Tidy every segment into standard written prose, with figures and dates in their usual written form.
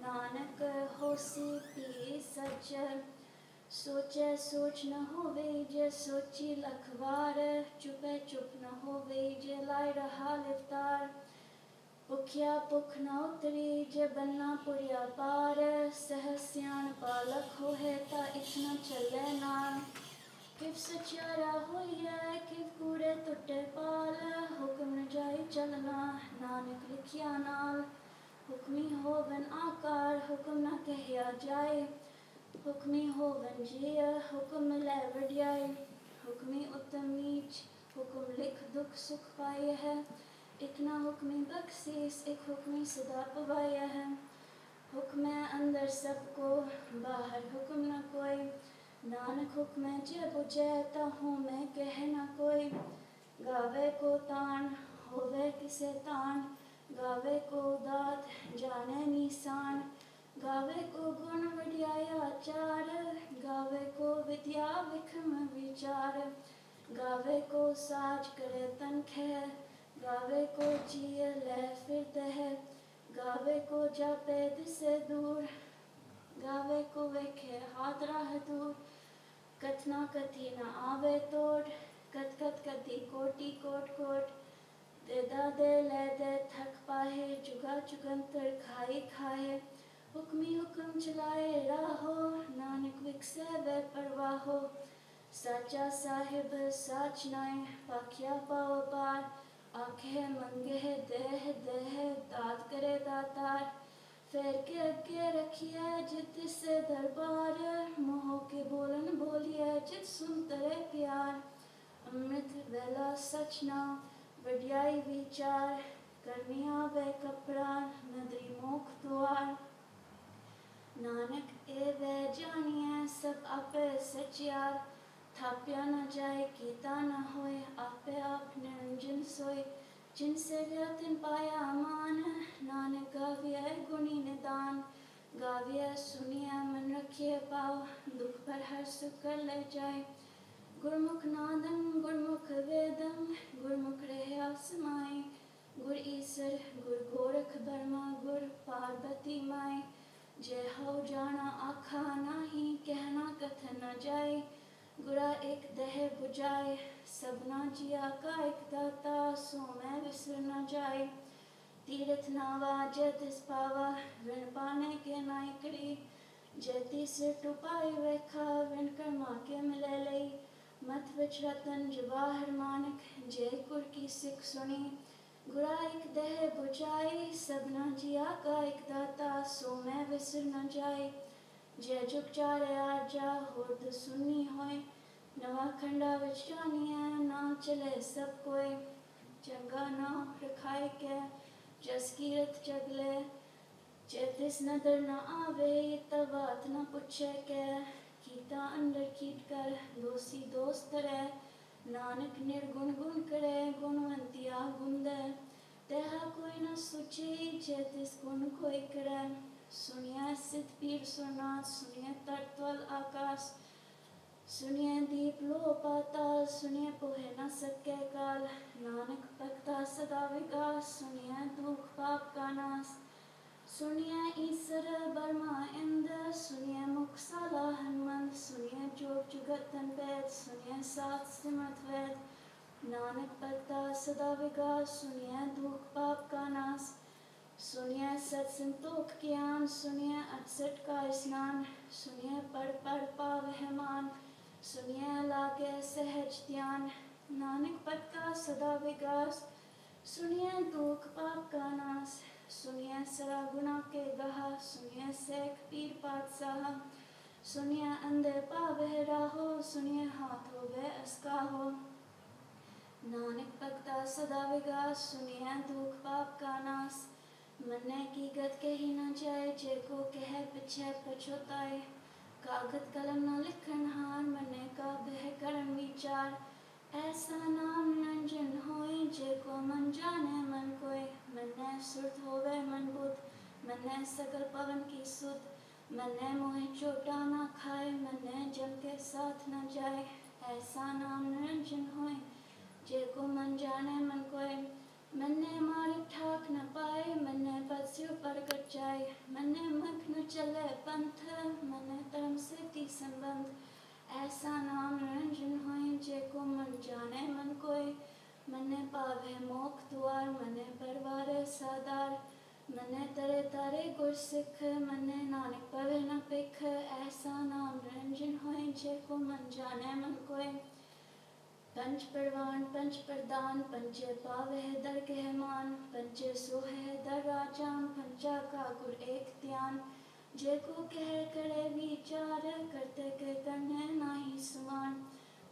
नानक होसी पी सच सोचे सोच न होवे जे सोची लखवार चुपे चुप न होवे जे लाई रहा लिफ्तार भुखिया भुख न उतरी जे बनना पुरिया पार सहस्यान पालक होए ता इतना चले नाम किफ सचारा होइए किफ कूड़े टुटे पाल हुक्म न जाई चलना नानक लिखिया नाल हुक्मी होवन आकार हुक्म न कहिया जाए हुक्मी होवन जिया हुक्म ले वड्याई हुक्मी उत्तम नीच हुक्म लिख दुख सुख पाए है एक ना हुक्मी बख्शीस एक हुक्मी सदा पवाया है हुक्म अंदर सबको बाहर हुक्म न कोई नानक हुक्म जे बुझैता हूँ मैं कह न कोई गावे को तान होवे किसे तान गावे को दात जाने निशान गावे को गुण वड्याया चार गावे को विद्या विक्रम विचार गावे को साज करे तन खैर गावे को जिए ले फिरते है गावे को जापे दिसे दूर गावे को वेखे हाथ राह दूर कथना कथी न आवे तोड़ कथ कथ कथी कोटि कोट कोट दे दा दे ले दे थक पाहे जुगा चुगंतर खाए खाए हुक्मी हुक्म चलाए राहो नानक विकसे वे परवाहो साचा साहिब साच नाय पाखिया पाव पार आखे मंगे देह देह दात करे दातार फेर के अगे रखिए जित से दरबार मोह के बोलन बोलिए जित सुन तरे प्यार अमृत वेला सच ना वड्याई विचार करनिया वे कपड़ा नदरी मोख द्वार नानक ए वे जानिए सब आपे सचियार थाप्या न जाए कीता न होए आपे आप निरंजन सोए जिनसे गया तिन पाया मान नानक गाविया गुणी निदान गाविया सुनिया मन रखिए पाओ दुख पर हर सुख कर ले जाए गुरमुख नादम गुरमुख वेदम गुरमुख रहे आसमाए गुर ईसर गुर गोरख बर्मा गुर पार्वती माए जय हो जाना आखा नाही कहना कथन न जाए गुरा एक दह बुझाए सबना जिया का एक दाता सो मैं विसर न जाए तीर्थ नावा जतिस पावा ऋण पाने के नायकड़ी जैती सिर टुपाई वेखा ऋण कर्मा के मिले लई मत विच रतन जवाहर मानक जय कुर की सिख सुनी गुरा एक दह बुझाई सबना जिया का एक दाता सो मैं विसर न जाए जय जुग चारे आजा होर्द सुनी होए नवा खंडा विच जानिए ना चले सब कोई चंगा ना रखाए के जस कीरत जगले चेतिस नदर न आवे तवात न पूछे के कीता अंदर कीट कर दोषी दोस्त रे नानक निर्गुण गुण करे गुणवंतिया गुण दे तेहा कोई न सुचे चेतिस गुण कोई करे सुनिए सिद्ध पीर सुनाथ सुनिए तत्वल आकाश सुनिए दीप लो पाताल सुनिए पोहे न सके काल नानक भक्ता सदा विकास सुनिए दुख पाप का नाश सुनिए ईश्वर बर्मा इंद्र सुनिए मुख साला हनुमंत सुनिए जोग जुगत तन वेद सुनिए सात सिमरत वेद नानक भक्ता सदा विकास सुनिए दुख पाप का नाश सुनिए सत संतोख ज्ञान सुनिए 68 का स्नान सुनिए पढ़ पावह मान सुनिए लागे सहज ध्यान नानक पद का सदा विकास सुनिए दुख पाप का नाश सुनिए सरा गुना के गहा सुनिए सेख पीर पातशाह सुनिए अंधे पावह राहो सुनिए हाथ हो गए अस्का हो नानक भक्ता सदा विकास सुनिए दुख पाप का नाश मन्ने की गत कही न जाए जेको कह पिछे पछोताए कागज कलम न लिखन हार मने का बह करन विचार ऐसा नाम निरंजन होए जेको मन जाने मन कोय मन्ने सुरत होवे मन बुध मन्ने सकल पवन की सुध मन्ने मोह चोटा न खाए मन्ने जम के साथ न जाए ऐसा नाम निरंजन होए जेको मन जाने मन कोय मन्ने मार ठाक न पाए मन्ने पस्यु पर कट जाए मन्ने मत चले पंथ मन धर्म से संबंध ऐसा नाम निरंजन होए जेको मन जाने मन कोय मने पावे मोक्ष द्वार मने परवारे सादार मने तरे तारे गुर सिख मने नानक पवे न पिख ऐसा नाम निरंजन होए जेको मन जाने मन कोय पंच परवान पंच प्रदान पंचे पावे दर के मान पंचे सोहे दर राजान पंचा का गुर एक ध्यान जेको कह करे विचार करते के करने नाही समान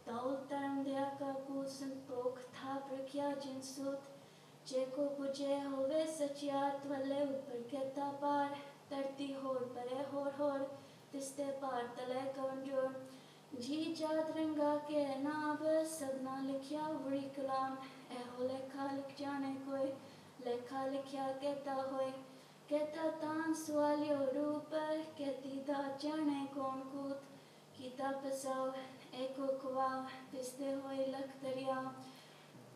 ताउ तरम दया का पूत संतोख था प्रख्या जिन सूत जेको बुझे होवे सचियात वले ऊपर कहता पार तरती होर परे होर तिस्ते पार तले कमजोर जी जात रंगा के नाव सबना लिखिया वरी कलाम एहो लेखा लिख जाने कोई लेखा लिखिया कहता होए कहता तान सवालियो रूप कहती दा जाने कौन कूत कीता पसाव एको कुआ पिसते होए लख दरिया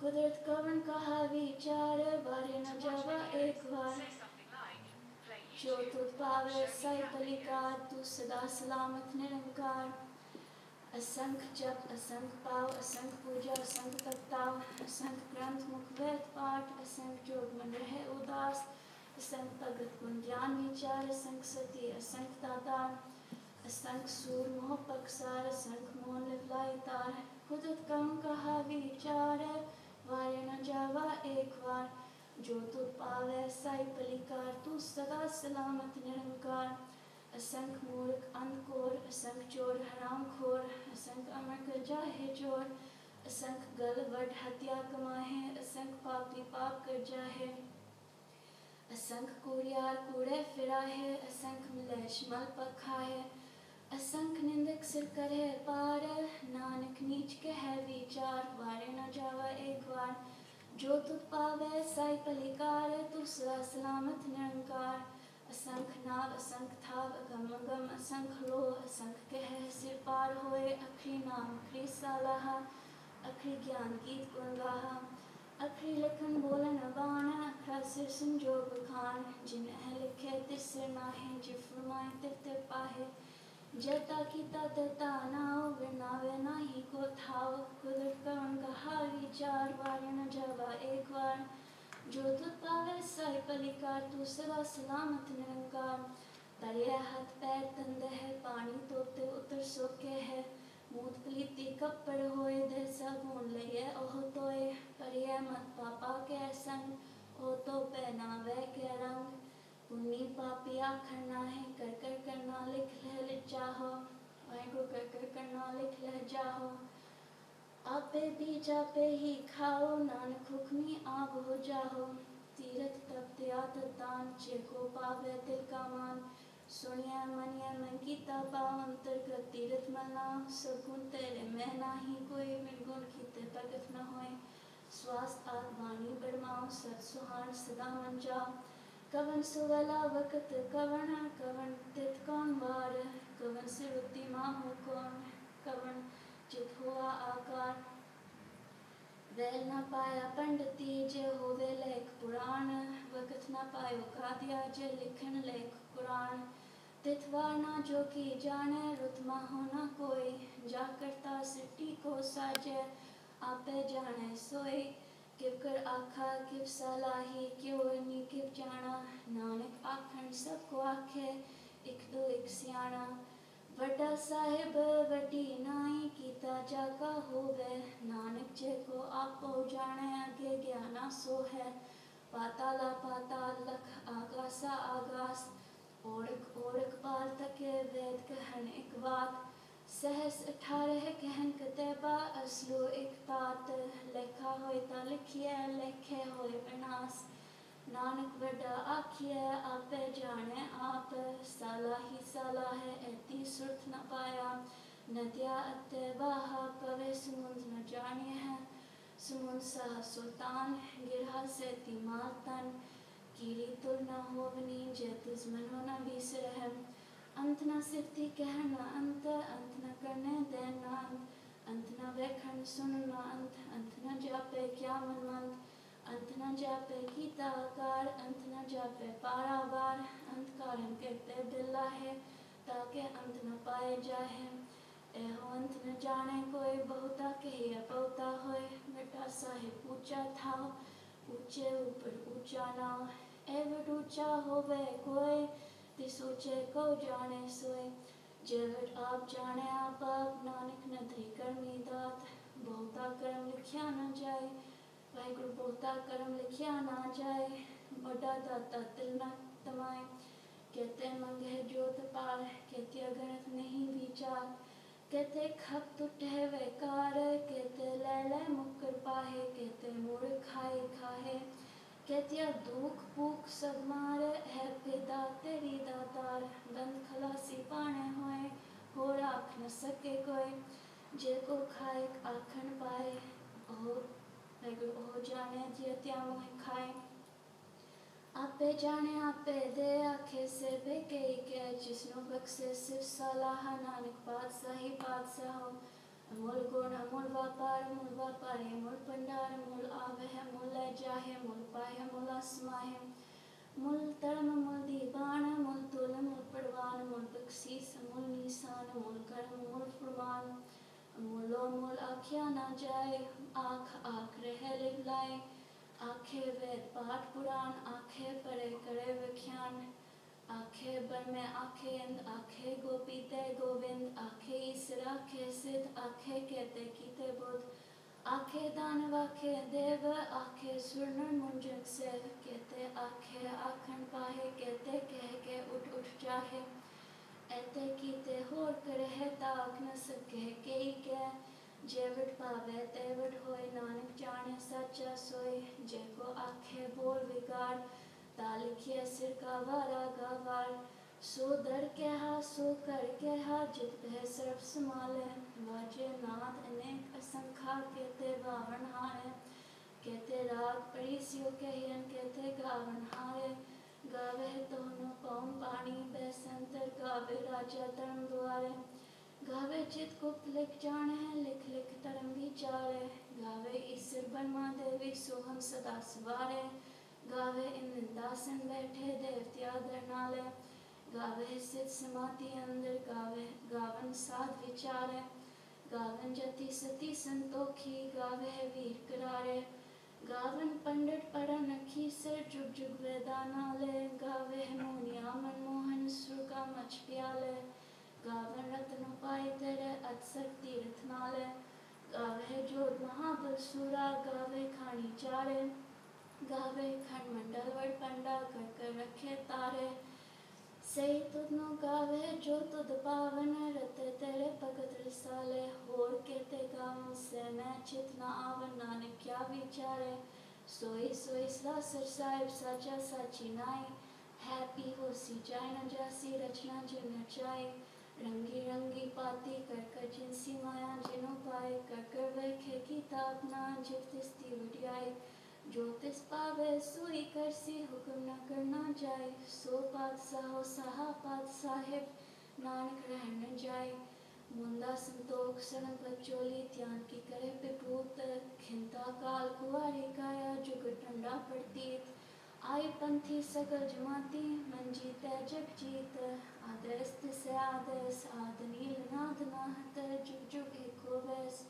कुदरत कवन कहा विचार बारे न जावा एक बार जो तुझ पावे साई पलिकार तू सदा सलामत निरंकार असंख जप असंख पाव असंख पूजा असंख तपताव असंख ग्रंथ मुख वेद पाठ असंख जोग मन रहे उदास असंख भगत गुण ज्ञान विचार असंख सती असंख दातार असंख सूर मोह पक्षार असंख मोह लिवलाई तार खुदत कम कहा विचार वारे न जावा एक बार जो तू पावे साई पलिकार तू सदा सलामत निरंकार असंख मूर्ख अंधकोर असंख चोर हराम खोर असंख अमर कर जाहे चोर असंख गल वड हत्या कमाहे असंख पापी पाप कर जाहे असंख कुड़ियार कूड़े फिराहे असंख मिलेश मल पखाहे असंख निंदक सिर करे पार नानक नीच कह विचार वारे न जावा एक बार जो तुझ पावे साई पलिकार तू सदा सलामत निरंकार असंख नाव असंख थाव अगम अगम असंख लो असंख कह सिर पार होए अखरी नाम अखरी सालाहा अखरी ज्ञान गीत गुण गाहा अखरी लिखन बोलन अबान अखरा सिर संजो बखान जिन लिखे तिस सिर नाहे जिन फरमाए तिर पाहे जता कीता तता नाव विनावे नाही को थाव कुदरत कवन कहा विचार वारे न जावा एक बार जो तुझ पावे साई पलिकार तू सदा सलामत निरंकार तरिया हाथ पैर तंद है पानी तोते उतर सोके है मूत पलीती कपड़ होए धैसा गुण लइए ओह तोए परिया मत पापा के संग ओ तो पहनावे के रंग पुन्नी पापी आखना है कर कर करना लिख ले चाहो वाहेगुरु कर कर करना लिख ले जाहो आपे भी जापे ही खाओ नानक हुक्मी आग हो जाओ तीरथ तप त्यात दान जेको पावे तिल का मान सुनिया मनिया मन कीता पावंतर कर तीरथ मना सगुण तेरे मैं नाही कोई निर्गुण कीते भगत न होए स्वास्थ्य आत्मानी बड़माओ सत सुहान सदा मन जाओ कवन सुवला वक्त कवन कवन तित कौन वार कवन सिरुति माहू कौन कवन चित हुआ आकार वेल न पाया पंडिती जे होवे लेख पुराण वक्त न पायो कादिया जे लिखन लेख कुरान तिथवार ना जो की जाने रुतमा होना कोई जा करता सिटी को साजे आपे जाने सोई किव कर आखा किव सलाही क्यों नी किव जाना नानक आखन सबको आखे एक दो एक सियाना वड्डा साहिब वड्डी नाई कीता जागा होवे नानक जे को आपो जाने आगे ज्ञाना सो है पाताला पाताल लख आगासा आगास ओरक ओरक पाल तके वेद कहन एक बात सहस 18 कहन कतबा असलो एक तात लेखा होए ता लिखिए लेखे होए विनाश नानक वड्डा आखिए आपे जाने आप साला ही साला है ऐती सुर्थ न पाया नदिया अतबाहा पवे सुमुंद न जाने है सुमुंद साह सुल्तान गिरहा से तिमाल तन कीरी तुल न होवनी जैतिस मनो न बीसर है अंत न सिद्धि कहना अंत अंत न करने देना अंत न वेखन सुनना अंत अंत न जापे क्या मन मंत अंत न जापे गीताकार, अंत न जापे पारावार, अंतकार हम कहते बिल्ला है ताकि अंत न पाए जाए। एहो अंत न जाने कोई, बहुता कहिए बहुता होए। बेटा साहिब ऊंचा था, ऊंचे ऊपर ऊंचा नाव। एवट ऊंचा होवे कोई, तिस ऊंचे को जाने सोए। जेवट आप जाने आप, नानक नदरी करमी दात। बहुता कर्म लिखिया न जाए, वाहिगुरु बहुता कर्म लिखिया ना जाए। बड़ा दाता तिल न तमाए, कहते मंगे जोत पार, कहते अगणित नहीं विचार। कहते खप तुटे वैकार, कहते ले मुकर पाहे। कहते मुड़ खाए खाहे, कहते दुख भूख सब मारे। है पिता तेरी दातार, बंद खलासी पाने होए। हो राख न सके कोई, जे को खाए आखन पाए। हो जाने जे त्या मोह खाए। आपे जाने आपे दे, आखे से बेके के। जिसनो बख्शे सिर सलाह, नानक पातशाही पातशाह हो। अमूल गुण अमूल व्यापार अमूल भंडार। मूल आवे मूल ले जाहे, मूल पाए मूल आसमाहे। मूल धर्म मूल दीवान, मूल तुल मूल पड़वान। मूल बख्शीस मूल निशान, मूल कर्म मूल फरमान। मूलो मूल आख्या ना जाए, आख रहे लिख लाए। आखे वेद पाठ पुराण, आखे परे करे व्याख्यान। आखे बर में आखे इंद, आखे गोपी ते गोविंद। आखे ईश्वर आखे सिद्ध, आखे कहते कीते बुद्ध। आखे दानव आखे देव, आखे सुर मुंजन सेव। कहते आखे आखन पाहे, कहते कह के उठ उठ जाहे। ऐते कीते होर करे, ताक न सके कई के। जेवट पावे तेवट होए, नानक जाने सच्चा सोए। जेको आखे बोल विगाड़, ता लिखिए सिर का वारा गावार। सो दर कहा सो कर कहा, जित है सर्व समाले। वाजे नाथ अनेक असंख्या, कहते बावन हारे। कहते राग पड़ी सियो कहन, कहते गावन हारे। गावे दोनों कौम पानी बैसंतर, गावे राजा धर्म द्वारे। गावे चित गुप्त लिख जाने, लिख लिख धर्म विचारे। गावे ईश्वर ब्रह्मा देवी सोहम सदा सवारे। गावे इंद्रदासन बैठे देवत्या धरनाले। गावे सिद्ध समाधि अंदर, गावे गावन साध विचारे। गावन जति सती संतोखी, गावे वीर करारे। गावन पंडित पढ़ सर, जुग जुग वेदानाले। गावे मोनिया मनमोहन, सुर का मच प्याले। गावन रत्न पाए तेरे अत्सर तीर्थ नाले। गावे जोध महाबल सूरा, गावे खानी चारे। गावे खंड मंडल वड़ पंडा, कर कर रखे तारे। सही तुदनो गावे जो तुद पावन, रते तेरे भगत रसाले। होर कहते गावन से मैं चित न आवन, नानक क्या विचारे। सोई सोई सरासर साहिब, साचा साची नाई। हैप्पी होसी जाए न जासी, रचना जिन नचाए। रंगी रंगी पाती कर कर जिनसी माया, जिनो पाए कर कर वैखे किताब ना। जित तिस ती वडियाई, जो तिस पावे सोई करसी। हुक्म न करना जाए, सो पातशाह सहा पात साहिब। नानक रह न जाए। मुंदा संतोख सड़न बचोली, ध्यान की करे विभूत। खिंता काल कुआरी काया, जुग ठंडा पड़तीत। आई पंथी सकल जमाती, मन जीते जग जीत। आदेश तिसे आदेश, आद नील नाद नाहत। जुग जुग एको वैस,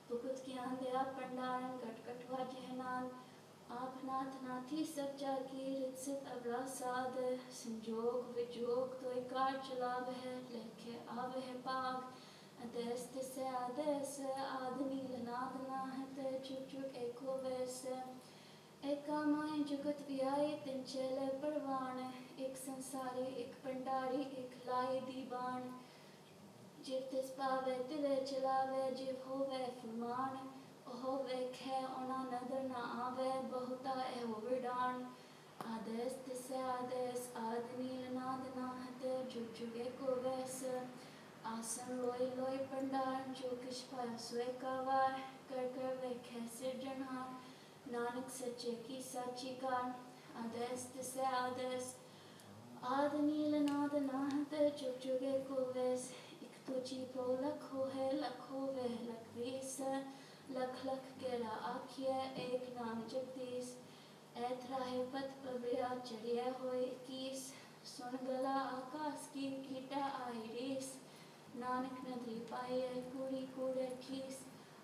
भुगत ज्ञान दया पंडारन। कट कट वाजह नाद, आप नाथ नाथी सच्चा की। रित अबला साध, संजोग विजोग तो कार चलाव है। लेखे आवे है पाग, आदेश तिसे आदेश, आद नील नाद नाहत। जुग जुग एको वैस, एका माय जुगत व्याय, तिन चले परवान। एक संसारी एक पंडारी, एक लाए दीवान। जिव तिस पावे तिले चलावे, जिव होवे फरमान। होवे खे ओना नदर न आवे, बहुता एहो विडान। आदेश तिसे आदेश, आद नील नाद नाहत। जुग जुग एको वैस, आसन लोई लोई पंडार। जो किश पाया सोए कावार, कर कर वेखे सिरजनहार। नानक सच्चे की साची कार, आदेश तिसे आदेश, आद नील नाद नाहत। जुग जुग एको वैस, एक तुझी पो लखो है, लखो वह लख वीस। लख लख केरा आखिए, एक नाम जगदीश। ऐतराहे पथ पबरिया चढ़िया होए 21 सुन गला आकाश की कीटा आए रेस नानक नदी पाए कूड़ी कूड़े खीस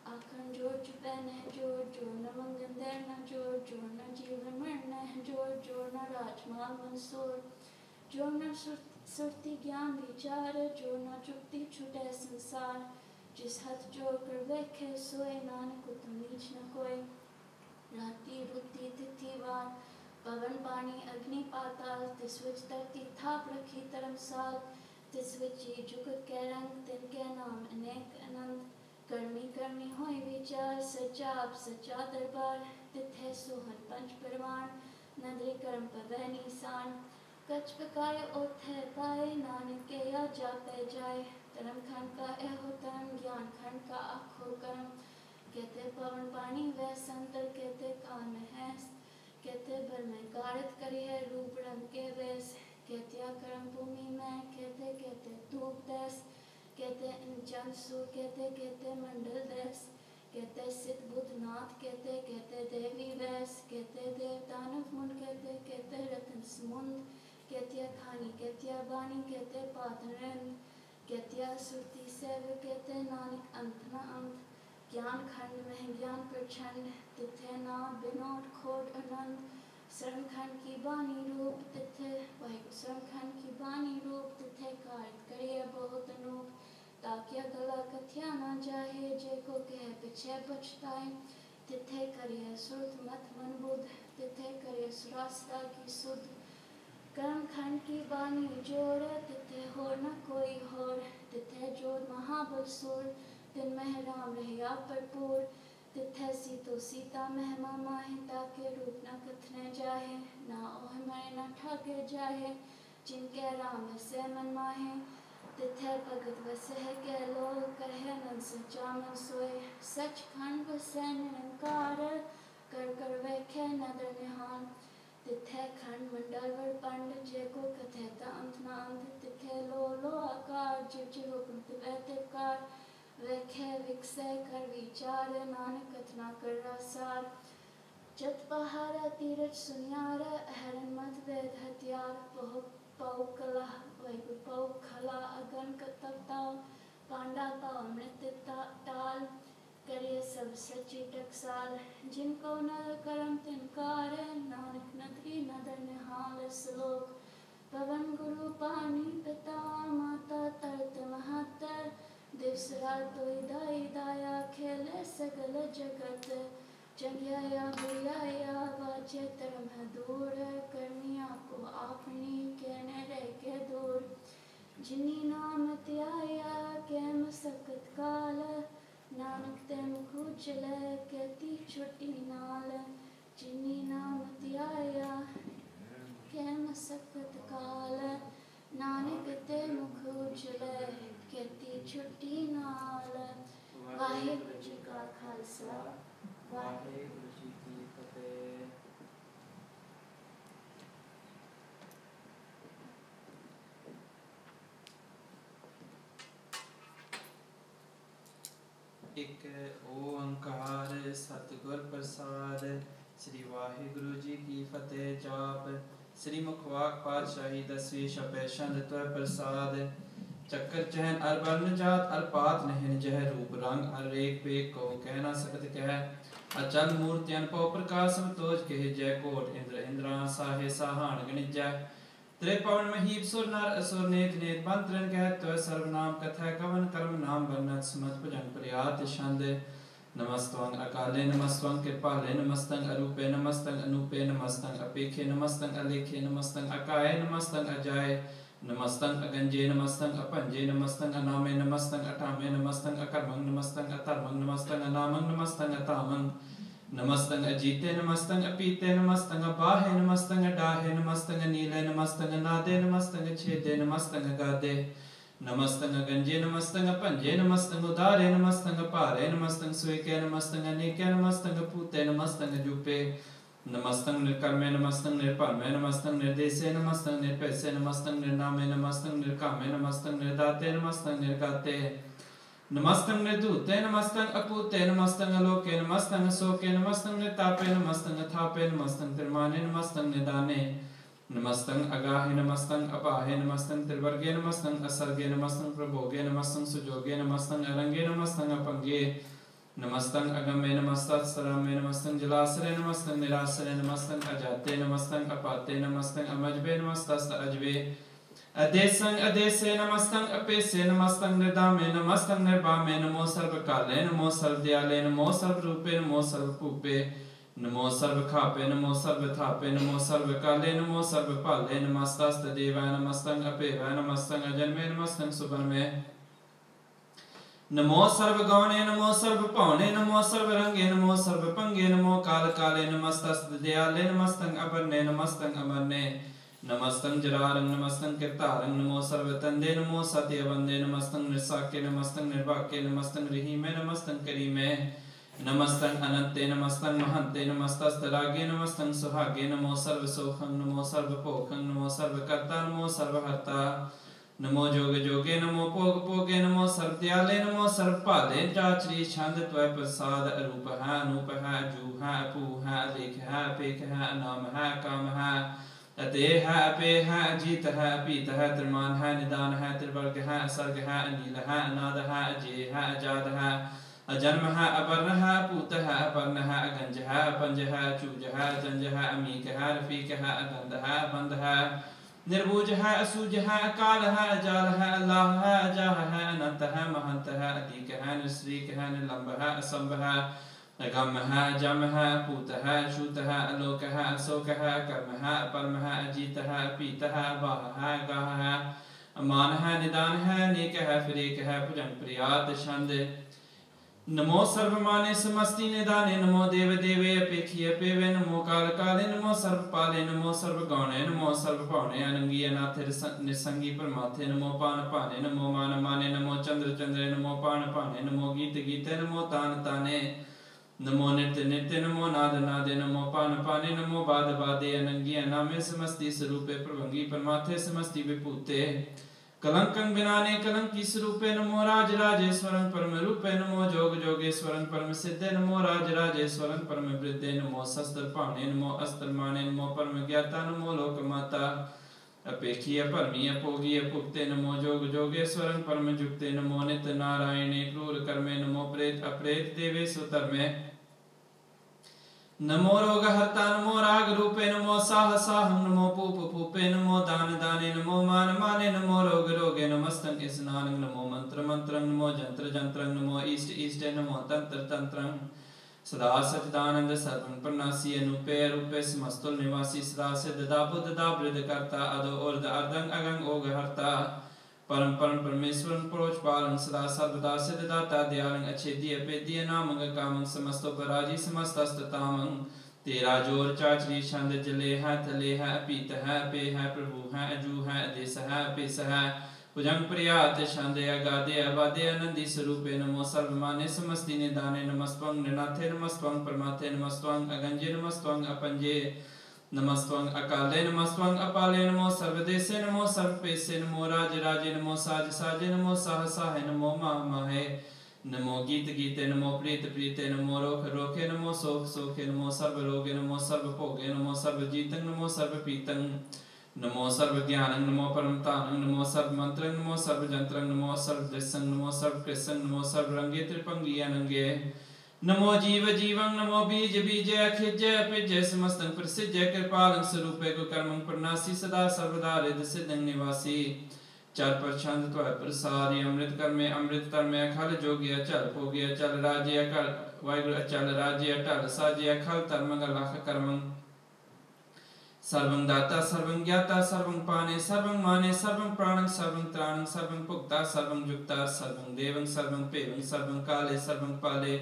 आखन जोड़ चुपे न जोड़ जोड़ न मंगंदर न जोड़ जोड़ न जीवन मरण जोड़ जोड़ न राजमाल मंसूर जोड़ न सुरती ज्ञान विचार जोड़ न चुपती छुटे संसार जिस हथ जोड़ कर वेखे सोए नानक तुम नीच न कोई राति रुति तिथि वार पवन पानी अग्नि पाताल तिस विच धरती थाप रखी धर्मसाल तिस विच ये जुगत के रंग तिनके नाम अनेक अनंत कर्मी कर्मी होए विचार सच्चा आप सच्चा दरबार तिथे सोहन पंच परवान नदरी कर्म पवै निशान कछ पकाए ओथे पाए नानक के या जापे जाए धर्म खंड का एहो धर्म ज्ञान खंड का आखो कर्म कहते पवन पानी वह संतर कहते कान में हैस कहते भर में गारत करी है रूप रंग के वेश कहते कर्म भूमि में कहते कहते धूप देश कहते चंद सु कहते मंडल देश कहते सिद्ध बुद्ध नाथ कहते देवी वैस कहते देव दानव मुंड कहते रतन समुंद कहते खानी कहते बानी कहते पातन कहते सुरती सेव कहते नानक अंत न अंत ज्ञान खंड में ज्ञान प्रचंड तिथे ना बिनोद खोट अनंत शरण खंड की बानी रूप तिथे शरण खंड की बानी रूप तिथे कार्य करिए बहुत अनूप ताकि गला कथ्या ना जाहे जे को कह पीछे बचताए तिथे करिए सुरत मत मन बुद्ध तिथे करिए सुरास्ता की सुध कर्म खंड की बानी जोड़ तिथे हो न कोई होर तिथे जोड़ महाबल सुर दिन मह राम रहिया भरपूर तिथे सीतो सीता महमा माहे ताके रूप न कथने जाहे ना ओह मरे न ठाके जाहे जिनके राम से मन माहे तिथे भगत वसह के लोग कहे नन सच्चा मन सोए सच खंड वसै निरंकार कर कर वेखे नदर निहाल तिथे खंड मंडल वर पंड जे को कथे अंत न अंत तिथे लो आकार जिव जिव हुक्म तिवै तिवकार वेखे विकसे कर विचार नानक कथना कर रासार जत पहाड़ तीरथ सुनियार हरण मत वेद हथियार पौ कला वैगु पौ खला अगन कतवताव पांडा पाव मृत टाल करिए सब सच्ची टकसाल जिनको नर करम तिनकार नानक नदरी नदर निहाल श्लोक पवन गुरु पानी पिता माता तरत महतर दिवस रात दाई दाया खेले सगल जगत जंगिया बुलाया बाजे धर्म दूर करनिया को आपनी कहने रह के दूर जिनी नाम त्याया कैम सकत काल नानक ते मुख उजले कहती छुट्टी नाल जिनी नाम त्याया कैम सकत काल नानक ते मुख उजले कहती छुट्टी नाल वाहिगुरु जी का खालसा वाहिगुरु जी की फतेह। एक ओंकार सतगुर प्रसाद श्री वाहिगुरु जी की फतेह जाप श्री मुखवाक पातशाही 10वीं शपैशंद त्वै प्रसाद चक्कर चहन अर वर्ण जात अर पात नहन जह रूप रंग अर एक पेक को कह ना सकत कह अचल मूर्ति अनपो प्रकाश समतोज कह जय कोट इंद्र इंद्रा साहे साहान गणित जय त्रिपवन महीप सुर नर असुर नेत नेत मंत्रन कह त्व सर्वनाम कथा कवन कर्म नाम वर्णत सुमत भजन प्रयात छंद नमस्त्वं अकाले नमस्त्वं कृपाले नमस्तं अरूपे नमस्तं अनूपे नमस्तं अपेखे नमस्तं अलेखे नमस्तं अकाय नमस्तं अजाय नमस्तं अगंजे नमस्तं अपंजे नमस्तं अनामे नमस्तं अटामे नमस्तं अकर्मं नमस्तं अतर्मं नमस्तं अनामं नमस्तं अतामं नमस्तं अजीते नमस्तं अपीते नमस्तं अबाहे नमस्तं अडाहे नमस्तं अनीले नमस्तं अनादे नमस्तं अछेदे नमस्तं अगादे नमस्तं अगंजे नमस्तं अपंजे नमस्तं उदारे नमस्तं अपारे नमस्तं स्वेके नमस्तं अनेके नमस्तं अपूते नमस्तं अजूपे नमस्तं निर्कर्मे नमस्तं निर्परमे नमस्तं निर्देशे नमस्तं निर्पैसे नमस्तं निर्नामे नमस्तं निर्कामे नमस्तं निर्दाते नमस्तं निर्गाते नमस्तं नृधूते नमस्तं अपूते नमस्तं अलोके नमस्तं अशोके नमस्तं नृतापे नमस्तं अथापे नमस्तं त्रिमाने नमस्तं निदाने नमस्तं अगाहे नमस्तं अपाहे नमस्तं त्रिवर्गे नमस्तं असर्गे नमस्तं प्रभोगे नमस्तं सुजोगे नमस्तं अरंगे नमस्तं अपंगे नमस्तं अगमे नमस्तं सरमे नमस्तं जलासरे नमस्तं निरासरे नमस्तं अजाते नमस्तं अपाते नमस्तं अमजबे नमस्तस्त अजबे अदेसं अदेसे नमस्तं अपेसे नमस्तं निर्दामे नमस्तं निर्वामे नमो सर्वकाले नमो सर्वदयाले नमो सर्वरूपे नमो सर्वपूपे नमो सर्वखापे नमो सर्वथापे नमो सर्वकाले नमो सर्वपाले नमस्तस्तदेवाय नमस्तं अपेवाय नमस्तं अजन्मे नमस्तं सुवर्मे नमो सर्वगौणे नमो सर्वपौणे नमो सर्वरंगे नमो सर्वपंगे नमो कालकाले नमस्तस्तदयाले नमस्तं अपर्णे नमस्तं अमरने नमस्तं जरारं नमस्तं कीर्तारं नमो सर्वतंदे नमो सत्यवंदे नमस्तं निस्साक्य नमस्तं निर्वाक्य नमस्तं रिहिमे नमस्तं करीमे नमस्तं अनंते नमस्तं महंते नमस्तस्तरागे नमस्तं सुहागे नमो सर्वसोखं नमो सर्वपोखं नमो सर्वकर्ता नमो सर्वहर्ता नमो जोग जोगे नमो पोग पोगे नमो सर्वदयाले नमो सर्वपाले चाचरी छंद त्वय प्रसाद अरूप है अनूप है जू है अपू है अलेख है अपेख है अनाम है काम है अते है अपे है अजीत है अपीत है त्रिमान है निदान है त्रिवर्ग है असर्ग है अनील है अनाद है अजय है अजाद है अजन्म है अवर्ण है अपूत है अपर्ण है अगंज है अपंज है अचूज है अजंज है अमीक है रफीक है अगंध है अबंध है निर्बूज है असूज है अकाल है अजाल है अल्लाह है अजाह है अनंत है महंत है अदीक है निश्रीक है निलंब है असंभ है अगम है जम है पूत है छूत है अलोक है अशोक है कर्म है अपरम है अजीत है पीत है वाह है गाह है अमान है निदान है नीक है फिरेक है भुजंग प्रियात छंद नमो सर्वमाने समस्ति निदाने नमो देव देवे अपेक्षी अपेवे नमो काल काले नमो सर्वपाले नमो सर्वगौणे नमो सर्वभौणे अनंगी अनाथ निसंगी परमाथे नमो पान पाने नमो मान माने नमो चंद्र चंद्रे नमो पान पाने नमो गीत गीते नमो तान ताने नमो नित्य नित्य नमो नाद नादे नमो पान पाने नमो बाद बादे अनंगी अनामे समस्ति स्वरूपे प्रभंगी परमाथे समस्ति विभूते कलंकं बिनाने कलंकी स्वरूपे नमो राज राजेश्वरं परम रूपे नमो जोग जोगेश्वरं परम सिद्धे नमो राज राजेश्वरं परम वृद्धे नमो शस्त्र पाणे नमो अस्त्र माने नमो परम ज्ञाता नमो लोकमाता अपेक्षी परमी अपोगी अपुक्ते नमो जोग जोगेश्वरं परम जुक्ते नमो नित्य नारायणे क्रूर कर्मे नमो प्रेत अप्रेत देवेषु धर्मे नमो रोग हर्ता नमो राग रूपे नमो साह साहं नमो पूप पूपे नमो दान दाने नमो मान माने नमो रोग रोगे नमस्तं स्नानं नमो मंत्र मंत्रं नमो जंत्र जंत्रं नमो इष्ट इष्टे नमो तंत्र तंत्रं सदा सच्चिदानंद सर्वं प्रणासी अनुपे रूपे समस्तुल निवासी सदा सिद्धदा बुद्धदा वृद्ध कर्ता अदो उर्ध अर्धं अगं ओग हर्ता परम परम परमेश्वरं प्रोच पालं सदा सर्वदा सिद्धदाता दयालं अच्छेद्य अपेद्य नामं कामं समस्तो पराजी समस्तस्ततामं तेरा जोर चाचरी छंद जले है थले है अपीत है पे है प्रभु है अजू है अदेश है अपेस है भुजंग प्रियात छंद अगाधे अबाधे आनंदी स्वरूपे नमो सर्वमाने समस्ति निदाने नमस्त्वं नृनाथे नमस्त्वं परमाथे नमस्त्वं अगंजे नमस्त्वं अपंजे नमस्त्वं अकाले नमस्त्वं अपाले नमो सर्वदेशे नमो सर्वपेशे नमो राज राजे नमो साज साजे नमो साह साहे नमो माह माहे नमो गीत गीते नमो प्रीत प्रीते नमो रोख रोखे नमो सोख सोखे नमो सर्व रोगे नमो सर्व भोगे नमो सर्व जीतं नमो सर्व पीतं नमो सर्व ज्ञानं नमो परमतानं नमो सर्व मंत्रं नमो सर्व जंत्रं नमो सर्व दृश्यं नमो सर्व कृष्णं नमो सर्व रंगे त्रिपंगी अनंगे नमो जीव जीवं नमो बीज बीज अखिजय अपिजय समस्तं प्रसिद्ध कृपालं स्वरूपे गुकर्मं प्रणासी सदा सर्वदा रिद सिद्धं निवासी चर प्रछंद त्वय प्रसाद अमृत कर्मे अमृत कर्मे अखल जोगी अचल भोगी अचल राज्य अकल वायुर अचल राज्य अटल साज्य अखल तरमंगल लख कर्मं सर्वं दाता सर्वं ज्ञाता सर्वं पाने सर्वं माने सर्वं प्राणं सर्वं त्राणं सर्वं पुक्ता सर्वं जुक्ता सर्वं देवं सर्वं पेवं सर्वं काले सर्वं पाले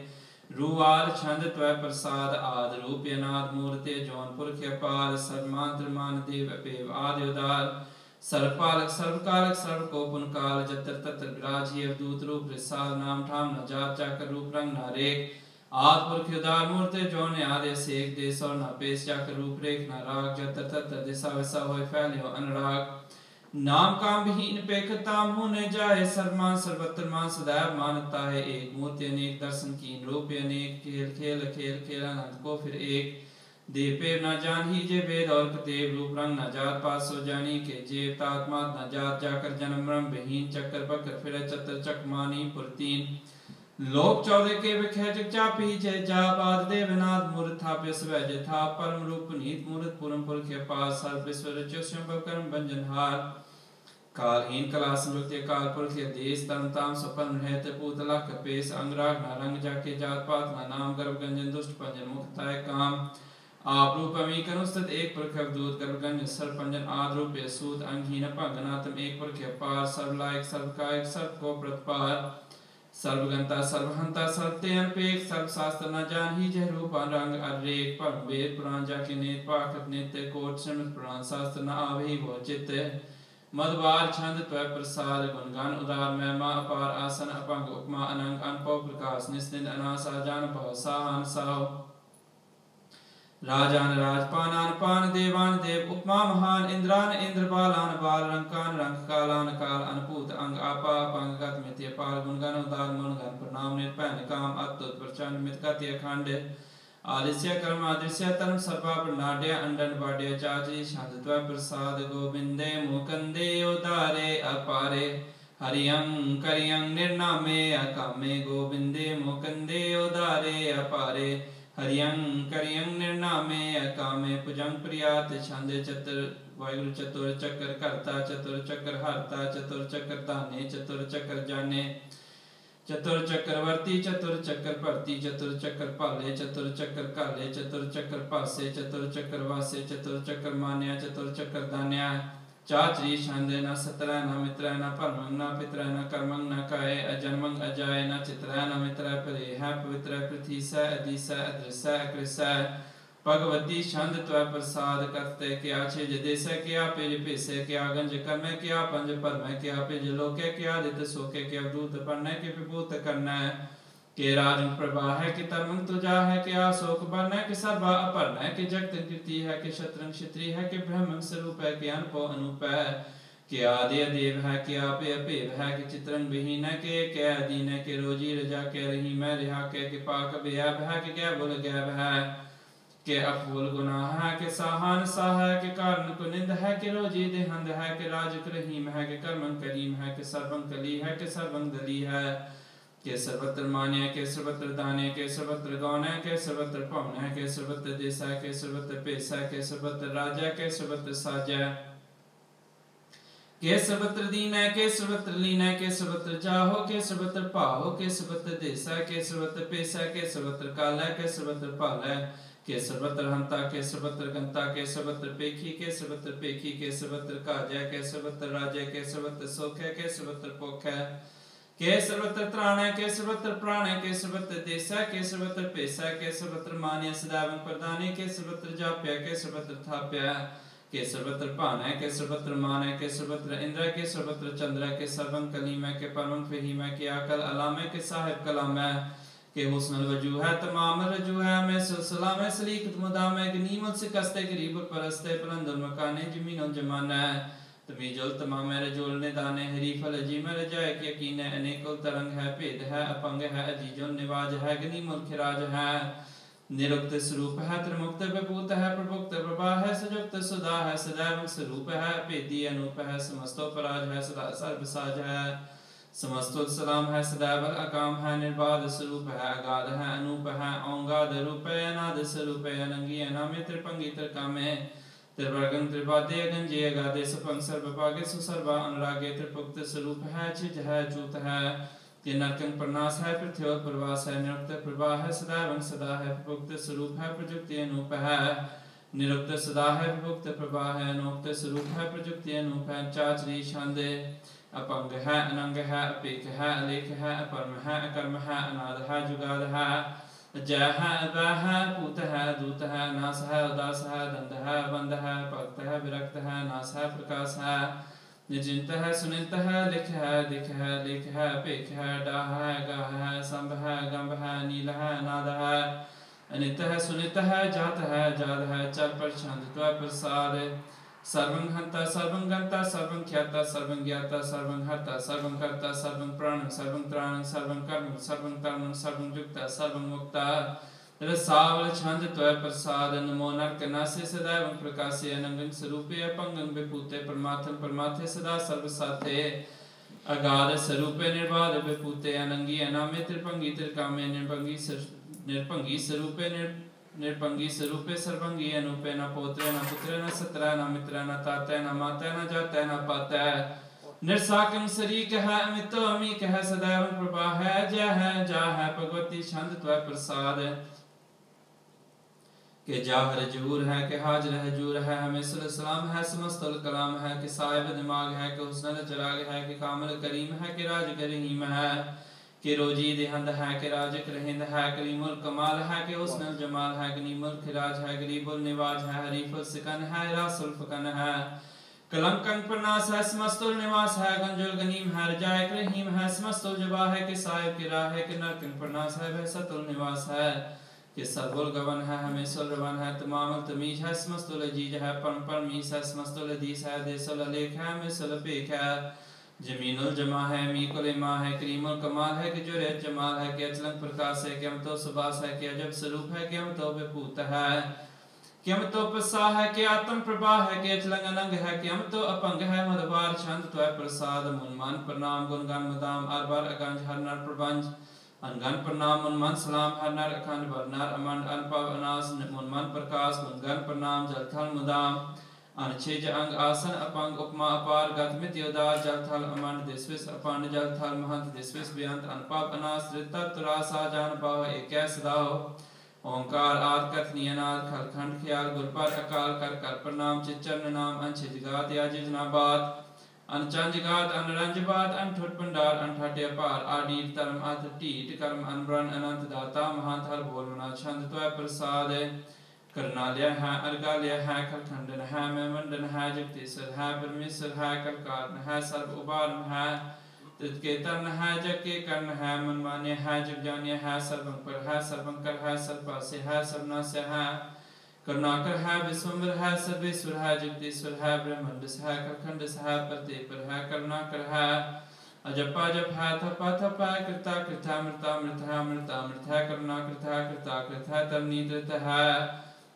रूवार छंद त्वय प्रसाद आद रूप अनाद मूर्ते जौनपुर के पाल सर्वमांत्र मान देव अपेव आदि उदार सर्वपालक सर्वकालक सर्वकोपुन काल जत्र तत्र विराजी अवधूत रूप रिसाल नाम ठाम न जात जाकर रूप रंग न रेख आद पुरख उदार मूर्ते जौन आदे सेक देश और न पेश जाकर रूप रेख न राग जत्र तत्र दिशा विसा होय फैले हो अनुराग नाम काम विहीन पेख ताम होने जाए सर्वमान सर्वत्र मान सदैव मानता है एक मूर्ति अनेक दर्शन कीन रूप अनेक खेल खेल खेल खेल अनंत को फिर एक देव पेव न जान ही जे वेद और देव रूप रंग न जात पात सो जानी के जेव तात्मा न जात जाकर जन्म मरम विहीन चक्कर बकर फिर चतर चक मानी पुरतीन लोक 14 के विखे जग चापी जय जा बाद देवनाथ मूर्त था पिसवै जे था परम रूप नीत मूर्त पुरम पुरख के पास सर्व विश्व रचो स्वयं कर्म बंजनहार कालहीन कला संयुक्त काल पुरख देश तरम ताम सपन रहते पूतला कपेश अंगराग नारंग जाके जात पात ना नाम गर्भ गंजन दुष्ट पंजन मुक्ताय काम आप रूप अमीकन उस्तत एक पुरख अवधूत गर्भ गंजन सर्व पंजन आद रूप सूत अंगहीन पंगनातम एक पुरख पार सर्व लायक सर्व कायक सर्व को प्रतपार सर्वगंता सर्वहंता सर्वतेन पेक सर्व शास्त्र न जान ही जह रूप रंग अरेक पर वेद पुराण जाके नेत पाखत नित्य कोट श्रीमद पुराण शास्त्र न आवे वो चित्त मदवार छंद त्वय प्रसाद गुणगान उदार महिमा अपार आसन अपंग उपमा अनंग अनपौ प्रकाश निस्निंद अनासा जान भव साहन साव राजान राजपानान पान देवान देव उपमा महान इंद्रान इंद्र बालान बाल रंकान रंक कालान काल अनपूत अंग आपा अपंग गत मित्य पाल गुणगान उदार गुणगान प्रणाम निर्पैन काम अत्युत प्रचंड मित गति अखंड आलिस्य कर्म आदृश्य तरम सर्वा प्रणाड्य अंडन बाड्य चाची शांतत्व प्रसाद गोविंदे मुकंदे उदारे अपारे हरियं करियं निर्नामे अकामे गोविंदे मुकंदे उदारे अपारे हरियं करियं निर्नामे अकामे पुजं प्रियात छंदे चतुर वायुर चतुर चक्र करता चतुर चक्र हरता चतुर चक्र दाने चतुर चक्र जाने चतुर चक्रवर्ती चतुर चक्र परती चतुर चक्र पाले चतुर चक्र काले चतुर चक्र पासे चतुर चक्र वासे चतुर चक्र मान्या चतुर चक्र दान्या चाचरी छंदे न सत्र न मित्र न परमं न पितर न कर्मं न काय अजन्मं अजाय न चित्र न मित्र परे है पवित्र पृथ्वी स अदि स अदृश्य अकृस भगवती छंद त्व प्रसाद करते क्या छे जदेश क्या पेज पेसे क्या गंज कर्म क्या पंज परम क्या पेज लोके क्या दित सोके क्या दूत पढ़ने के विभूत करना के राज प्रभा है कि तरमंग तुझा है कि आशोक बन है कि सर्वा अपर्ण है कि जगत कीर्ति है कि शत्रंग क्षत्रिय है कि ब्रह्म स्वरूप है कि अनपो अनूप है कि आदि देव है कि आपे अपेव है कि चित्रंग विहीन है कि अधीन है कि रोजी रजा के रही मैं रिहा के पाक बेअब है कि क्या बोल गैब है कि अफूल गुनाह है कि साहान सा है कि कारण कुनिंद है कि रोजी देहंद है कि राजक रहीम है कि कर्मं करीम है कि सर्वं कली है कि सर्वं दली है के सर्वत्र मान्य के सर्वत्र दाने के सर्वत्र गौण है के सर्वत्र पवन है के सर्वत्र देसा के सर्वत्र पेशा के सर्वत्र राजा के सर्वत्र साजा के सर्वत्र दीन है के सर्वत्र लीन है के सर्वत्र जाहो के सर्वत्र पाहो के सर्वत्र देसा के सर्वत्र पेशा के सर्वत्र काल है के सर्वत्र पाल है के सर्वत्र हंता के सर्वत्र गंता के सर्वत्र पेखी के सर्वत्र पेखी के सर्वत्र काजा के सर्वत्र राजा के सर्वत्र सोख है के सर्वत्र पोख है के सर्वत्र त्राण है के सर्वत्र प्राण है के सर्वत्र देश है के सर्वत्र पेशा के सर्वत्र मान्य सदावन प्रदान के सर्वत्र जाप्य के सर्वत्र थाप्य के सर्वत्र पान है के सर्वत्र मान है के सर्वत्र इंद्र के सर्वत्र चंद्र के सर्वं कलीम है के परमं फहीम है के अकल अलाम है के साहिब कलाम है के हुस्न वजू है तमाम रजू है मैं सिलसिला में सलीकत मुदाम है कि नीमत से कस्ते करीब परस्ते पलंदुल मकाने जमीनों जमाना है तमी जल तमाम मेरे जोलने दाने हरी फल जी मेरे जाय के यकीन है अनेकों तरंग है भेद है अपंग है अजीजों निवाज है गनी मुल्क राज है निरुक्त स्वरूप है त्रिमुक्त विभूत है प्रभुक्त प्रभा है सजुक्त सुधा है सदैव स्वरूप है भेदी अनूप है समस्तो पराज है सदा सर्वसाज है समस्तो सलाम है सदैव अकाम है निर्बाध स्वरूप है अगाध है अनूप है औंगाद रूप है अनाद स्वरूप है अनंगी अनामे त्रिपंगी त्रिकामे त्रिवर्गं त्रिपादे गंजे गादे सपंग सर्वभागे सुसर्वा अनुरागे त्रिपुक्त स्वरूप है छिज है चूत है कि नरकं प्रनाश है पृथ्वी प्रवास है निरुक्त प्रभा है सदैव सदा है प्रभुक्त स्वरूप है प्रजुक्ति अनूप है निरुक्त सदा है प्रभुक्त प्रभा है अनूक्त स्वरूप है प्रजुक्ति अनूप है चाचरी छंदे अपंग है अनंग है अपेक है अलेख है अपरम है अकर्म है अनाद है जुगाद है जय है वह है पूत है दूत है नास है उदास है दंड है बंद है भक्त है विरक्त है नास है प्रकाश है निजिंत है सुनित है लिख है दिख है लेख है पेख है डाह है गाह है संभ है गंभ है नील है नाद है अनित है सुनित है जात है जाद है चल पर छंद त्व प्रसाद सर्वं हंता सर्वं गंता सर्वं ख्याता सर्वं ज्ञाता सर्वं हर्ता सर्वं कर्ता सर्वं प्राणं सर्वं त्राणं सर्वं कर्म सर्वं तरणं सर्वं युक्ता सर्वं मुक्ता रसावल छंद त्वय प्रसाद नमो नरकनासे सदैव प्रकाशे अनंगं स्वरूपे अपंगं विभूते परमात्म परमात्थे सदा सर्वसाथे अगाध स्वरूपे निर्बाध विभूते अनंगी अनामे त्रिपंगी त्रिकामे निर्भंगी स्वरूपे निर्भंगी स्वरूपे सर्वंगी अनुपे न पोत्रे न पुत्रे न सत्रे न मित्रे न ताते न माते न जाते न पाते निर्साकं शरीक है अमितो अमीक है सदैव प्रभा है जय है जा है भगवती छंद त्वय प्रसाद के जाहर जूर है के हाजर है जूर है हमें सलाम है समस्तुल कलाम है कि साहिब दिमाग है कि हुस्न चराग है कि कामल करीम है कि राज करीम है कि रोजी देहंद है कि राजक रहिंद है करीमुल कमाल है कि हुस्न जमाल है गनीमुल खिराज है गरीबुल निवाज है हरीफुल सिकन है रासुल फकन है कलंकन प्रनास है समस्तुल निवास है गंजुल गनीम है रजायक रहीम है समस्तुल जबा है कि साहिब की राह है कि नरकन प्रनास है भैसतुल निवास है कि सर्वुल गवन है हमें सुलवन है तमामुल तमीज है समस्तुल अजीज है परम परमीस है समस्तुल अदीस है देसुल अलेख है हमें सुलपेख है जमीनुल जमा है मीकुल इमा है करीमुल कमाल है कि जुरे जमाल है कि अचलंग प्रकाश है कि हम तो सुबास है कि अजब स्वरूप है कि हम तो विभूत है कि हम तो प्रसा है कि आत्म प्रभा है कि अचलंग अनंग है कि हम तो अपंग है मधुबार छंद त्वय प्रसाद मुनमान प्रणाम गुणगान मदाम अरबार अगंज हर नर प्रबंध अनगन प्रणाम मुनमान सलाम हर नर अखंड वरनार अमंड अनपव अनास मुनमान प्रकाश मुनगन प्रणाम जलथल मुदाम अनछेज अंग आसन अपंग उपमा अपार गतमित योदार जलथल अमंड दिस्विस अपंड जलथल महंत दिस्विस बेअंत अनपव अनास रिता तुरासा जान पाव एक सदाओ ओंकार आद कथनी अनाद खलखंड ख्याल गुरपर अकाल कर कर प्रणाम चिचरण नाम अनछेज गात या जिजनाबाद अनचंजगात अनरंजबात अनठुट पंडार अनठटे अपार आडीर तरम अतटीट कर्म अनब्रन अनंत दाता महांत हर बोलना छंद त्वय प्रसाद करनालय है अर्गालय है खलखंडन है मैमंडन है जगदीश्वर है परमेश्वर है कलकारण है सर्व उबारन है तत्केतन है जग के कर्ण है मनमान्य है जगजान्य है सर्वंकर है सर्वंकर है सर्वपास्य है सर्वनाश्य है करुणाकर है विश्वम्भर है सर्वेश्वर है जगदीश्वर है ब्रह्मांडस है खलखंडस है परदेपर है करुणाकर है अजपा जप है थपा थपा है कृता कृता मृता मृत है मृता मृत है करुणाकृत है कृता कृत है तरनीकृत है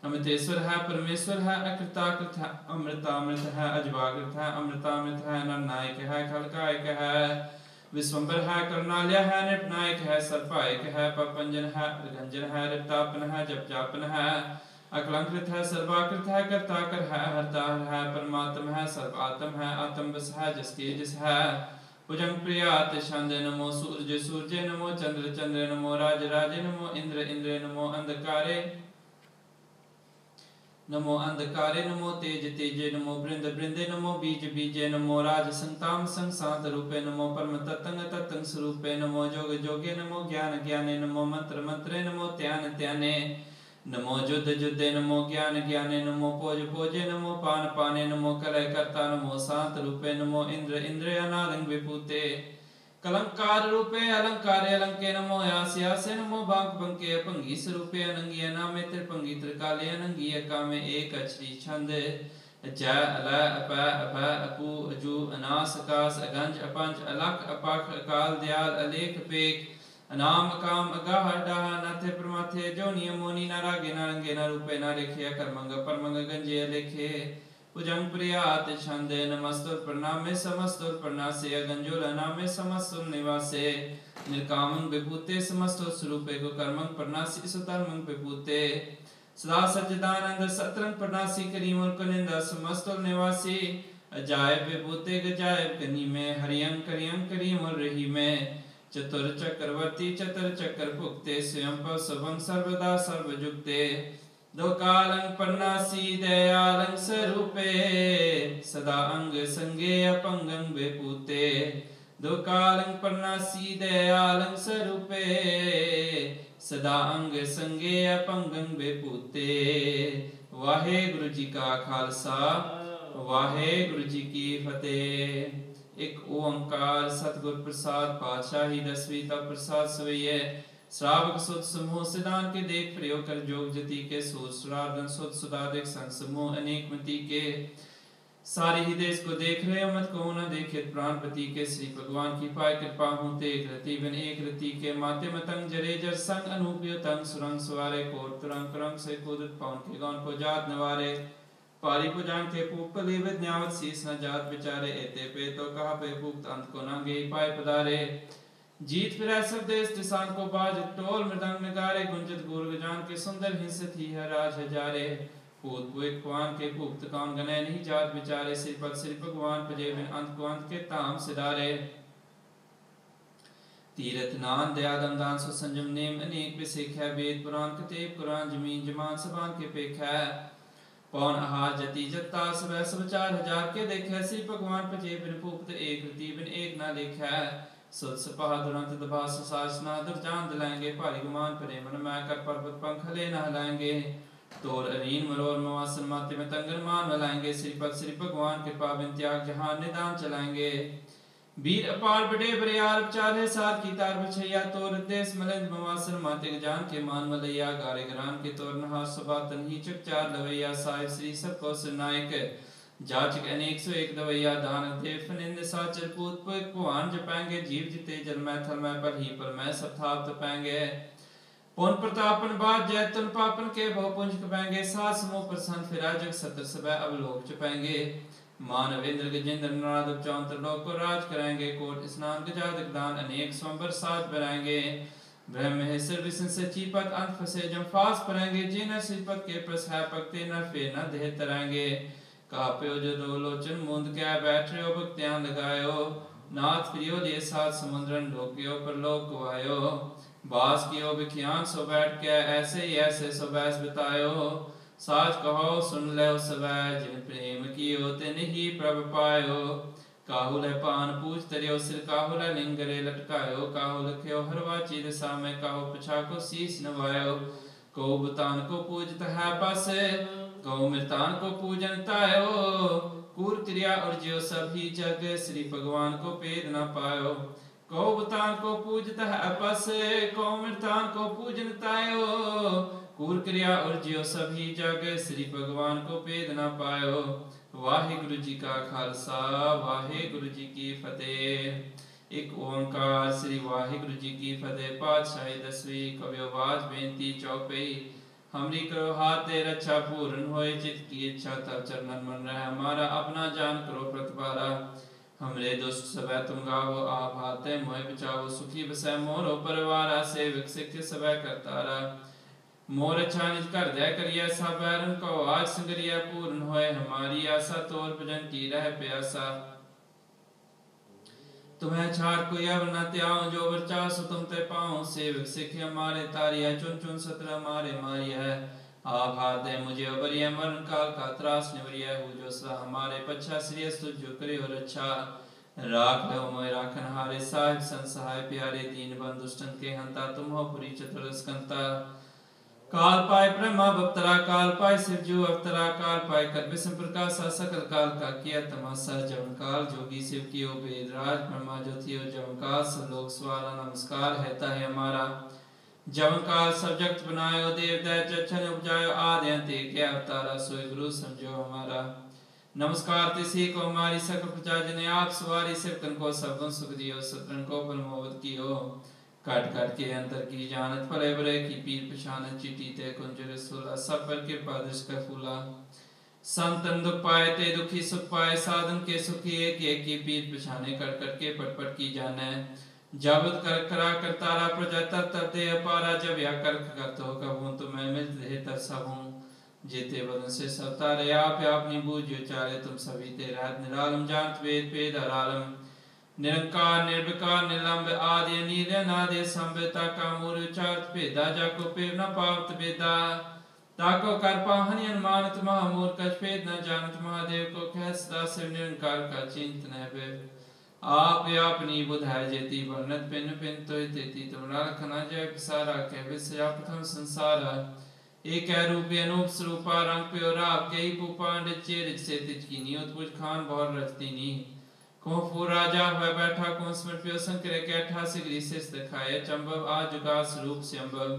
अमृतेश्वर है परमेश्वर है अकृताकृत है अमृतामृत है अजवाकृत है अमृतामृत है नरनायक है खलकायक है विश्वम्भर है करुणालय है निपनायक है सर्पायक है पपंजन है गंजन है रिप्तापन है जप जापन है अकलंकृत है सर्वाकृत है कर्ताकर है हरता है परमात्म है सर्वात्म है आत्म बस है जिसके जिस है भुजंग प्रियात छंद नमो सूर्य सूर्य नमो चंद्र चंद्र नमो राज राज नमो इंद्र इंद्र नमो अंधकारे नमो तेज तेजे नमो बृंद बृंदे नमो बीज बीजे नमो राज संताम संसात रूपे नमो परम तत्तंग तत्तंग स्वरूपे नमो जोग जोगे नमो ज्ञान ज्ञाने नमो मंत्र मंत्रे नमो त्यान त्याने नमो जुद्ध जुद्धे नमो ज्ञान ज्ञाने नमो पोज पोजे नमो पान पाने नमो कलय कर्ता नमो शांत रूपे नमो इंद्र इंद्र अनादंग विभूते कलंकार रूपे अलंकारे अलंके नमो यास्य यास्य नमो बांक बंके अपंगी स्वरूपे अनंगी अनामे त्रिपंगी त्रिकाले अनंगी अकामे एक अक्षरी छंद जय अलय अप अप अपू अजू अनास अकास अगंज अपंज अलख अपख अकाल दयाल अलेख पेक अनाम काम अगाह डाह नाथे प्रमाथे जो नियमोनी नारागे नारंगे नारूपे नारेखे कर्मंग परमंग गंजे लेखे भुजंग प्रियात छंदे नमस्तुल प्रणामे समस्तुल प्रणासे अगंजुल अनामे समस्तुल निवासे निर्कामं विभूते समस्तुल स्वरूपे को कर्मंग प्रणासी सुतर्मंग विभूते सदा सच्चिदानंद सत्रंग प्रणासी करीमुल कनिंदा समस्तुल निवासी अजायब विभूते गजायब कनी में हरियं करियं करीमुल रही में चतुर चक्रवर्ती चतुर चक्र भुक्ते स्वयं पर शुभं सर्वदा सर्वजुक्ते दो कालं परनासी दयालं स्वरूपे सदा अंग संगे अपंगं विभूते दो कालं परनासी दयालं स्वरूपे सदा अंग संगे अपंगं विभूते। वाहे गुरु जी का खालसा वाहे गुरु जी की फतेह। एक ओंकार सतगुर प्रसाद पातशाही 10वीं तब प्रसाद सवैये श्रावक सुत समूह सिद्धांत के देख प्रयोग कर जोग जति के सूर सुरार्दन सुत सुदादिक संग समूह अनेक मति के सारे ही देश को देख रहे हो, मत को न देखे प्राणपति के श्री भगवान की पाय कृपा हूँ ते एक रति बिन एक रति के माते मतंग जरे जर संग अनूप्यो तंग सुरंग सवारे कोट तुरंग करंग से कूदत पवन के गौन को जात नवारे पारी को जान के पूप लेवित न्यावत शीस न जात बिचारे एते पे तो कहा पे पूक्त अंत को न गे पाए पदारे जीत फिर सब देश दिशान को बाज टोल मृदंग नगारे गुंजत गुर्ग जान के सुंदर हिंसत ही है राज हजारे पूत पुत खुआन के पुक्त कौन गने नहीं जात बिचारे सिरपत श्री भगवान पजे बिन अंत को अंत के ताम सिदारे तीरथ नान दया दमदान सो संजम नेम अनेक विसिख है वेद पुराण कतेब कुरान जमीन जमान सबान के पेख है पौन आहार जति जत्ता सब सब 4000 के देखे श्री भगवान पजे बिन पुक्त एक रति बिन एक ना लिखा सुत सपा दुरंत दबा सासना दुर्जान दिलाएंगे भारी गुमान परे मन मैं कर पर्वत पंख ले न हलाएंगे तोर अरीन मरोर मवासन माते में तंगर मान वलाएंगे श्री भगवान कृपा बिन त्याग जहान निदान चलाएंगे वीर अपार बड़े बरियार चारे साथ की तार बछैया तोर देश मलिंद मवासन माते जान के मान मलैया गारे ग्राम के तोर नहा सभा तन्ही चक चार लवैया साहिब श्री सबको सुनायक जाचक अनेक सो एक दवैया दान देव फनिंद साचर पूत पुत पुआन जपाएंगे जीव जिते जल में थल में पर ही पर मैं सब थाप तपाएंगे पुन प्रतापन बाद जैतन पापन के बहु पुंज कपाएंगे सास समूह प्रसन्न फिरा जग सतर सबे अवलोक चपाएंगे मानव इंद्र गजेंद्र नारद चौंतर लोक को राज कराएंगे कोट स्नान गजादक दान अनेक स्वंबर साथ बनाएंगे ब्रह्म है सिर विष्णु से चीपत अंत फसे जम फास पराएंगे जिन श्रीपत के प्रसाय पकते न फे न देह तराएंगे काप्यो जो दो लोचन मुंद क्या बैठे हो भक्त्यान लगायो नाथ प्रियो दिए साथ समुद्रन लोकियो पर लोक को आयो बास कियो विख्यान सो बैठ के ऐसे ही ऐसे सो बैस बतायो साच कहो सुन ले सवै जिन प्रेम कियो तिन ही प्रभ पायो काहुल पान पूछ तरियो सिर काहुल लिंगरे लटकायो काहुल ख्यो हरवा चीर सामे काहु पछा को शीस नवायो को बुतान को पूजत है पासे को मृतान को पूजन तायो कूर क्रिया और ज्यो सभी जग श्री भगवान को पेद न पायो को बुतान को पूजत है पासे को मृतान को पूजन तायो कूर क्रिया और जियो सभी जग श्री भगवान को पेद न पायो वाहिगुरु जी का खालसा वाहिगुरु जी की फतेह एक ओंकार श्री वाहिगुरु जी की फतेह पातशाही 10वीं कव्यवाज बेनती चौपई हमरी करो हाथ दे रक्षा पूर्ण होए चित की इच्छा तब चरणन मन रहे हमारा अपना जान करो प्रतिपारा हमरे दुष्ट सब तुम गावो आप हाथे मोह बचाओ सुखी बसै मोरो परिवारा से विकसित सब करतारा मोर छानित कर दे करिया सा बैरन को आज संगरिया पूर्ण होए हमारी आशा तोर भजन की रह प्यासा तुम्हें छाड़ कोई अब न त्याओ जो वर्चा सो तुम ते पाओ सेवक सिख हमारे तारिया चुन चुन सत्र हमारे मारिया है आप हाथ दे मुझे अबरिया मरण काल का त्रास निवरिया हो जो सा हमारे पच्छा श्रेय तुझ करे और अच्छा राख लो मोय राखन हारे साहिब संसहाय प्यारे दीन बंधुष्टन के हंता तुम हो पुरी चतुरस्कंता काल पाए ब्रह्मा बप्तरा काल पाए शिवजू अवतरा काल पाए कर विष्णु प्रकाश सकल काल का किया तमाशा जवन काल जोगी शिव की ओ वेद राज ब्रह्मा जो थियो जवन काल सब लोग स्वारा नमस्कार है हमारा जवन काल सब जगत बनायो देव दैत्य चच्छन उपजायो आदि अंत के अवतारा सोई गुरु समझो हमारा नमस्कार तिसी को हमारी सकल प्रजा जिने आप सवारी सिरकन को सबन सुख दियो सत्रन को परमोवत कियो काट काट के अंतर की जानत फले बरे की पीर पछानत चिटी ते कुंजर सोला सब पर कृपा दृष्ट फूला संतन दुख पाए ते दुखी सुख पाए साधन के सुखी एक एक की पीर पछाने कर कर के पट पट की जाने जाबत कर करा कर तारा प्रजा तर तर दे अपारा जब या कर तो कबूं तो मैं मिल दे तर सब हूँ जेते बदन से सब तारे आप अपनी बूझ चारे तुम सभी ते रात निरालम जानत वेद पेद अरालम निरंकार निर्विकार निलंब आदि नील नादे संवेता का मूल उच्चार्थ भेदा जाको पेव न पावत भेदा ताको कर पाहनि अनुमानत महामूर कछ भेद न जानत महादेव को कह सदा से निरंकार का चिंतन है आप अपनी बुधाय जेती वर्णत पिन पिन तो तेती तुमरा रखना जय पिसारा कह विषया प्रथम संसारा एक है रूपी अनूप स्वरूपा रंग प्योरा आपके ही पुपांड चेरित से तिज की नियत बुझ खान बहुत रचती नी कोफू राजा हुआ बैठा कौन स्मृत प्योसन करे कैठा सिगरी से दिखाए चंबव आज जुगा स्वरूप से अंबव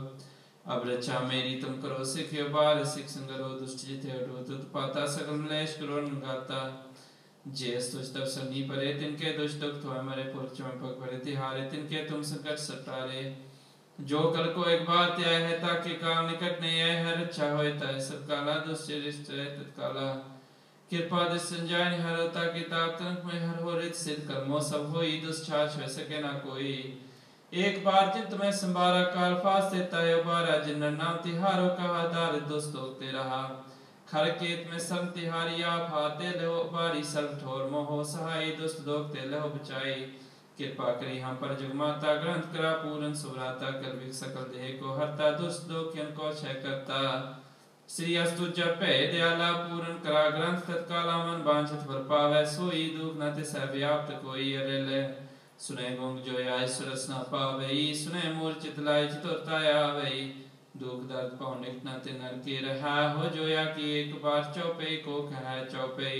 अब रक्षा मेरी तुम करो सिख बाल सिख संगरो दुष्ट जिते अटो तुत पाता सकल मलेश करो नगाता जेस तुझ तब सन्नी परे तिनके दुष्ट दुख थोए मरे पुरचों पग भरे तिहारे तिनके तुम संकट सतारे जो कल को एक बार त्याय है ताकि काल निकट नहीं है हर अच्छा होए ताय सब काला दुष्ट रिष्ट है तत्काला कृपा दिस संजाय हर ताकि ताप तंक में हर हो रित सिद्ध कर्मों सब होई दुष्टाच हो सके ना कोई एक बार चित्त में संभारा काल फास देता है उबारा जिन नाम तिहारो कहा दार दुष्ट होते रहा खर केत में संग तिहारी आप हाथे लो बारी सब ठोर मोह सहाय दुष्ट दोगते लो बचाई कृपा करी हम पर जगमाता ग्रंथ करा पूरन सुराता कर विक सकल देह को हरता दुष्ट दोखियन को क्षय करता श्री अस्तु जपे दयाला पूरन करा ग्रंथ तत्काला मन बांछत भर पावे सोई दुख न तिसै व्याप्त कोई अरेले सुने गुंग जो आय सुरस न पावे सुने मूर्छित लाय चतुरता आवे दुख दर्द पौनिक न तिनर के रहा हो जोया कि एक बार चौपे को कह चौपे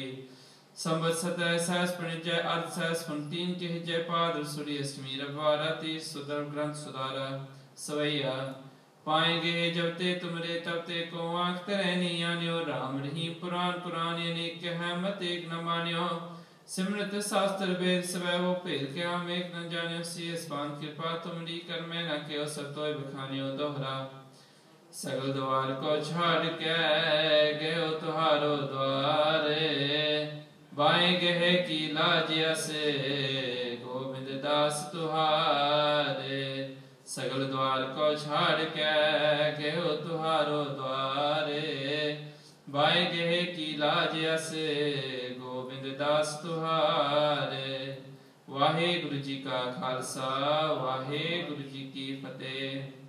संवत्सर सहस प्रणिजय अर्ध सहस तीन के जय पाद सूर्य अष्टमी रविवार तीस सुदर ग्रंथ सुधारा सवैया पाएंगे जब ते तुमरे तब ते को आंख तेरे नियान्यो राम रहीम पुराण पुराण अनेक है मत एक न मान्यो सिमरत शास्त्र वेद सवै वो पेल के हम एक न जान्यो सी स्पान कृपा तुमरी कर में न के सब तोय बखानियो दोहरा सगल द्वार को छाड़ के गयो तुहारो द्वारे बाएं गहे की लाजिया से गोविंद दास तुहारे सगल द्वार को छाड़ के गयो तुहारो द्वारे बाएं गहे की लाजिया से गोविंद दास तुहारे वाहे गुरु जी का खालसा वाहे गुरु जी की फतेह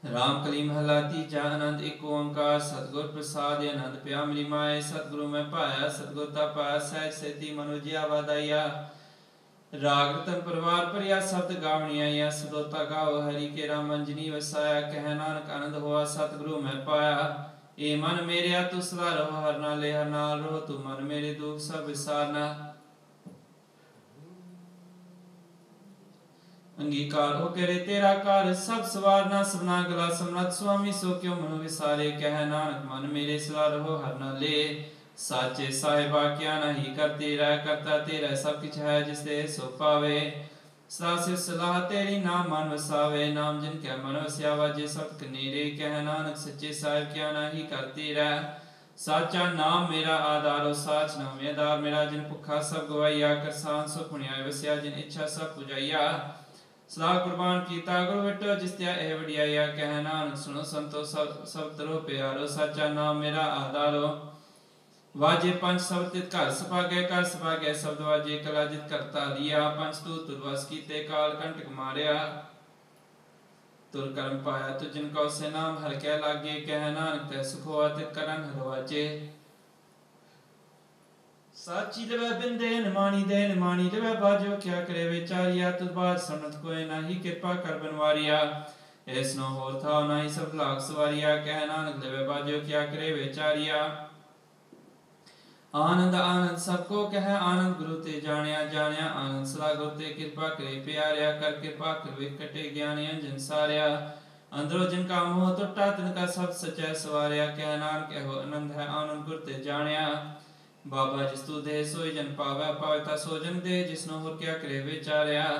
राम कली महला तीजा आनंद एक ओंकार सतगुर प्रसाद आनंद प्या मेरी माए सतगुरु में पाया सतगुर ता पाया सहज सेती मनोजिया वादाया राग रतन परिवार परिया शब्द गावणिया या सदोता गाओ हरि के राम अंजनी वसाया कह नानक आनंद हुआ सतगुरु में पाया ए मन मेरे तू सदा रहो हर नाले हर नाल रहो तू मन मेरे दुख सब विसारना अंगीकार हो करे तेरा कार सब सवारना सबना गला समरथ स्वामी सो क्यों मनो विसारे कह नानक मन मेरे सदा रहो हर न ले साचे साहिबा क्या नहीं करते रह करता तेरा सब कुछ है जिसे सो पावे सदा से सलाह तेरी नाम मन वसावे नाम जिन के मन वस्यावा जे सब कनेरे कह नानक सच्चे साहिब क्या नहीं करते रह साचा नाम मेरा आधारो साच नाम आधार मेरा जिन भुखा सब गवाइया कर सान सो पुण्याय वस्या जिन इच्छा सब पुजाइया सदा कुर्बान कीता गुरु विटो जिसत्या एह वडियाया कह नानक सुनो संतो सब तरो प्यारो साचा नाम मेरा आधारो वाजे पंच सवतित कर सपागे शब्द वाजे कलाजित करता लिया पंच तू तुरवस कीते काल कंटक मारिया तुर कर्म पाया तो जिनको से नाम हर के लागे कह नानक ते सुख हुआ तित करन हरवाचे साची लवे बिंदे निमानी लवे बाजो क्या करे विचारिया तुझ बाज सनत कोई नाही कृपा कर बनवारिया ऐसनो होर था नाही सब लाख सवारिया कह नानक लवे बाजो क्या करे विचारिया आनंद आनंद सबको कह आनंद गुरु ते जानिया आनंद सदा गुरु ते कृपा करे प्यारिया कर कृपा कर विकटे ज्ञानी अंजन सारिया अंदरो जिनका मोह टुटा तिनका सब सच्चा सवारिया कह नानक हो आनंद है आनंद गुरु ते जानिया बाबा जिस तू दे सोई जन पावे पावता सो जन दे जिसनो होर क्या करे विचारिया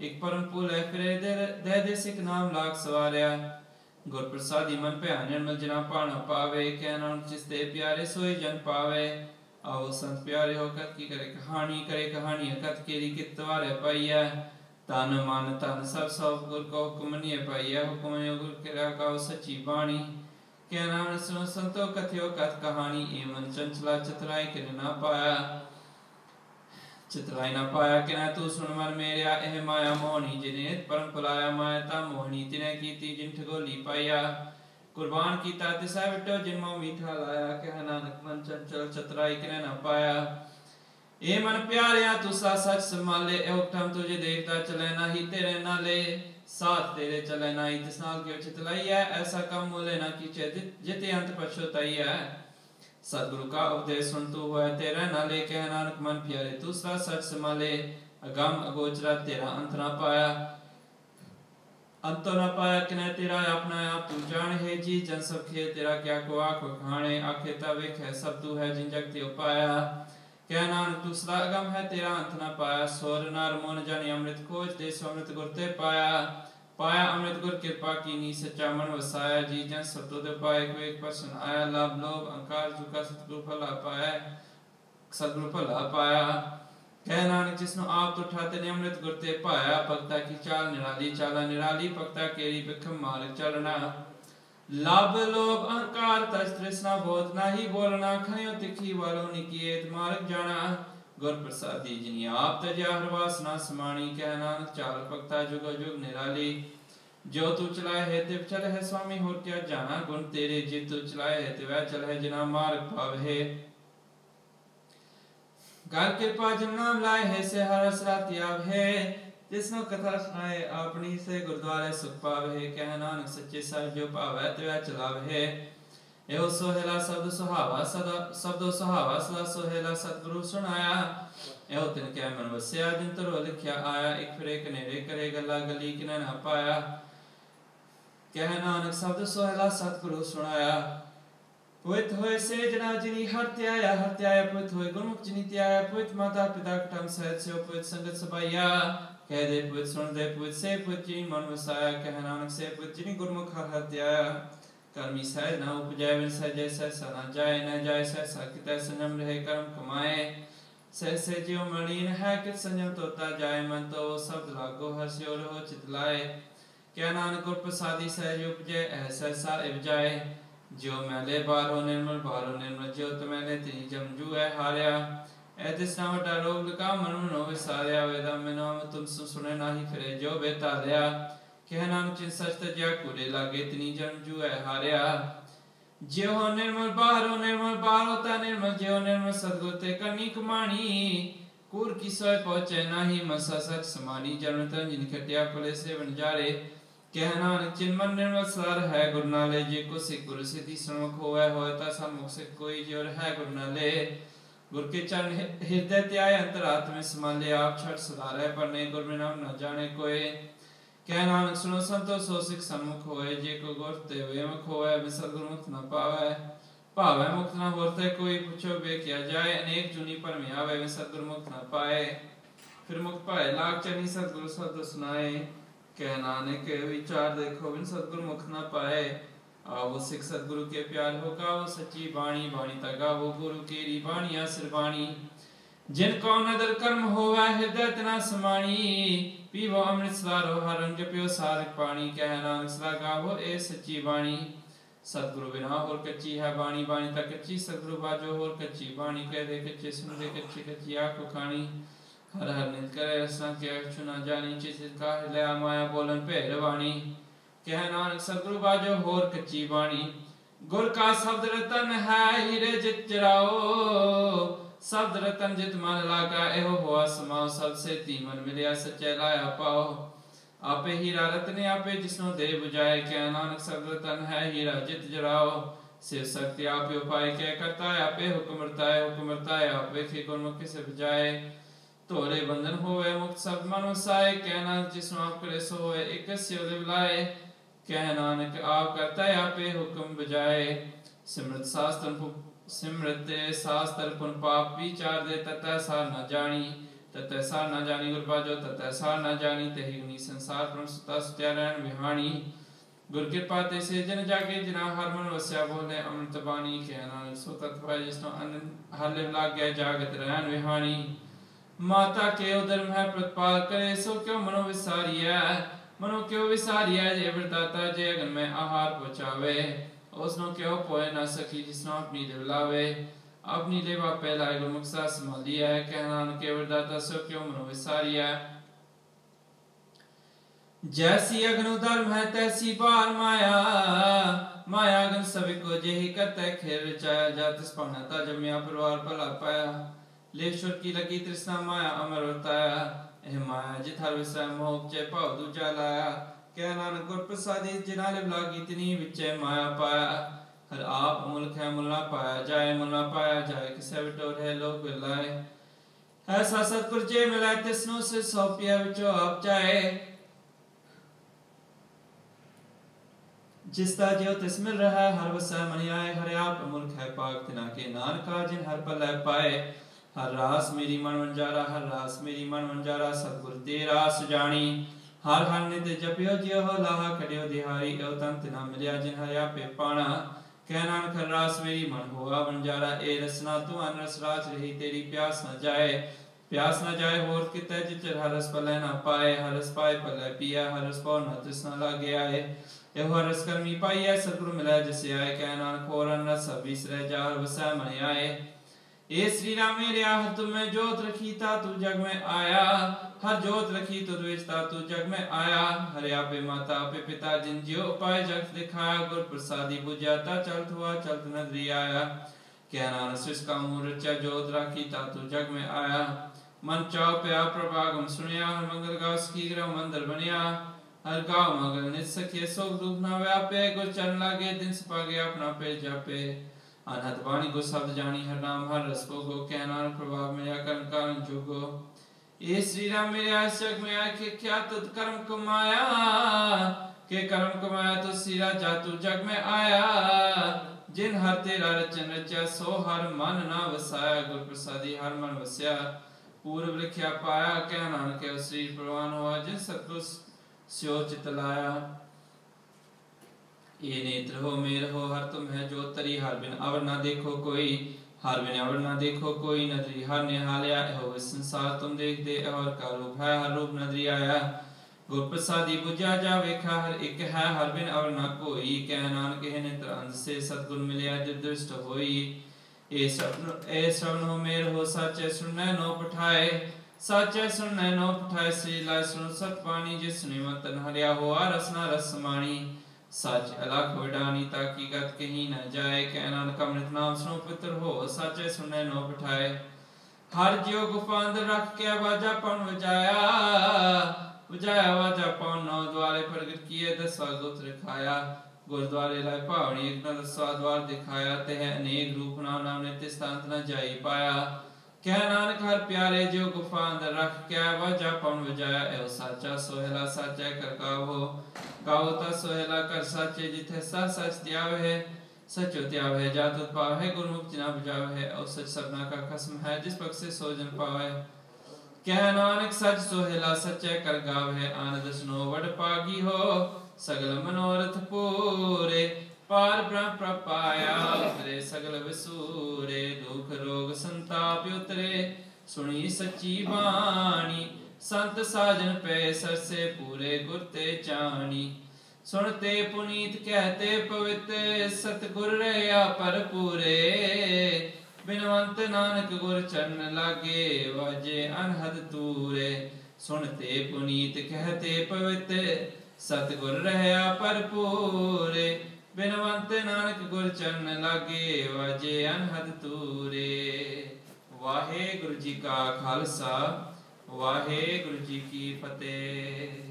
एक परम पुल है फिरे दे सिख नाम लाख सवारिया गुर प्रसादी मन पे निर्मल जना पाना पावे कह नानक जिस दे प्यारे सोई जन पावे आओ संत प्यारे होकर की करे कहानी कथ केरी कितवारे पाइया तन मन तन सब गुर को हुक्म नहीं पाइया हुक्म गुर के का सच्ची बाणी क्या नाम सुनो संतो कथ्यो कथ कहानी एवं चंचला चतुराई के ना पाया कि ना तू सुन मन मेरा एह माया मोहनी जिन्हें परम पुलाया माया ता मोहनी तिने कीती जिन ठगोली पाया कुर्बान कीता तिसा विटो जिनमो मीठा लाया कह नानक मन चंचल चतुराई के ना पाया ए मन प्यारिया तू सा सच संभाले ए उठम तुझे देखता चले ना ही तेरे ना ले साथ तेरे चले ना ही तिस नाल क्यों चितलाई है ऐसा कम मोले ना कीचे जिते अंत पछताई है सतगुरु का उपदेश सुन तू हुआ तेरा ना ले कह नानक मन प्यारे तू सा सच संभाले अगम अगोचरा तेरा अंत ना पाया अंत न पाया किने तेरा अपना आप तू जान है जी जन सब खे तेरा क्या को आँख खाने आखे तवे खे सब तू है जिन जगते उपाया ਕਹਿ ਨਾਨਕ ਤੂੰ ਸਦਾ ਅਗਮ ਹੈ ਤੇਰਾ ਅੰਤ ਨਾ ਪਾਇਆ। ਸੁਰ ਨਰ ਮਨ ਜਨ ਅੰਮ੍ਰਿਤ ਖੋਜ ਤੇ ਸੋ ਅੰਮ੍ਰਿਤ ਗੁਰ ਤੇ ਪਾਇਆ। ਪਾਇਆ ਅੰਮ੍ਰਿਤ ਗੁਰ ਕਿਰਪਾ ਕੀਨੀ ਸੱਚਾ ਮਨ ਵਸਾਇਆ। ਜੀ ਜਨ ਸਤੋ ਦੇ ਪਾਏ ਕੋ ਇੱਕ ਪਰਸਨ ਆਇਆ। ਲਭ ਲੋਭ ਅਹੰਕਾਰ ਝੁਕਾ ਸਤਿਗੁਰੂ ਭਲਾ ਪਾਇਆ। ਸਤਿਗੁਰੂ ਭਲਾ ਪਾਇਆ। ਕਹਿ ਨਾਨਕ ਜਿਸਨੂੰ ਆਪ ਤੋਂ ਠਾਤੇ ਨੇ ਅੰਮ੍ਰਿਤ ਗੁਰ ਤੇ ਪਾਇਆ। ਭਗਤਾ ਕੀ ਚਾਲ ਨਿਰਾਲੀ ਚਾਲਾ ਨਿਰਾਲੀ। ਭਗਤਾ ਕੇਰੀ ਬਿਖਮ ਮਾਰਗ ਚਲਣਾ। ਲਭ ਲੋਭ ਅਹੰਕਾਰ ਤਜ ਤ੍ਰਿਸ਼ਨਾ ਬੋਧ ਨਾਹੀ ਬੋਲਣਾ। ਖਿਓ ਤਿੱਖੀ ਵਾਲੋ ਨਿਕੀਏਤ ਮਾਰਗ ਜਾਣਾ। ਗੁਰ ਪ੍ਰਸਾਦੀ ਜਿਨੀ ਆਪ ਤਜਿਆ ਹਰ ਵਾਸਨਾ ਸਮਾਣੀ। ਕਹਿ ਨਾਨਕ ਚਾਲ ਭਗਤਾ ਜੁਗੋ ਜੁਗ ਨਿਰਾਲੀ। ਜੋ ਤੂ ਚਲਾਏ ਹੈ ਤਿਵ ਚਲ ਹੈ स्वामी होर क्या जाना। गुण तेरे जे तू चलाए है तिवै चल है जिना मार्ग पावे। कर कृपा जिन नाम लाए है से हर असराती आवे। जिसनो कथा सुनाए अपनी से गुरुद्वारे सुख पावे। कह नानक सच्चे सर जो पावै तिवै चलावे। एहो सोहेला शब्द सुहावा सदा शब्दो सुहावा सदा सोहेला सतगुरु सुनाया। एहो तिन कै मन वस्या जिन तरो लिखिया आया। एक फिरे कनेरे करे गला गली किना ना पाया। कह नानक शब्द सोहेला सतगुरु सुनाया। पुत होए से जना जिनी हर त्याया पुत होए गुरमुख जिनी त्याया। पुत माता पिता कटम सहित से पुत संगत सबाइया। कह दे पुत सुन दे पुत से पुत जिनी मन वसाया। कह नानक से पुत जिनी गुरमुख हर त्याया। कर्मी सह न उपजाए बिन सहजे सहसा न जाए। न जाए सहसा कितै संयम रहे कर्म कमाए। सहसे ज्यों मलिन है कित संयम तोता जाए। मन तो शब्द लागो हर्षो रहो चित लाए। क्या नानक गुर प्रसादी सहज उपजे सहसा इव जाए। ज्यों मैले बारो निर्मल ज्यों तमैले तिनी जमजू है हारिया। ऐतिस ना वड्डा रोग लगा मन मनो विसारिया। वेदा में नाम तुम सुने नाही फिरे जो बेतालिया। कह नानक चिन सच तजिया कूड़े लागे तिनी जमजू है हारिया। ज्यों निर्मल बारो ता निर्मल ज्यों निर्मल सतगुर ते करनी कमाणी। कूर की सोय पहुंचे नाही मसा सच समानी। जन्म तन जिन खटिया पले से वनजारे। कह नानक चिन मन निर्मल सर है गुरु नाले। जे को सिख गुरु सिद्धि सन्मुख होए ता सन्मुख से कोई जोर है गुरु नाले। गुर के चरण हृदय त्याय अंतरात्म में समाले। आप छठ सुधारे पर ने गुर में नाम न जाने कोई। कह नानक सुनो संतो सो सिख सन्मुख होए। जे को गुर ते वे मुख होए बिसर गुरु मुक्त न पावे। भावे मुक्त न होते कोई पूछो बे क्या जाए। अनेक जुनी पर में आवे बिसर गुरु मुक्त न पाए। फिर मुक्त पाए लाख चनी सतगुरु शब्द सुनाए। कह नानक विचार देखो बिन सतगुरु मुख न पाए। आवो सिख सतगुरु के प्यार हो गावो सच्ची बाणी। बाणी तगा वो गुरु केरी बाणी आसिर बाणी। जिन को नदर कर्म होवा हृदय तना समाणी। पीवो अमृत सारो हर रंग जपियो सारक पानी। कह नानक सदा गावो ए सच्ची बाणी। सतगुरु बिना और कच्ची है बाणी। बाणी तक कच्ची सतगुरु बाजो और कच्ची बाणी। कह दे कच्चे सुन दे कच्ची कच्ची आंखों खानी। हर हर नित करे रसना के अक्षु न जानी। चित का हिलया माया बोलन पहलवानी। कह नानक सतगुरु बाजो होर कच्ची बाणी। गुर का शब्द रतन है हीरे जित जराओ। शब्द रतन जित मन लागा एहो हुआ समाओ। सबसे तीमन मिलया सच्चे लाया पाओ। आपे हीरा रतने आपे जिसनो दे बुझाए। कह नानक शब्द रतन है हीरा जित जराओ। शिव शक्ति आपे उपाय क्या करता है। आपे हुक्म रता है आपे खे गुरमुख से बुझाए। तोरे बंधन होवे मुक्त सब मन वसाए। कह नानक जिसनो आप करे सो होए एक स्यो बुलाए। कह नानक आप करता है आपे हुक्म बजाए। सिमरत शास्त्र पुन पाप विचार दे। ततः सार न जानी ततः सार न जानी। गुर बाजो ततः सार न जानी। तहि गुनी संसार पुन सुता सुत्या रहन विहानी। गुर कृपा ते से जन जागे जिना हर मन वस्या बोले अमृत बानी। कह नानक सो तत्व है जिसनो अनंत हर लिव लाग गया जागत रहन विहानी। माता के उदर में प्रतिपाल करे सो क्यों मनो विसारिया। मनो क्यों विसारिया जे वरदाता जे अगन में आहार पहुँचावे। उसनो क्यों पोए न सकी जिसनो अपनी लिव लावे। अपनी लेवा पहला गुरमुख सा संभालिया है। कह नानक के वरदाता सो क्यों मनो विसारिया। जैसी अग्न उदर है तैसी बार माया। माया अग्न सभी को जेहि करते खेल रचाया। जातिस पाना जमिया परिवार भला पाया। लेश्वर की लगी तृष्णा माया अमर वर्ताया। एह माया जित हर विषय मोह जय भाव दूजा लाया। कह नानक गुर प्रसादी जिना लिव लागी तिनी विचय माया पाया। हर आप मुल्क है मुल ना पाया जाए। मुल ना पाया जाए किसे विटोर है लोग बिलाए। ऐसा सतगुर जे मिलाए तिसनो से सौंपिया विचो आप जाए। जिसता ज्यो तिस मिल रहा हर वसै मनि आए। हर आप मुल्क है पाक तिना के नानका जिन हर पल पाए। हर रास मेरी मन वंजारा, हर रास मेरी मन वंजारा, सतगुर ते रास जानी। हर हर नित जपियो जियो हो लाहा, कड़ियो दिहारी एव तंत ना मिलिया, जिन हरिया पे पाना। कह नानक हर रास मेरी मन होआ वंजारा, ए रसना तू अन रस राज रही, तेरी प्यास न जाए। प्यास न जाए होर कितै, जिचर हरस पलै न पाए। हरस पाए पलै पिया, हरस पाओ न तृष्णा लागे आए। एहो हरस कर्मी पाइयै, सतगुर मिलै जिसे आए। कह नानक होर अन रस सब बिसरै, जार वसै मन आए। ए श्री राम मेरे हर तुम में जोत रखी, ता तू जग में आया। हर जोत रखी तुद विच, ता तू जग में आया। हरे आपे माता आपे पिता, जिन जियो उपाय जगत दिखाया। गुर प्रसादी बुझा, ता चलत हुआ चलत नदरी आया। क्या नानक सिस का मुँह रचा, जोत राखी, ता तू जग में आया। मन चाव प्या प्रभागम सुनिया, हर मंगल गाव सखी ग्रह मंदिर बनिया। हर गाँव मंगल नित सखिए, सोख दुख न व्यापे। गुर चरण लागे दिन सपागे, अपना पे जापे। अनहद वाणी को शब्द जानी, हर नाम हर रस को गो। कह नानक प्रभाव मेरा कर्म कारण जोगो। ये श्री राम मेरे आशक में आके, क्या तुद कर्म कमाया। के कर्म कमाया तो श्री राजा तू जग में आया। जिन हर तेरा रचन रचा, सो हर मन ना वसाया। गुर प्रसादी हर मन वस्या, पूर्व लिखया पाया। कह नानक श्री प्रवान हुआ, जिन सतगुर स्यो चित लाया। ये नेत्र हो मेर हो, हर तुम है जो तरी। हर बिन अवर ना देखो कोई, हर बिन अवर ना देखो कोई। नदरी हर निहाल्या, हो इस संसार तुम देख दे। और का रूप है, हर रूप नदरी आया। गुर प्रसादी बुझा जा वेखा, हर एक है, हर बिन अवर ना कोई। कह नानक है नेत्र अंध से, सतगुर मिलिया जो दृष्ट होई। ए श्रवण हो मेर हो, साचे सुनने नो पठाए। साचे सुनने नो पठाए, श्री लाए सुन सत पानी। जिस निमंत्रण हरिया हुआ, रसना रस समानी। सच अलख विडानी, ताकि गत कहीं न जाए। कह नानक अमृत नाम सुनो पितर हो, साचे सुने नो बिठाए। हर जियो गुफा अंदर रख के, वाजा पौन बजाया। बजाया वाजा पौन, नौ द्वारे प्रगट किए, 10वां गोत्र खाया। गुरुद्वारे लाए पावनी, एक न 10वां द्वार दिखाया। तह अनेक रूप नाम नाम नित्य स्थान न जाई पाया। कह नानक हर प्यारे, जो गुफा अंदर रख के, वाजा पौन बजाया। एव साचा सोहेला, साचा कर गावो। गाओ ता सोहेला कर साचे, जिथे सा सच त्याव है। सचो त्याव है, जात पाव है। गुरमुख जिना बुझाव है, और सच सबना का खस्म है। जिस पग से सो जन पावे। कह नानक सच सोहेला, सच्चे कर गाव है। आनंद सुनो वड पागी हो, सगल मनोरथ पूरे। पार ब्रह्म प्रपाया, उतरे सगल विसूरे। दुख रोग संताप उतरे, सुनी सच्ची बाणी। संत साजन पे सरसे, पूरे गुर ते जानी। सुनते पुनीत कहते पवित्र, सतगुर रया पर पूरे। बिनवंत नानक गुर चरण लागे, वाजे अनहद तूरे। सुनते पुनीत कहते पवित्र, सतगुर रया पर पूरे। बिनवंत नानक गुर चरण लागे, वाजे अनहद तूरे। वाहेगुरु जी का खालसा, वाहेगुरु जी की फतेह।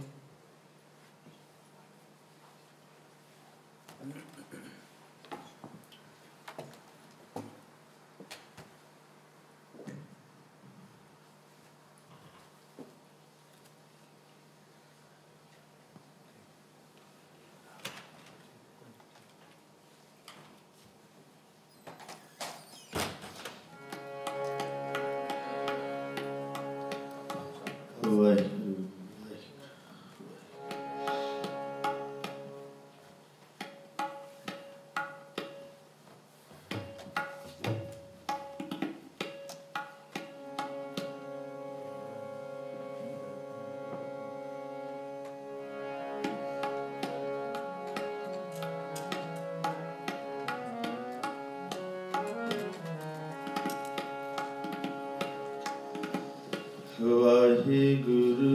वाहिगुरु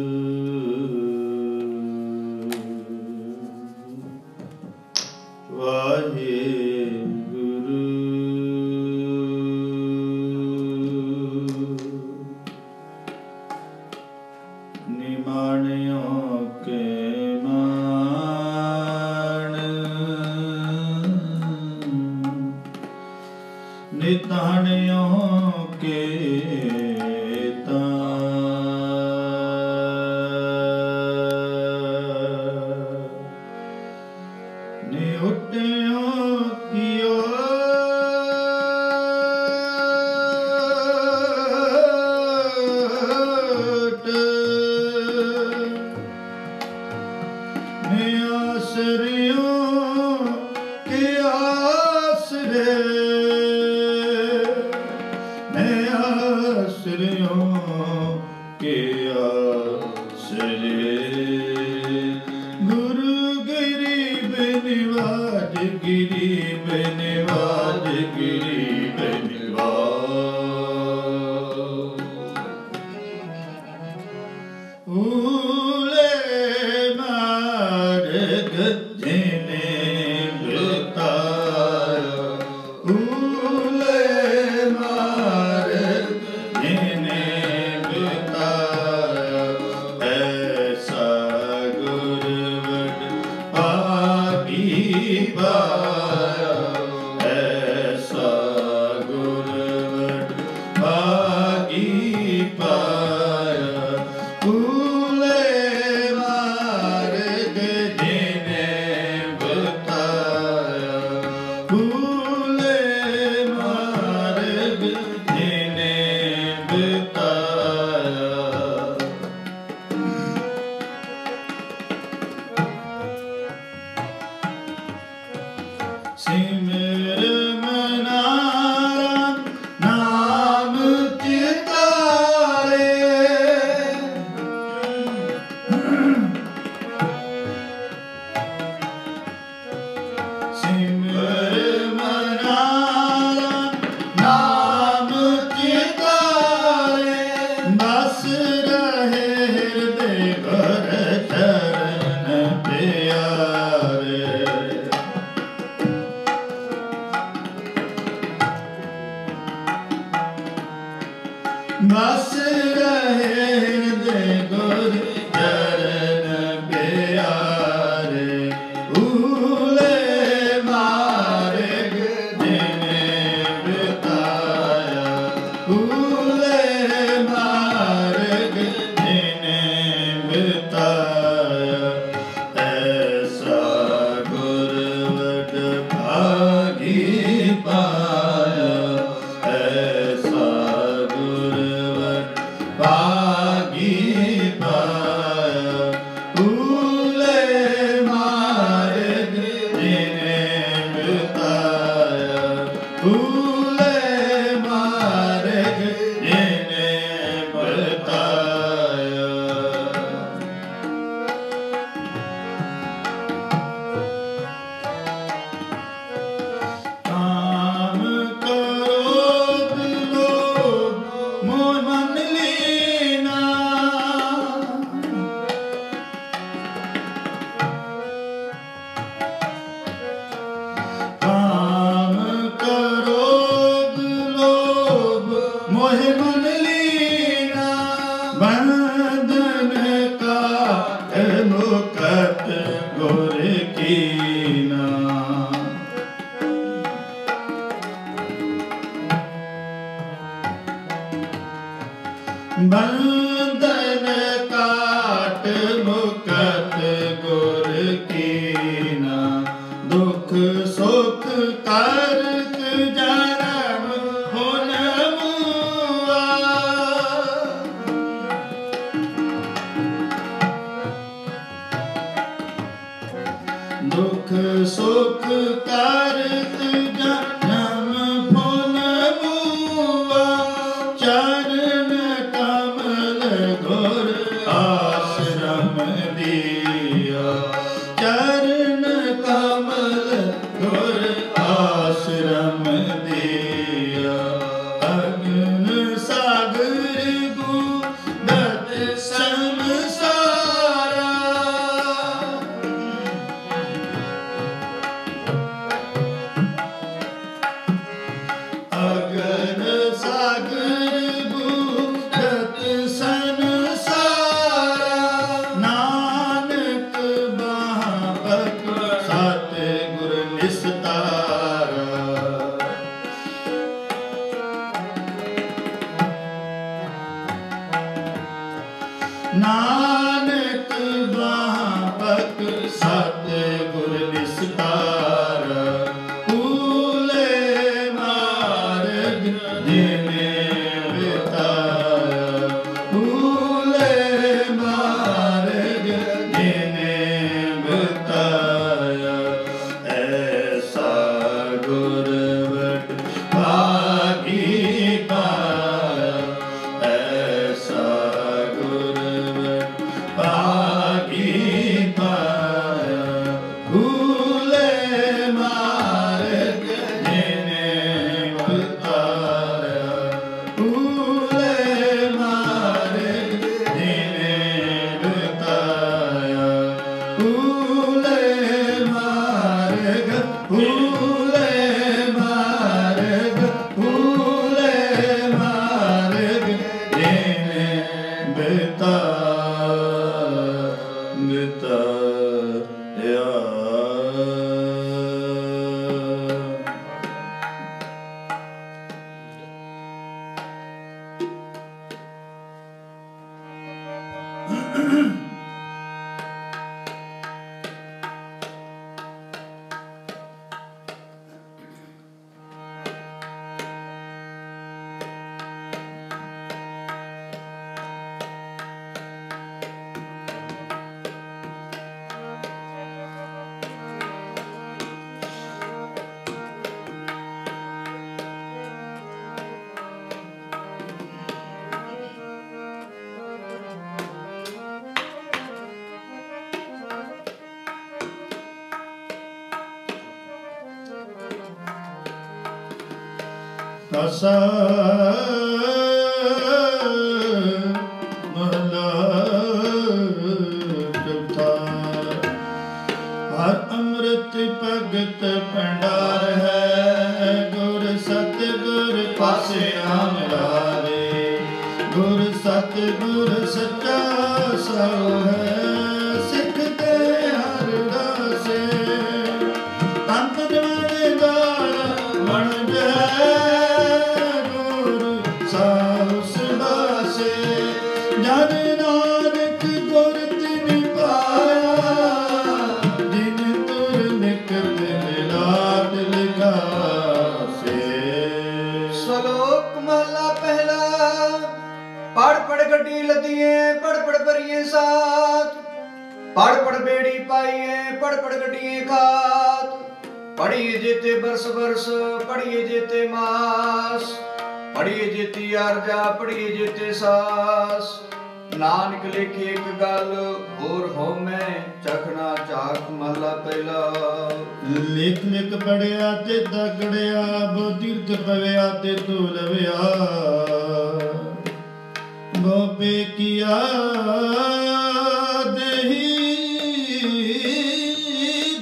वाहिगुरु निमाणियों के मान निताणियों के ऊले मार्ग जिने बताया ऊले मार्ग जिने बताया ऐसा गुरवट पागी पाया ऐसा गुरवट पागी पाया ऊले मार्ग जिने बताया ऊले मार्ग जिने बताया सिमर मनारा नाम चितारे सिमर मनारा नाम चितारे बस रहे हृदय घर चरण प्यारे बस रहे हृदय गुर चरण प्यारे ऊले मार्ग जिने बताया ऊले मार्ग जिने बताया ऐसा गुरवट भागी पाया ऐसा गुरवट भागी पाया ऊले मार्ग जिने बताया ऊले मार्ग जिने बताया काम क्रोध लोभ मोह मन लीना काम क्रोध लोभ मोह मन लीना बंधन का मुकत गुर कीना बंधन काट मुकत गुर कीना दुख सुख करत जन्म हुन मुआ दुख सुख करत जन्म हुन मुआ चरण कमल गुर आश्रम दिया चरण कमल गुर आश्रम दिया अग्न सागर गुदत संसारा अगन सागर गुदत संसारा नानक बापक सतगुर निस्तारा नानक बापक सतगुर निस्तारा ऊले मार्ग जिने बताया ऊले मार्ग जिने बताया ऐसा गुरवट भागी पाया ऐसा गुरवट भागी पाया ਆਸਾ ਮਹਲਾ ਚੌਥਾ। ਹਰ ਅੰਮ੍ਰਿਤ ਭਗਤ ਭੰਡਾਰ ਹੈ, ਗੁਰ ਸਤਿਗੁਰ ਪਾਸੇ ਆਮਰਾਰੇ। ਗੁਰ ਸਤਿਗੁਰ ਸੱਚਾ ਸੋ ਹੈ, ਸਿੱਖ ਤੇ ਹਰ ਦਾਸੇ। ਤੰਤ ਜਵਾਨੇ ਗਾਲ ਬਣ ਜਾਏ, ਜਨ ਨਾਨਕ ਗੁਰ ਤਿਨ ਪਾਇਆ, ਜਿਨ ਤੁਰ ਨਿਕਟ ਮਿਲਾਟ ਲਿਖਾਸੇ। ਸ਼ਲੋਕ ਮਹਲਾ ਪਹਿਲਾ। ਪੜ ਪੜ ਗੱਡੀ ਲਦੀਏ, ਪੜ ਪੜ ਭਰੀਏ ਸਾਥ। ਪੜ ਪੜ ਬੇੜੀ ਪਾਈਏ, ਪੜ ਪੜ ਗੱਡੀਏ ਖਾਤ। ਪੜੀਏ ਜੇਤੇ ਬਰਸ ਬਰਸ, ਪੜੀਏ ਜੇਤੇ ਮਾਸ। ਪੜੀਏ ਜੇਤੀ ਅਰਜਾ, ਪੜੀਏ ਜੇਤੇ ਸਾਸ। ਨਾਨਕ ਲਿਖੇ ਇੱਕ ਗੱਲ, ਹੋਰ ਹਉਮੈ ਚਖਣਾ ਝਾਕ। ਮਹਲਾ ਪਹਿਲਾ। ਲਿਖ ਲਿਖ ਪੜਿਆ ਤੇ ਤਗੜਿਆ, ਬੋ ਤੀਰਥ ਪਵਿਆ ਤੇ ਤੂੰ ਲਵਿਆ। ਗੋਪੇ ਕੀਆ ਦੇਹੀ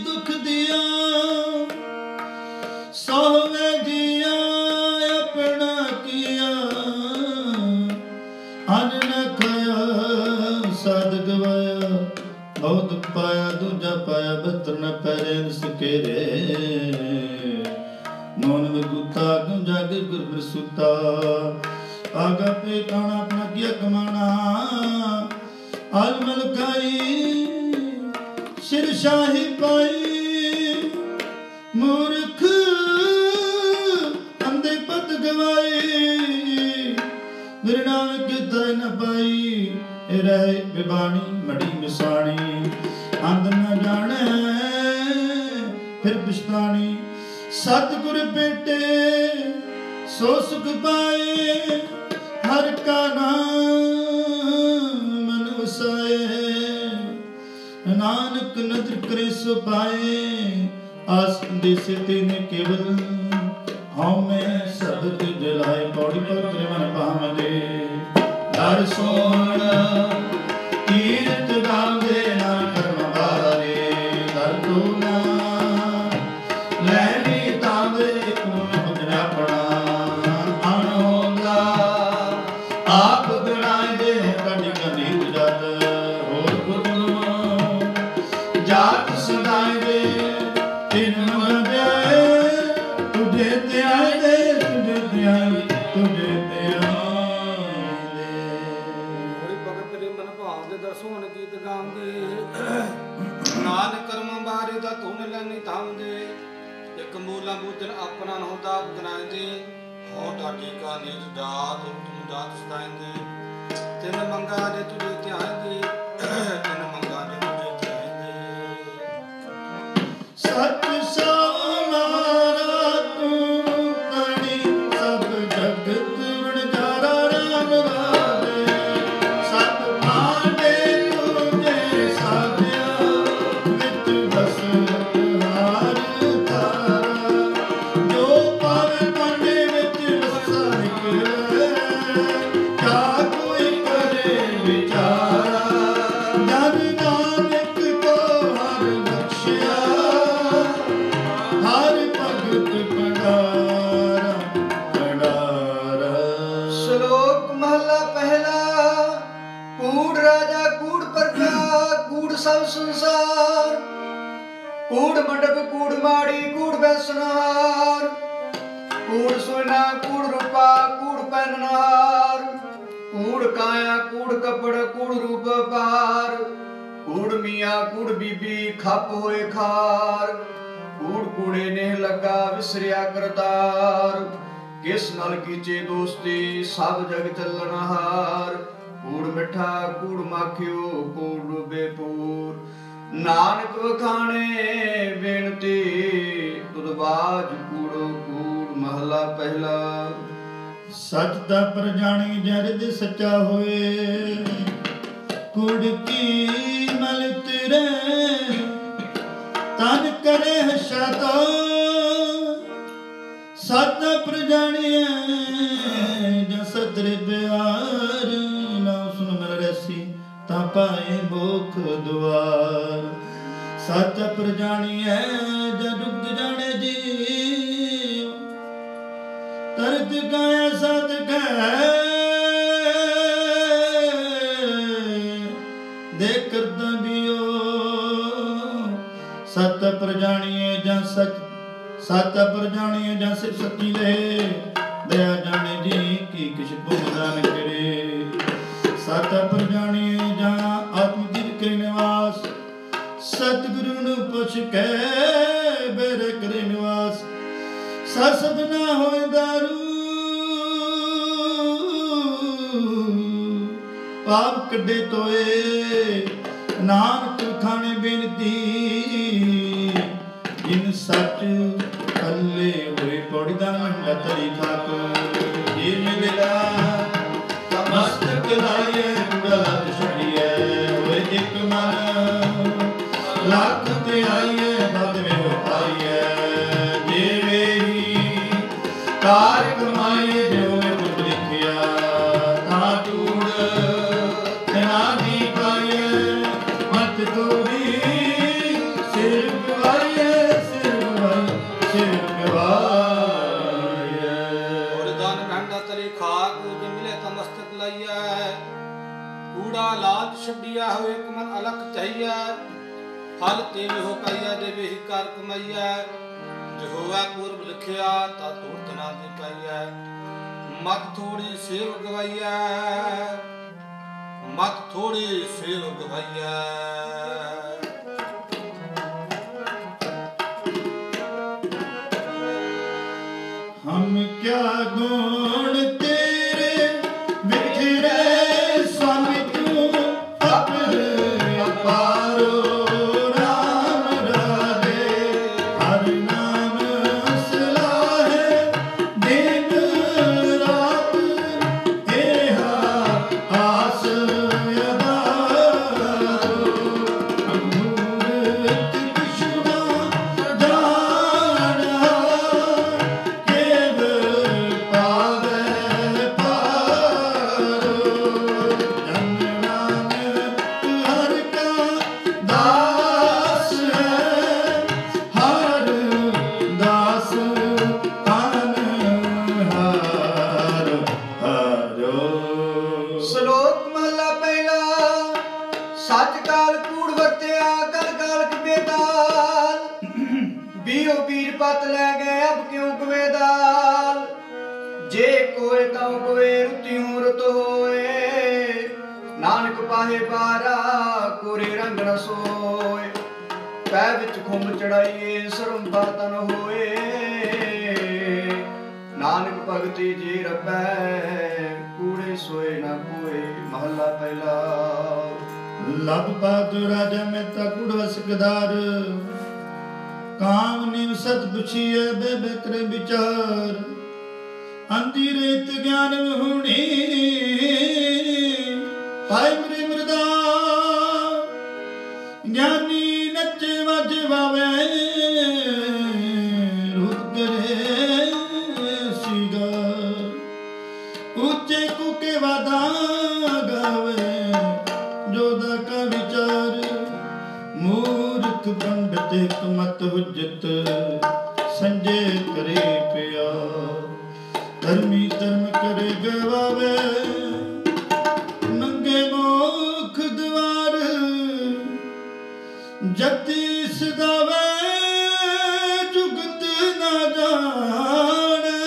ਦੁਖ ਦਿਆ, ਸੋਵੇ ਜੀਆ ਆਪਣਾ ਕੀਆ। ਅਨ ਨ ਖਾਇਆ ਸਦ ਗਵਾਇਆ, ਬਹੁਤ ਪਾਇਆ ਦੂਜਾ ਪਾਇਆ। ਬਤਰ ਨ ਪੈਰੇ ਸਕੇਰੇ, ਮੋਨ ਮਗੁਤਾ ਗੁੰ ਜਗ ਗੁਰ ਸੁਤਾ। ਆਗਾ ਪੇ ਕਾਣਾ ਆਪਣਾ ਕੀਆ ਕਮਾਣਾ, ਆਲ ਮਲਕਾਈ ਸਿਰ ਸ਼ਾਹੀ ਪਾਈ। ਮੂਰਖ ਅੰਦੇ ਪਤ ਗਵਾਈ, ਮੇਰੇ ਨਾਮ ਕਿਤੇ ਨ ਪਾਈ। ਰਹਿ ਬਿਬਾਣੀ ਮੜੀ ਮਿਸਾਣੀ, ਅੰਦ ਨ ਜਾਣੈ ਫਿਰ ਪਛਤਾਣੀ। ਸਤਿਗੁਰ ਭੇਟੇ ਸੋ ਸੁਖ ਪਾਏ, ਹਰ ਕਾ ਨਾਮ ਮਨ ਵਸਾਏ। ਨਾਨਕ ਨਦਰ ਕਰੇ ਸੋ ਪਾਏ, ਆਸ ਦੇਸੇ ਤੈਨੇ ਕੇਵਲ। ਹਉਮੈ ਸਬਦ ਜਲਾਏ, ਪੌੜੀ ਪਤਰੇ ਮਨ ਭਾਵਦੇ। ਦਰ ਸੋਹਣ ਕੀਰਤ ਗਾਵੇ ਨਾ ਕਰਮ ਬਾਰੇ। ਦਰ ਤੂਨਾ ਲੈਣੀ ਤਾਵੇ ਕੂਨ ਭਜਨ ਆਪਣਾ। ਅਣਹੋਂਦਾ ਆਪ ਗਣਾਏ ਦੇ, ਕਢ ਕਨੀਤ ਜਦ। ਹੋਰ ਪੁੱਤਨ ਜਾਤ ਸਦਾਏ ਦੇ, ਤਿਨ ਮੰਗਿਆ ਤੁਝੇ ਤੇ ਆਏ ਦੇ। ਤੁਝੇ ਤੇ ਆਏ, ਤੁਝੇ ਤੇ ਆਏ ਦੇ। ਹੋਰੀ ਭਗਤ ਤੇਰੇ ਮਨ ਭਾਵ ਦੇ ਦਰਸੋਂ ਗੀਤ ਗਾਉਂਦੇ। ਨਾਨਕ ਕਰਮ ਬਾਰੇ ਦਾ ਧੁਨ ਲੈਣੀ ਥਾਮਦੇ। ਇੱਕ ਮੂਲਾ ਬੂਝਨ ਆਪਣਾ ਨਹੁੰਦਾ ਬਤਨਾਇਂਦੇ। ਹੋ ਢਾਡੀ ਕਾ ਨੀਚ ਜਾਤ, ਤੁਮ ਜਾਤ ਸਦਾਇਂਦੇ। ਤਿਨ ਮੰਗਾ ਦੇ ਤੁਝੇ ਧਿਆਇਂਦੇ, ਤਿਨ ਮੰਗਾ ਦੇ ਤੁਝੇ ਧਿਆਇਂਦੇ। ਸਤ ਸਮਾਰਾ ਤੂੰ ਕਣੀ, ਸਭ ਜਗਤ ਵਣਜਾਰਾ ਰਾਮ ਵਾਰੇ। ਸਤ ਭਾਂਡੇ ਤੁਝੇ ਸਾਧਿਆ, ਵਿੱਚ ਬਸਤ ਹਾਰ ਤਾਰਾ। ਜੋ ਪਾਵੇ ਭਾਂਡੇ ਵਿੱਚ ਵਸਾਇਕ, ਕਾ ਕੋਈ ਕਰੇ ਵਿਚਾਰਾ। कूड़ परजा कूड़ सब संसार, कूड़ मंडप कूड़ माड़ी कूड़ बैसनहार, कूड़ सोना कूड़ रूपा कूड़ पहननहार, कूड़ काया कूड़ कपड़ कूड़ रूप पार, कूड़ मियाँ कूड़ बीबी खप होए खार, कूड़ कूड़े ने लगा विसरिया करतार, किस नल कीचे दोस्ती सब जग चलनहार, कूड़ मिठा कूड़ माखियो कूड़ डूबे पूर, नानक वखाणे बेनती तुदबाज कूड़ो कूड़। महला पहला। सच दा प्रजाणी जरिद सच्चा होए, कूड़ की मल तिरे तन करे हशाता, सच दा प्रजाणी जन सतरे प्यार, ना सुन मिल रसी ता पाए भूख दुआर, सच प्रजाणी है जन डुब जाने जी, तरत काया सत कह दे करदा बियो, सत प्रजाणीए जन सच सत प्रजाणीए जन सिर सच्ची ले, दया जाने जी की किश भुगदान करे, सत प्रजाणीए जन आत्मदीप करे निवास, सतगुरु नु पुछ के बेरे करे निवास, ससब ना होए दारू पाप कड्डे तोए, नानक खाने बेनती जिन सच अल्ले होए, पौड़ी दा मंडा तरी खाक ये मिलदा मस्तक लाए गुड़ा छड़िए, होए एक मन लाख ते आइए बद में हो पाइए, कार कमाए जो कुछ लिखिया ता टूड़ तना दी पाए, मत तोड़ी सिर गवाए सिर गवाए सिर गवाए। और दान घंटा तले खाक जो मिले तो मस्तक लाइया, कूड़ा लाज छड़िया हो एक मन अलख चाहिए, फल तेवे हो पाइया देवे ही कार कमाइया, जो होवा पूर्व लिखिया ता तोड़ तना दी पाइया, मत थोड़ी सेव गवाइया मत थोड़ी सेव गवाइया। हम क्या गुण तेरे बिखरे स्वामी तू अपने अपारो, पत ले गए अब क्यों कुए दाल, जे कोए ताऊ कोए रुतियों रुत होए, नानक पाहे पारा कोरे रंग न सोए, पै विच खुंब चढ़ाइए सरम पातन होए, नानक भगति जी रब्बे कूड़े सोए न कोए। महला पहला। लब पात राजा में तकुड़ वसकदार, काम निव सत पुछिए बेबे करे विचार, अंधी रेत ज्ञान होनी पाए मृ मृदा, ज्ञानी नचे वज वावे रुत करे सीगा, ऊंचे कुके वादा गावे जोदा का विचार, मूर्ख पंडित मत हुज्जत संजय करे पिया, धर्मी धर्म करे गवावे नंगे मोख दुआ जति सदावे जुगत ना जाने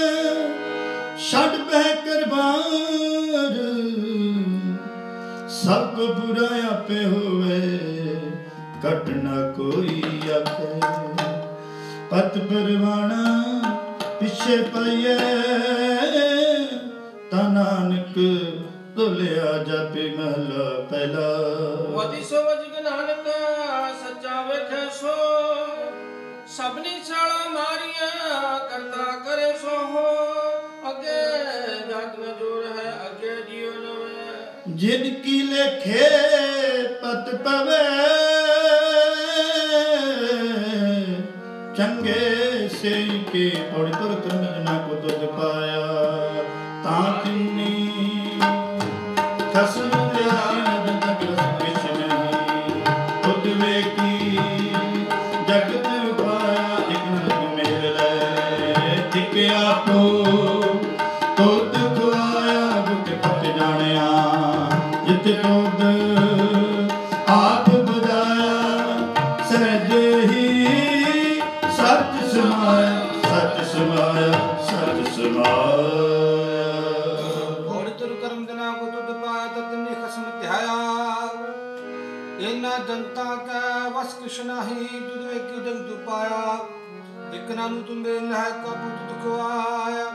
छड़ बह करबार सब बुरा आपे होवे कटना कोई आखे पत परवाना पिछे पाइए ता नानक तुलिया जापे महला पहला वदी सो वजग नानक सच्चा वेखे सो सबनी छाला मारिया करता करे सो हो अगे जग न जोर है अगे जियो नवे जिनकी लेखे पत पवे चंगे से के पौड़ी तुर जना को दुध पाया ताकनी खसम जगत पाया एक मेल आपो तो दुखवाया बुक पक जानिया जित क्रोध आप बुझाया सहज ही सच समाया सच समाया सच समाया और तुर कर्म जना को तुद पाया ततनी खसम त्याया इना जनता का वस किश नाही तुद वे की जग तु पाया एक नानु तुंबे लह काबू तुद को आया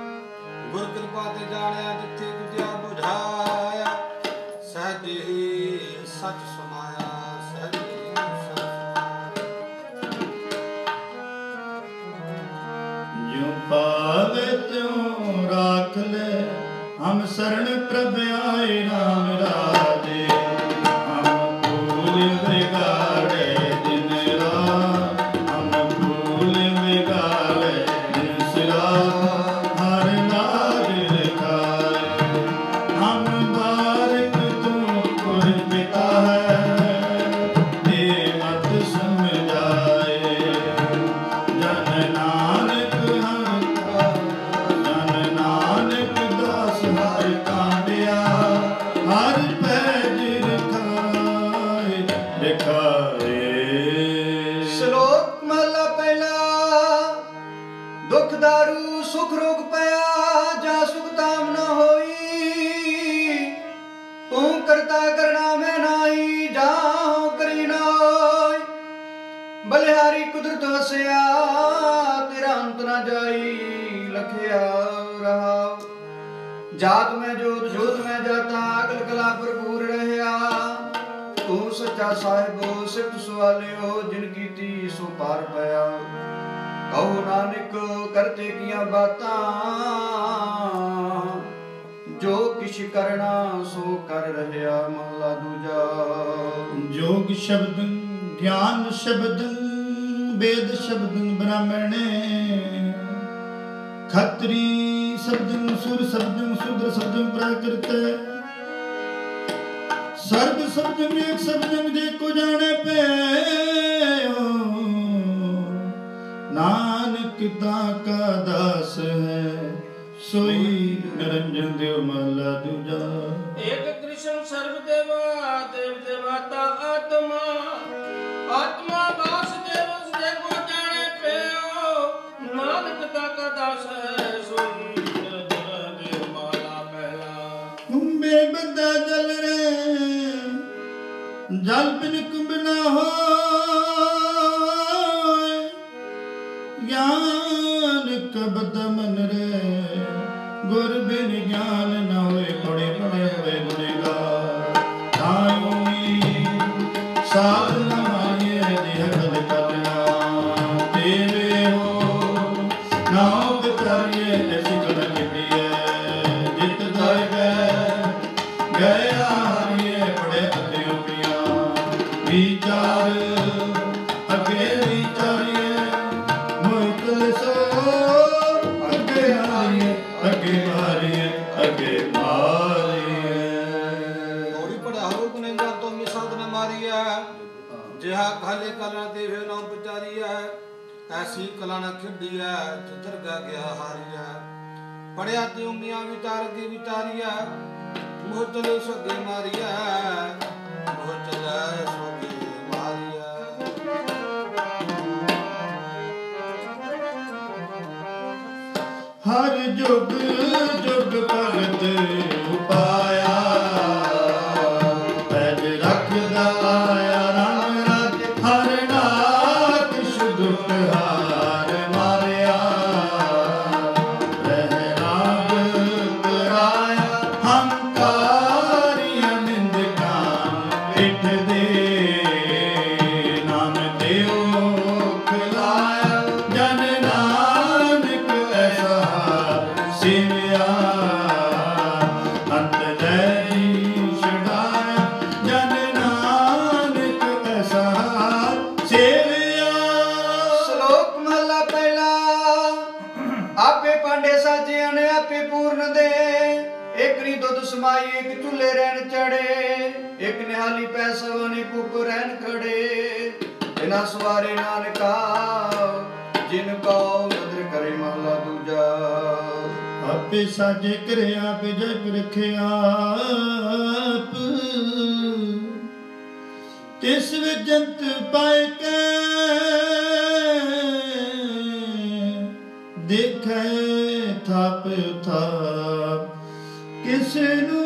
गुर कृपा ते जानिया जिथे तुझा बुझाया सहज ही सच समाया सहज ही सच जो पावे त्यों राख ले हम शरण प्रभ आए राम राजे हम भूल बिगाड़े दिन रात हम भूल बिगाड़े दिन सिरा हर नार लिखाए हम बारिक तू पुर पिता है ये मत समझाए जन नानक जन नानक दास हर कांडिया हर पैज रखाए रखाए श्लोक महला पहला दुख दारू सुख रोग पया जा सुख ताम न होई तू करता करना में नाही जाओ करी न होई बलिहारी कुदरत वसया तेरा अंत न जाई लखया रहा जात में जोत जोत में जाता अकल कला भरपूर रहया तू सच्चा साहिबो सिफ्त सवालियो जिनकी ती सो पार पाया कहो नानक करते किया बातां जो किश करना सो कर रहया महला दूजा जोग शब्द ज्ञान शब्द वेद शब्द ब्राह्मणे खत्री शब्द सुर शब्द शूद्र शब्द प्राकृत सर्व शब्द एक शब्द देखो जाने पे नानक ताका दास है सोई निरंजन देव महला दूजा एक कृष्ण सर्व देवा देव देवता आत्मा आत्मा वासुदेव देखो जाने पे नानक का दास है सोई देव माला पहला कुंभे बंदा जल रे जल बिन कुंभ न हो ज्ञान कबद मन रे गुर बिन ज्ञान न होए बड़े बड़े हुए गुनेगार ताई साध न मानिए देह कल कलना तेरे हो नाव बितारिए ऐसी कल लिपिए जित दाय गया हारिए बड़े अतियों पिया विचार अगे विचारिए मोहितल सो अगे हारिए अगे मारिए अगे मारिए थोड़ी पढ़ा हो गुनेगार तो मिसाद न मारिया जिहा काले कला देवे नाम पुचारिया ऐसी कला न खिडिया जिधर गया हारिया पढ़िया ते उमिया विचार के विचारिया मोह चले सगे मारिया मोह चले सगे मारिया जुग जुग भगत उपाया पैज रखदा आया राम राज हर नाथ शुद्ध हार मारिया रहराग कराया हंकारिया निंदका इठ दे नाम देव खिलाया जन नानक ऐसा सेविया अंत जय छड़ाया जन नानक ऐसा सेविया। श्लोक महला पहला। आपे पांडे साजे ने आपे पूर्ण दे एक नी दुध समाई एक चूल्हे रहन चढ़े एक निहाली पैसा ने कुक रहन खड़े बिना सवारे नानका जिनको नदर करे महला दूजा। आपे साजे करे आपे जप रखे आप तिस विजंत पाए के देखे थाप थाप किस नू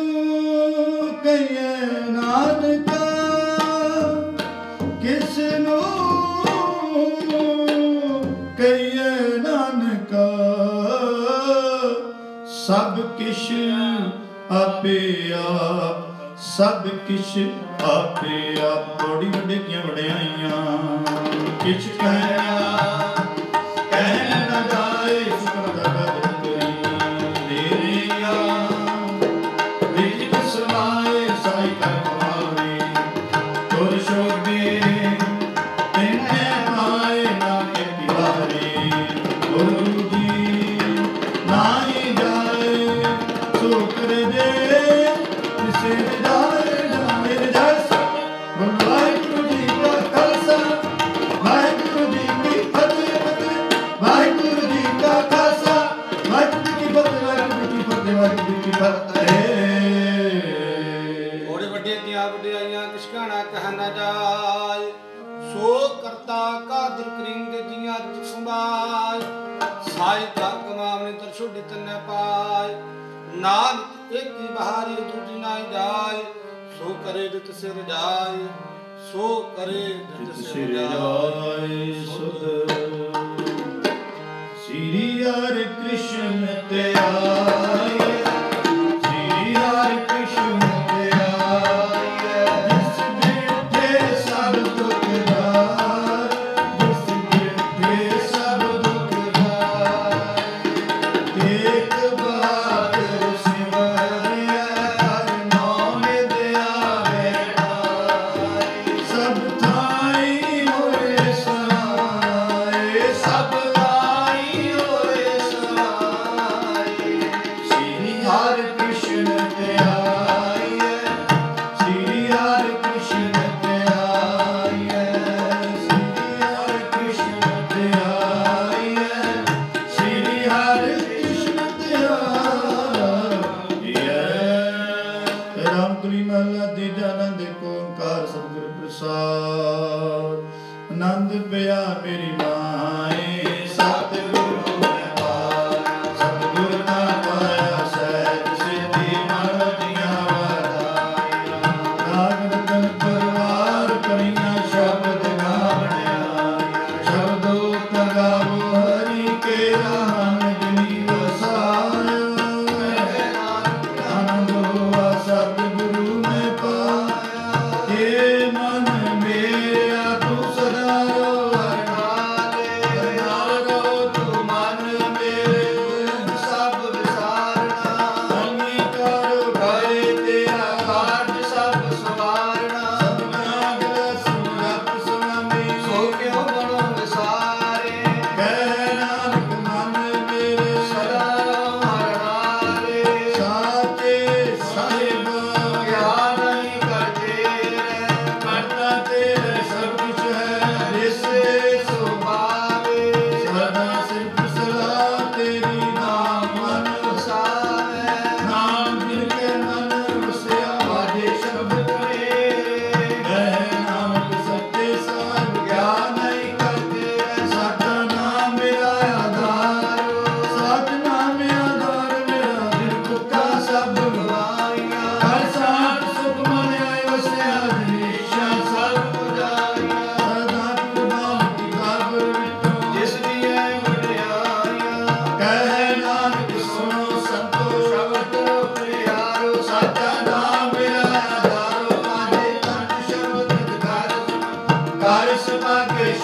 कहिए नानका किस नू कहिए नानका सब किश आपे आप सब किश आपे आप। बड़ी बड़े किया वड्याइयां किछ कहना न जाए शुक्र दा कदर करी तेरिया विच समाए साई कर कमावे तुर शोभे तिन्हे पाए नाके तिवारी गुरु जी नाई जाए सो कर दे सिर जाए जाए जस वाहिगुरु जी का खालसा वाहिगुरु जी की फतेह वाहिगुरु जी का खालसा वाहिगुरु की फतेह वाहिगुरु की फतेह वाहिगुरु की फतेह। थोड़े ਵੱਡੇ ਦੀਆਂ ਵਡਿਆਈਆਂ ਕਿਛ ਕਹਿਣਾ ਕਹਿ ਨਾ ਜਾਏ ਸੋ ਕਰਤਾ ਕਾਦਰ ਕਰੀਮ ਦੇ ਜੀਆਂ ਚ ਸੰਭਾਲ ਸਾਈ ਤਾਂ ਕਮਾਵਨੇ ਦਰ ਛੋਡੀ ਤੰਨੇ ਪਾਏ ਨਾਨਕ ਇੱਕ ਹੀ ਬਹਾਰੀ ਦੂਜੀ ਨਾ ਜਾਏ ਸੋ ਕਰੇ ਜਿਤ ਸਿਰ ਜਾਏ ਸੋ ਕਰੇ ਜਿਤ ਸਿਰ ਜਾਏ ਸੁਧ श्री हरि कृष्ण ते आए श्री हरि कृष्ण ते आए जिस बैठे सब दुख दार जिस बैठे सब दुख दार एक बात सिमरिया हर नाम दियावे सब थाई होए सहाय सब हरे कृष्ण ते आए श्री हरे कृष्ण ते आए श्री हरे कृष्ण ते आए श्री हरे कृष्ण ते आए। राम कली महला तीजा आनंद एक ओंकार सतगुर प्रसाद आनंद पिया मेरी माए सतगुरु ने पाया सतगुर ना पाया सहज सिद्धि मन दिया वधाइया राग रतन परवार करिया शब्द गावणिया शब्दो तगावो हरि के राम जिनी वसायो आनंद हुआ सतगुरु में पाया हे मन मेरा तू सदा रो हर नाले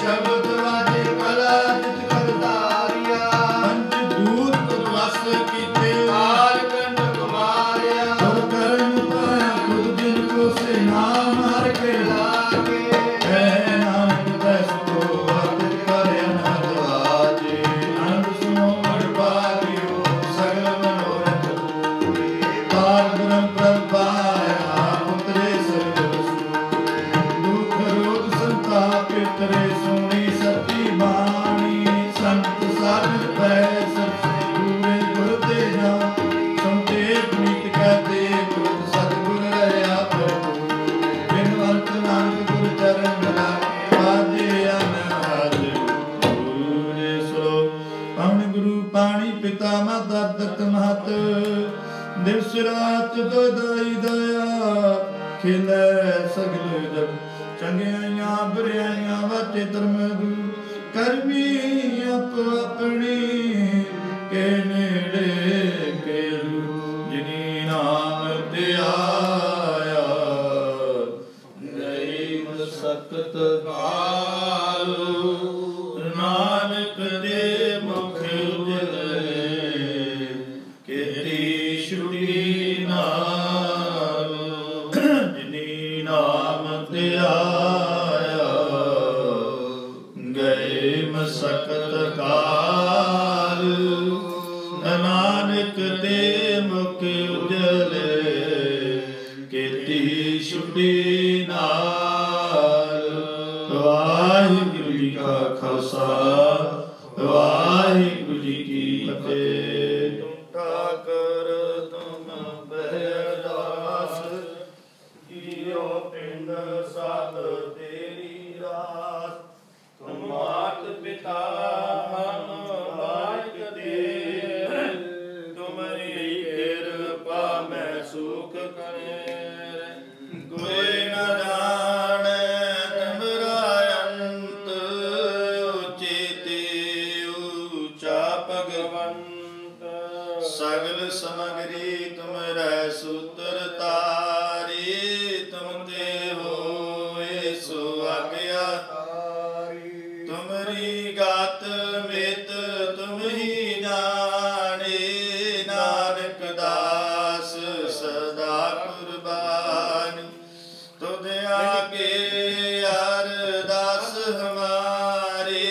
शब्द वाजे कला जित कर तारिया पंच दूत पुरवस कीते काल कंड कुमारिया और कर्म पाया खुद जिनको से नाम हर के लागे है नानक दस को अतित करे अनहद वाजे अनंत सुनो बड़ भाग्यो सगल मनोरथ पूरे पार ब्रह्म प्रभाया उतरे सर्व दुख रोग संताप तरे सोनी सती बाणी संत साधन पै सबसे दूरे गुर ते जा सुनते पुनीत कहते गुर सतगुर रया प्रभु बिनवंत नानक गुर चरण मिला बाजे अनहद पूरे सो पवन गुरु पाणी पिता माता दत्त महत दिवस रात दो दाई दया खिलै सगल जग चंगियां बुराइयां वाचे धर्म गुरु करमी आप अपनी के नेड़े के जिनी नाम ते आया गई मसकत काल नानक दे मुख उजले केती छुटी नाल जिनी नाम ते आया गए मसकत काल नानक दे मुख उजले केती छुटी नाल वाहिगुरु जी का खालसा वाहिगुरु जी की फतेह ठाकर तुम बहदास जियो पिंड साध तेरी रास तुम मात पिता मन लायक दे तुम्हारी कृपा में सुख करे कोई न जाने तुमरा अंत उचिति ऊंचा भगवंत सगल समग्री तुमरा सूत्र तारी तुम ते होए सो आज्ञा तुमरी गात मित तुम ही जाने नानक दास सदा कुर्बान तुझ आगे अरदास हमारे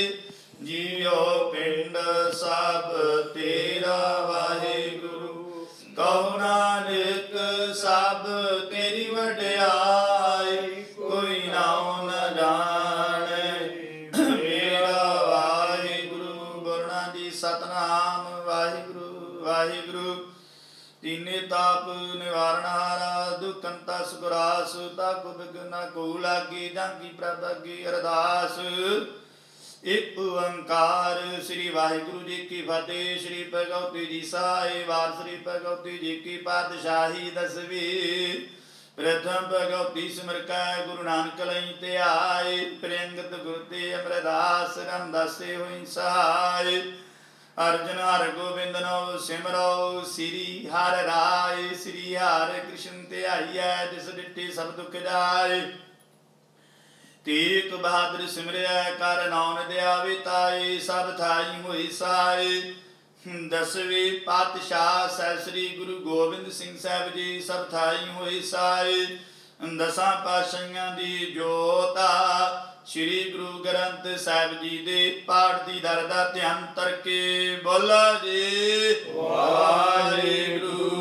जियो पिंड सब तेरा वाहिगुरु कहो नानक सब तेरी वड्याई कोई नाम न जाने मेरा वाहिगुरु बोलना जी सतनाम वाहिगुरु वाहिगुरु तीने ताप निवारण हारा दुखंता सुगरास ताकु बिघ्न को लागी जाकी प्रभ की अरदास एक ओंकार श्री वाहिगुरु जी की फतेह। श्री भगवती जी साई वार श्री भगवती जी की पातशाही दसवीं प्रथम भगवती सिमर कै गुरु नानक लई ते आए प्रियंगत गुरु ते अमरदास रामदास से होई सहाय अर्जुन हर गोबिंद नो सिमरो श्री हर राय श्री हर कृष्ण ते आईए जिस डिठे सब दुख जाए तेक बहादुर सिमरिया कर नाम दया विताई सब थाई होई साई दसवीं पातशाह साहिब श्री गुरु गोबिंद सिंह साहिब जी सब थाई होई साई दसां पातशाहियां दी जोता श्री गुरु ग्रंथ साहिब जी दे पाठ दी दर दा ध्यान तरके बोला जी वाहिगुरु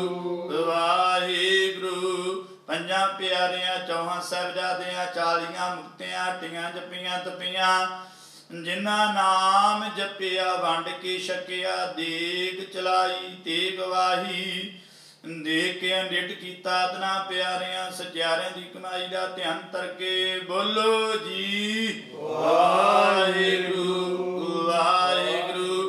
वाहिगुरु पंजां प्यारियां चौहां साहिबजादियां 40 मुक्तियां हटियां जपियां तपियां जिन्ना नाम जपिया वंड के छकिया देग चलाई तेग वाही देख के अंडिट कीता तना प्यारियां सचारियां दी कमाई दा ध्यान तरके बोलो जी वाहिगुरु वाहिगुरु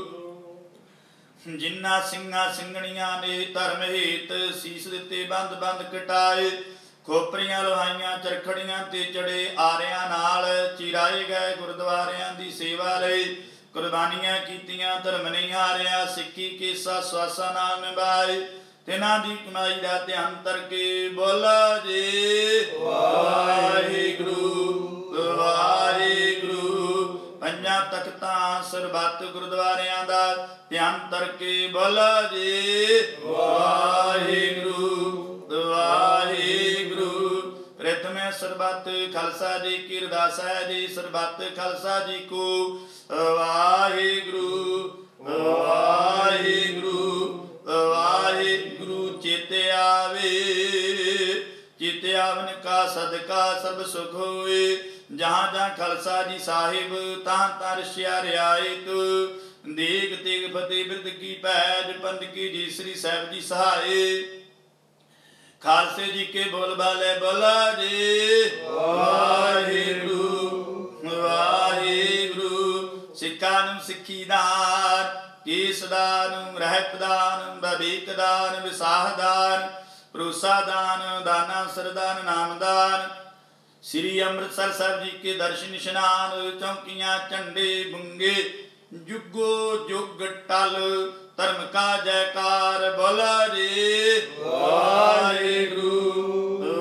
जिन्ना सिंघा सिंघणियां ने धर्म हेत सीस दिते बंद बंद कटाए खोपरियां लोहाइयां चरखड़ियां ते चढ़े आरियां नाल चिराए गए गुरुद्वारियां दी सेवा लई कुर्बानियां कीतियां धर्म नहीं हारिया सिक्खी केसा स्वासा नाम निभाए तिन्हां दी कमाई दा ध्यान तरके बोला जी वाहिगुरु वाहिगुरु ਤਖਤਾਂ ਸਰਬੱਤ ਗੁਰਦੁਆਰਿਆਂ ਦਾ ਧਿਆਨ ਤਰਕੇ ਬੋਲਾ ਜੀ ਵਾਹਿਗੁਰੂ ਵਾਹਿਗੁਰੂ। ਪ੍ਰਥਮੇ ਸਰਬੱਤ ਖਾਲਸਾ ਜੀ ਕੀ ਅਰਦਾਸ ਹੈ ਜੀ, ਸਰਬੱਤ ਖਾਲਸਾ ਜੀ ਕੋ ਵਾਹਿਗੁਰੂ ਵਾਹਿਗੁਰੂ ਵਾਹਿਗੁਰੂ। ਚੇਤੇ ਆਵੇ ਚੇਤੇ ਆਵਨ ਕਾ ਸਦਕਾ ਸਭ ਸੁਖ ਹੋਏ। ਜਹਾਂ ਜਹਾਂ ਖਾਲਸਾ ਜੀ ਸਾਹਿਬ ਤਾਂ ਤਾਂ ਰਸ਼ਿਆ ਰਿਆਇਤ। ਦੇਗ ਤੇਗ ਫਤਿਹ ਬਿਰਦ ਕੀ ਪੈਜ ਪੰਥ ਕੀ ਜੀ ਸ੍ਰੀ ਸਾਹਿਬ ਜੀ ਸਹਾਏ। ਖਾਲਸੇ ਜੀ ਕੇ ਬੋਲ ਬਾਲੇ ਬੋਲਾ ਜੀ ਵਾਹਿਗੁਰੂ ਵਾਹਿਗੁਰੂ। ਸਿੱਖਾਂ ਨੂੰ ਸਿੱਖੀ ਦਾਨ, ਕੇਸ ਦਾਨ, ਰਹਿਤ ਦਾਨ, ਭਵਿਕ ਦਾਨ, ਵਿਸਾਹ ਦਾਨ, ਭਰੋਸਾ ਦਾਨ, ਦਾਨਾ ਸਰਦਾਨ, ਨਾਮਦਾਨ। ਸ੍ਰੀ ਅੰਮ੍ਰਿਤਸਰ ਸਾਹਿਬ ਜੀ ਕੇ ਦਰਸ਼ਨ ਇਸ਼ਨਾਨ, ਚੌਂਕੀਆਂ ਝੰਡੇ ਬੁੰਗੇ ਜੁਗੋ ਜੁਗ ਟਲ। ਧਰਮ ਕਾ ਜੈਕਾਰ ਬੋਲਾ ਜੀ ਵਾਹਿਗੁਰੂ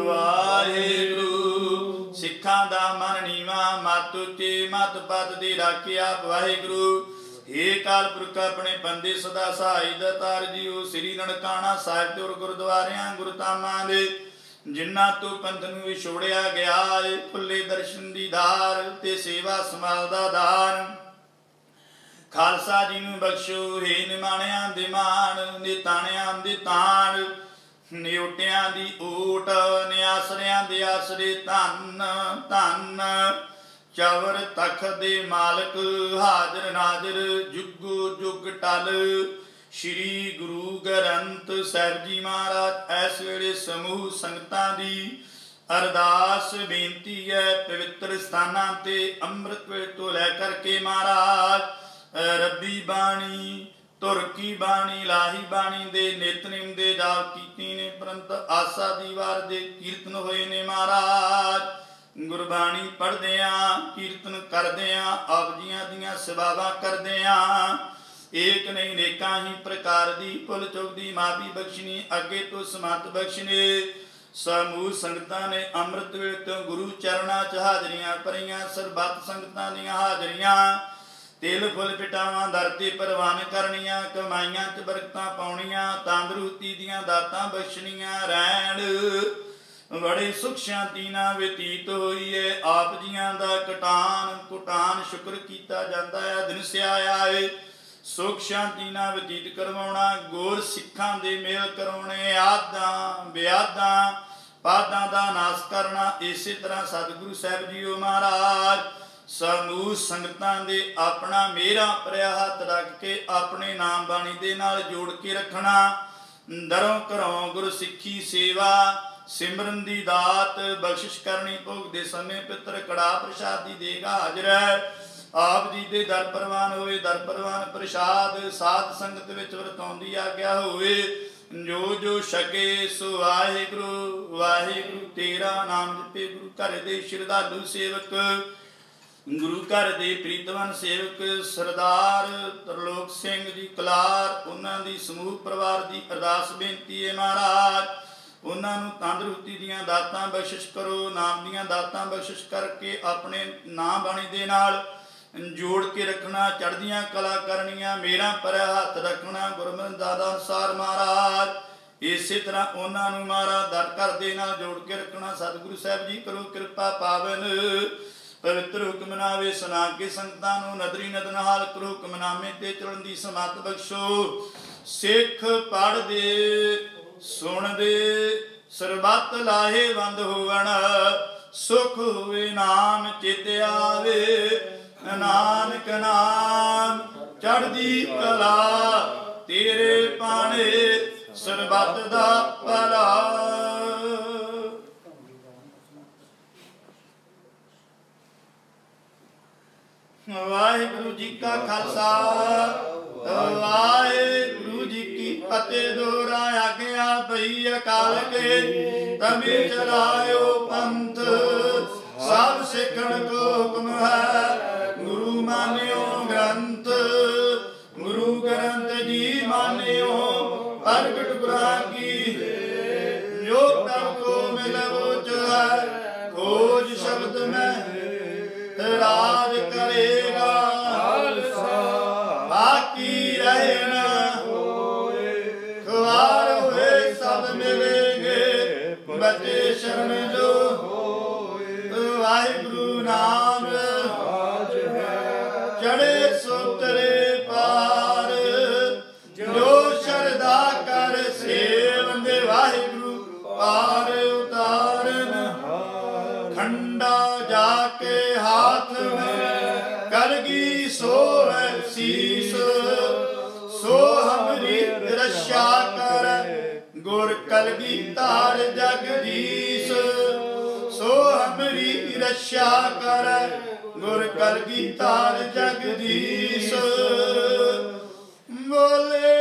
ਵਾਹਿਗੁਰੂ। ਸਿੱਖਾਂ ਦਾ ਮਨ ਨੀਵਾਂ, ਮਤ ਉੱਚੀ, ਮਤ ਪਦ ਦੀ ਰਾਖਿਆ ਵਾਹਿਗੁਰੂ। ਏ ਕਾਲ ਪੁਰਖ ਆਪਣੇ ਬੰਦੇ ਸਦਾ ਸਹਾਈ ਦਾਤਾਰ ਜੀਓ। ਸ੍ਰੀ ਨਨਕਾਣਾ ਸਾਹਿਬ ਤੇ ਗੁਰਦੁਆਰਿਆਂ ਗੁਰਧਾਮਾਂ ਦੇ ਜਿਨ੍ਹਾਂ ਤੋਂ ਪੰਥ ਨੂੰ ਵਿਛੋੜਿਆ ਗਿਆ ਏ, ਖੁੱਲੇ ਦਰਸ਼ਨ ਦੀ ਧਾਰ ਤੇ ਸੇਵਾ ਸੰਭਾਲ ਦਾ ਦਾਨ। ਖਾਲਸਾ ਜੀ ਨੂੰ ਬਖਸ਼ੋ ਹੇ ਨਿਮਾਣਿਆਂ ਦੇ ਮਾਣ, ਨਿਤਾਣਿਆਂ ਦੇ ਤਾਣ, ਨਿਉਟਿਆਂ ਦੀ ਓਟ, ਨਿਆਸਰਿਆਂ ਦੇ ਆਸਰੇ ਧੰਨ ਧੰਨ। ਚਵਰ ਤਖਤ ਦੇ ਮਾਲਕ ਹਾਜ਼ਰ ਨਾਜ਼ਰ ਜੁਗੋ ਜੁਗ ਟਲ। ਸ਼੍ਰੀ ਗੁਰੂ ਗ੍ਰੰਥ ਸਾਹਿਬ ਜੀ ਮਹਾਰਾਜ ਇਸ ਵੇਲੇ ਸਮੂਹ ਸੰਗਤਾਂ ਦੀ ਅਰਦਾਸ ਬੇਨਤੀ ਹੈ। ਪਵਿੱਤਰ ਸਥਾਨਾਂ ਤੇ ਅੰਮ੍ਰਿਤ ਵੇਲੇ ਤੋਂ ਲੈ ਕਰਕੇ ਮਹਾਰਾਜ ਰੱਬੀ ਬਾਣੀ, ਧੁਰ ਕੀ ਬਾਣੀ, ਲਾਹੀ ਬਾਣੀ ਦੇ ਨਿਤਨੇਮ ਦੇ ਜਾਪ ਕੀਤੀ ਨੇ, ਪ੍ਰੰਤ ਆਸਾ ਦੀ ਵਾਰ ਦੇ ਕੀਰਤਨ ਹੋਏ ਨੇ ਮਹਾਰਾਜ। ਗੁਰਬਾਣੀ ਪੜ੍ਹਦਿਆਂ ਕੀਰਤਨ ਕਰਦਿਆਂ ਆਪ ਜੀਆਂ ਦੀਆਂ ਸੇਵਾਵਾਂ ਕਰਦਿਆਂ ਏਕ ਨਹੀਂ ਅਨੇਕਾਂ ਹੀ ਪ੍ਰਕਾਰ ਦੀ ਭੁੱਲ ਚੁੱਕ ਦੀ ਮਾਫੀ ਬਖਸ਼ਣੀ, ਅੱਗੇ ਤੋਂ ਸਮਤ ਬਖਸ਼ਣੇ। ਸਮੂਹ ਸੰਗਤਾਂ ਨੇ ਅੰਮ੍ਰਿਤ ਵੇਲੇ ਤੋਂ ਗੁਰੂ ਚਰਨਾਂ 'ਚ ਹਾਜ਼ਰੀਆਂ ਭਰੀਆਂ। ਸਰਬੱਤ ਸੰਗਤਾਂ ਦੀਆਂ ਹਾਜ਼ਰੀਆਂ ਤਿਲ ਫੁੱਲ ਪਿਟਾਵਾਂ ਦਰ ਤੇ ਪ੍ਰਵਾਨ ਕਰਨੀਆਂ। ਕਮਾਈਆਂ 'ਚ ਬਰਕਤਾਂ ਪਾਉਣੀਆਂ, ਤੰਦਰੁਸਤੀ ਦੀਆਂ ਦਾਤਾਂ ਬਖਸ਼ਣੀਆਂ। ਰਹਿਣ ਬੜੇ ਸੁਖ ਸ਼ਾਂਤੀ ਨਾਲ ਬਤੀਤ ਹੋਈ ਹੈ। ਆਪ ਜੀਆਂ ਦਾ ਕਟਾਨ ਕੁਟਾਨ ਸ਼ੁਕਰ ਕੀਤਾ ਜਾਂਦਾ ਹੈ। ਦਿਨ ਸਿਆਇਆ ਏ ਸੁਖ ਸ਼ਾਂਤੀ ਨਾਲ ਬਤੀਤ ਕਰਵਾਉਣਾ, ਗੁਰ ਸਿੱਖਾਂ ਦੇ ਮੇਲ ਕਰਾਉਣੇ, ਆਦਾਂ ਵਿਆਦਾਂ ਪਾਦਾਂ ਦਾ ਨਾਸ ਕਰਨਾ। ਇਸੇ ਤਰ੍ਹਾਂ ਸਤਿਗੁਰੂ ਸਾਹਿਬ ਜੀਓ ਮਹਾਰਾਜ ਸਮੂਹ ਸੰਗਤਾਂ ਦੇ ਆਪਣਾ ਮੇਰਾ ਭਰਿਆ ਹੱਥ ਰੱਖ ਕੇ ਆਪਣੇ ਨਾਮ ਬਾਣੀ ਦੇ ਨਾਲ ਜੋੜ ਕੇ ਰੱਖਣਾ। ਦਰੋਂ ਘਰੋਂ ਗੁਰ ਸਿੱਖੀ ਸੇਵਾ ਸਿਮਰਨ ਦੀ ਦਾਤ ਬਖਸ਼ਿਸ਼ ਕਰਨੀ। ਭੋਗ ਦੇ ਸਮੇਂ ਪਿੱਤਰ ਕੜਾ ਪ੍ਰਸ਼ਾਦ ਦੀ ਦੇਗ ਹਾਜ਼ਰ ਹੈ। ਆਪ ਜੀ ਦੇ ਦਰ ਪ੍ਰਵਾਨ ਹੋਵੇ, ਦਰ ਪ੍ਰਵਾਨ ਪ੍ਰਸ਼ਾਦ ਸਾਧ ਸੰਗਤ ਵਿੱਚ ਵਰਤਾਉਣ ਦੀ ਆਗਿਆ ਹੋਵੇ। ਜੋ ਜੋ ਛਕੇ ਸੋ ਵਾਹਿਗੁਰੂ ਵਾਹਿਗੁਰੂ। ਤੇਰਾ ਨਾਮ ਜਪੇ ਗੁਰੂ ਘਰ ਦੇ ਸ਼ਰਧਾਲੂ ਸੇਵਕ, ਗੁਰੂ ਘਰ ਦੇ ਪ੍ਰੀਤਵਨ ਸੇਵਕ ਸਰਦਾਰ ਤਰਲੋਕ ਸਿੰਘ ਜੀ ਕਲਾਰ, ਉਹਨਾਂ ਦੀ ਸਮੂਹ ਪਰਿਵਾਰ ਦੀ ਅਰਦਾਸ ਬੇਨਤੀ ਹੈ ਮਹਾਰਾਜ ਉਹਨਾਂ ਨੂੰ ਤੰਦਰੁਸਤੀ ਦੀਆਂ ਦਾਤਾਂ ਬਖਸ਼ਿਸ਼ ਕਰੋ। ਨਾਮ ਦੀਆਂ ਦਾਤਾਂ ਬਖਸ਼ਿਸ਼ ਕਰਕੇ ਆਪਣੇ ਨਾਮ ਬਾਣੀ ਦੇ ਨਾਲ ਜੋੜ ਕੇ ਰੱਖਣਾ। ਚੜ੍ਹਦੀਆਂ ਕਲਾ ਕਰਨੀਆਂ, ਮੇਰਾ ਭਰਿਆ ਹੱਥ ਰੱਖਣਾ ਗੁਰਮਤਿ ਦਾਦਾ ਅਨੁਸਾਰ ਮਹਾਰਾਜ। ਇਸੇ ਤਰ੍ਹਾਂ ਉਹਨਾਂ ਨੂੰ ਮਹਾਰਾਜ ਦਰ ਘਰ ਦੇ ਨਾਲ ਜੋੜ ਕੇ ਰੱਖਣਾ। ਸਤਿਗੁਰੂ ਸਾਹਿਬ ਜੀ ਕਰੋ ਕਿਰਪਾ ਪਾਵਨ ਪਵਿੱਤਰ ਹੁਕਮਨਾਮੇ ਸੁਣਾ ਕੇ ਸੰਗਤਾਂ ਨੂੰ ਨਦਰੀ ਨਦਨਹਾਲ ਕਰੋ। ਹੁਕਮਨਾਮੇ ਤੇ ਚੱਲਣ ਦੀ ਸਮੱਤ ਬਖਸ਼ੋ। ਸਿੱਖ ਪੜ੍ਹਦੇ ਸੁਣਦੇ ਸਰਬੱਤ ਲਾਹੇਵੰਦ ਹੋਵਣ, ਸੁਖ ਹੋਵੇ ਨਾਮ ਚਿਤ ਆਵੇ। ਨਾਨਕ ਨਾਮ ਚੜ੍ਹਦੀ ਕਲਾ ਤੇਰੇ ਪਾਣੇ ਸਰਬੱਤ ਦਾ ਭਲਾ। ਵਾਹਿਗੁਰੂ ਜੀ ਕਾ ਖਾਲਸਾ ਵਾਹਿਗੁਰੂ ਜੀ ਕੀ ਫਤਿਹ। ਦੋਰਾ ਆਗਿਆ ਪਈ ਅਕਾਲ ਕੇ ਤਮੇ ਚਲਾਇਓ ਪੰਥ। ਸਭ ਸਿੱਖਣ ਕੋ ਹੁਕਮ ਹੈ ਗੁਰੂ ਮਾਨਿਓ ਗ੍ਰੰਥ। ਗੁਰੂ ਗ੍ਰੰਥ ਜੀ ਮਾਨਿਓ ਪ੍ਰਗਟ ਗੁਰਾਂ ਕੀ। ਜੋ ਪ੍ਰਭ ਕੋ ਮਿਲਵੋਚ ਹੈ ਖੋਜ ਸ਼ਬਦ ਮੈਂ ਰਾਜ ਕਰੇਗਾ। हाथ में कलगी सो है शीस सो हमरी रक्षा कर गुर कलगी तार जगदीश सो हमरी रक्षा कर गुर कलगी तार जगदीश बोले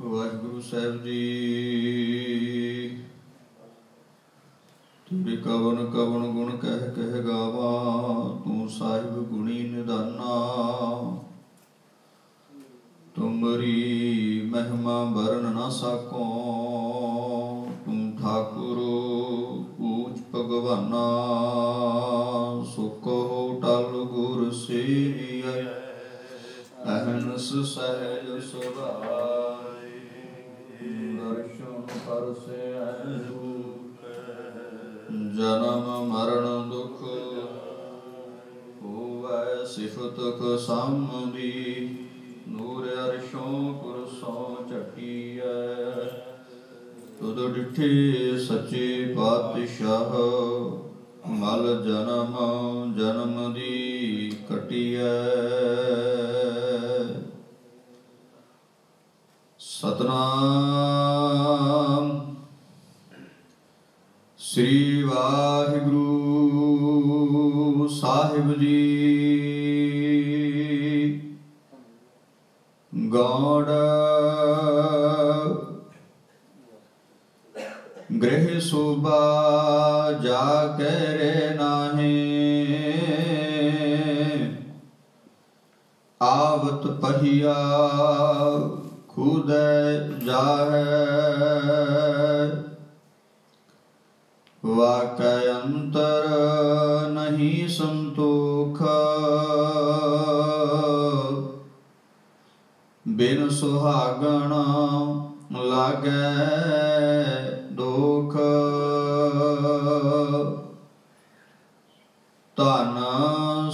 वाहिगुरु साहिब जी तेरे कवन कवन गुण कह कह गावा तू साहिब गुणी निधाना तुमरी महिमा बरन न सको तू ठाकुर ऊच भगवाना सुख हो टल गुर से अहनस सहज सुभाए दर्शन कर से जन्म मरण दुख होवै सिफत सामदी नूर अर्शों पुरसों चटिया तुद डिठे सच्चे पातशाह मल जन्म जन्म दी कटिया सतनाम श्री वाहिगुरु साहिब जी गौड़ गृह सुबा जा करे नाहे आवत पहिया खुद जाहे वाकय अंतर नहीं संतोख बिन सुहागण लागे दोख तन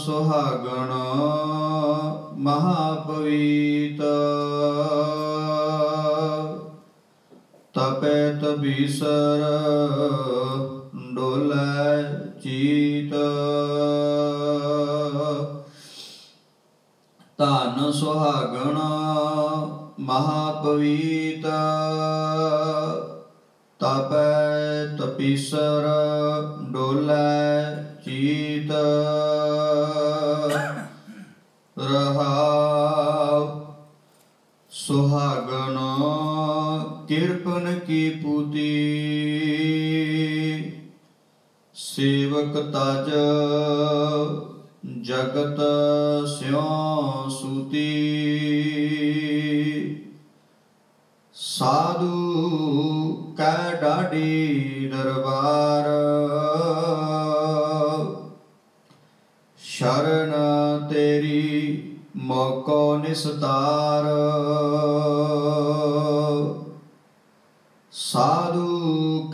सुहागण महापवीत तपे तबीसर डोलै चीत धन सुहागण महापवीत तपै तपीसर डोलै चीत रहाव सुहागण किरपन की पूती सेवक तज जगत स्यों सूती साधु कै डाडी दरबार शरण तेरी मौको निस्तार साधु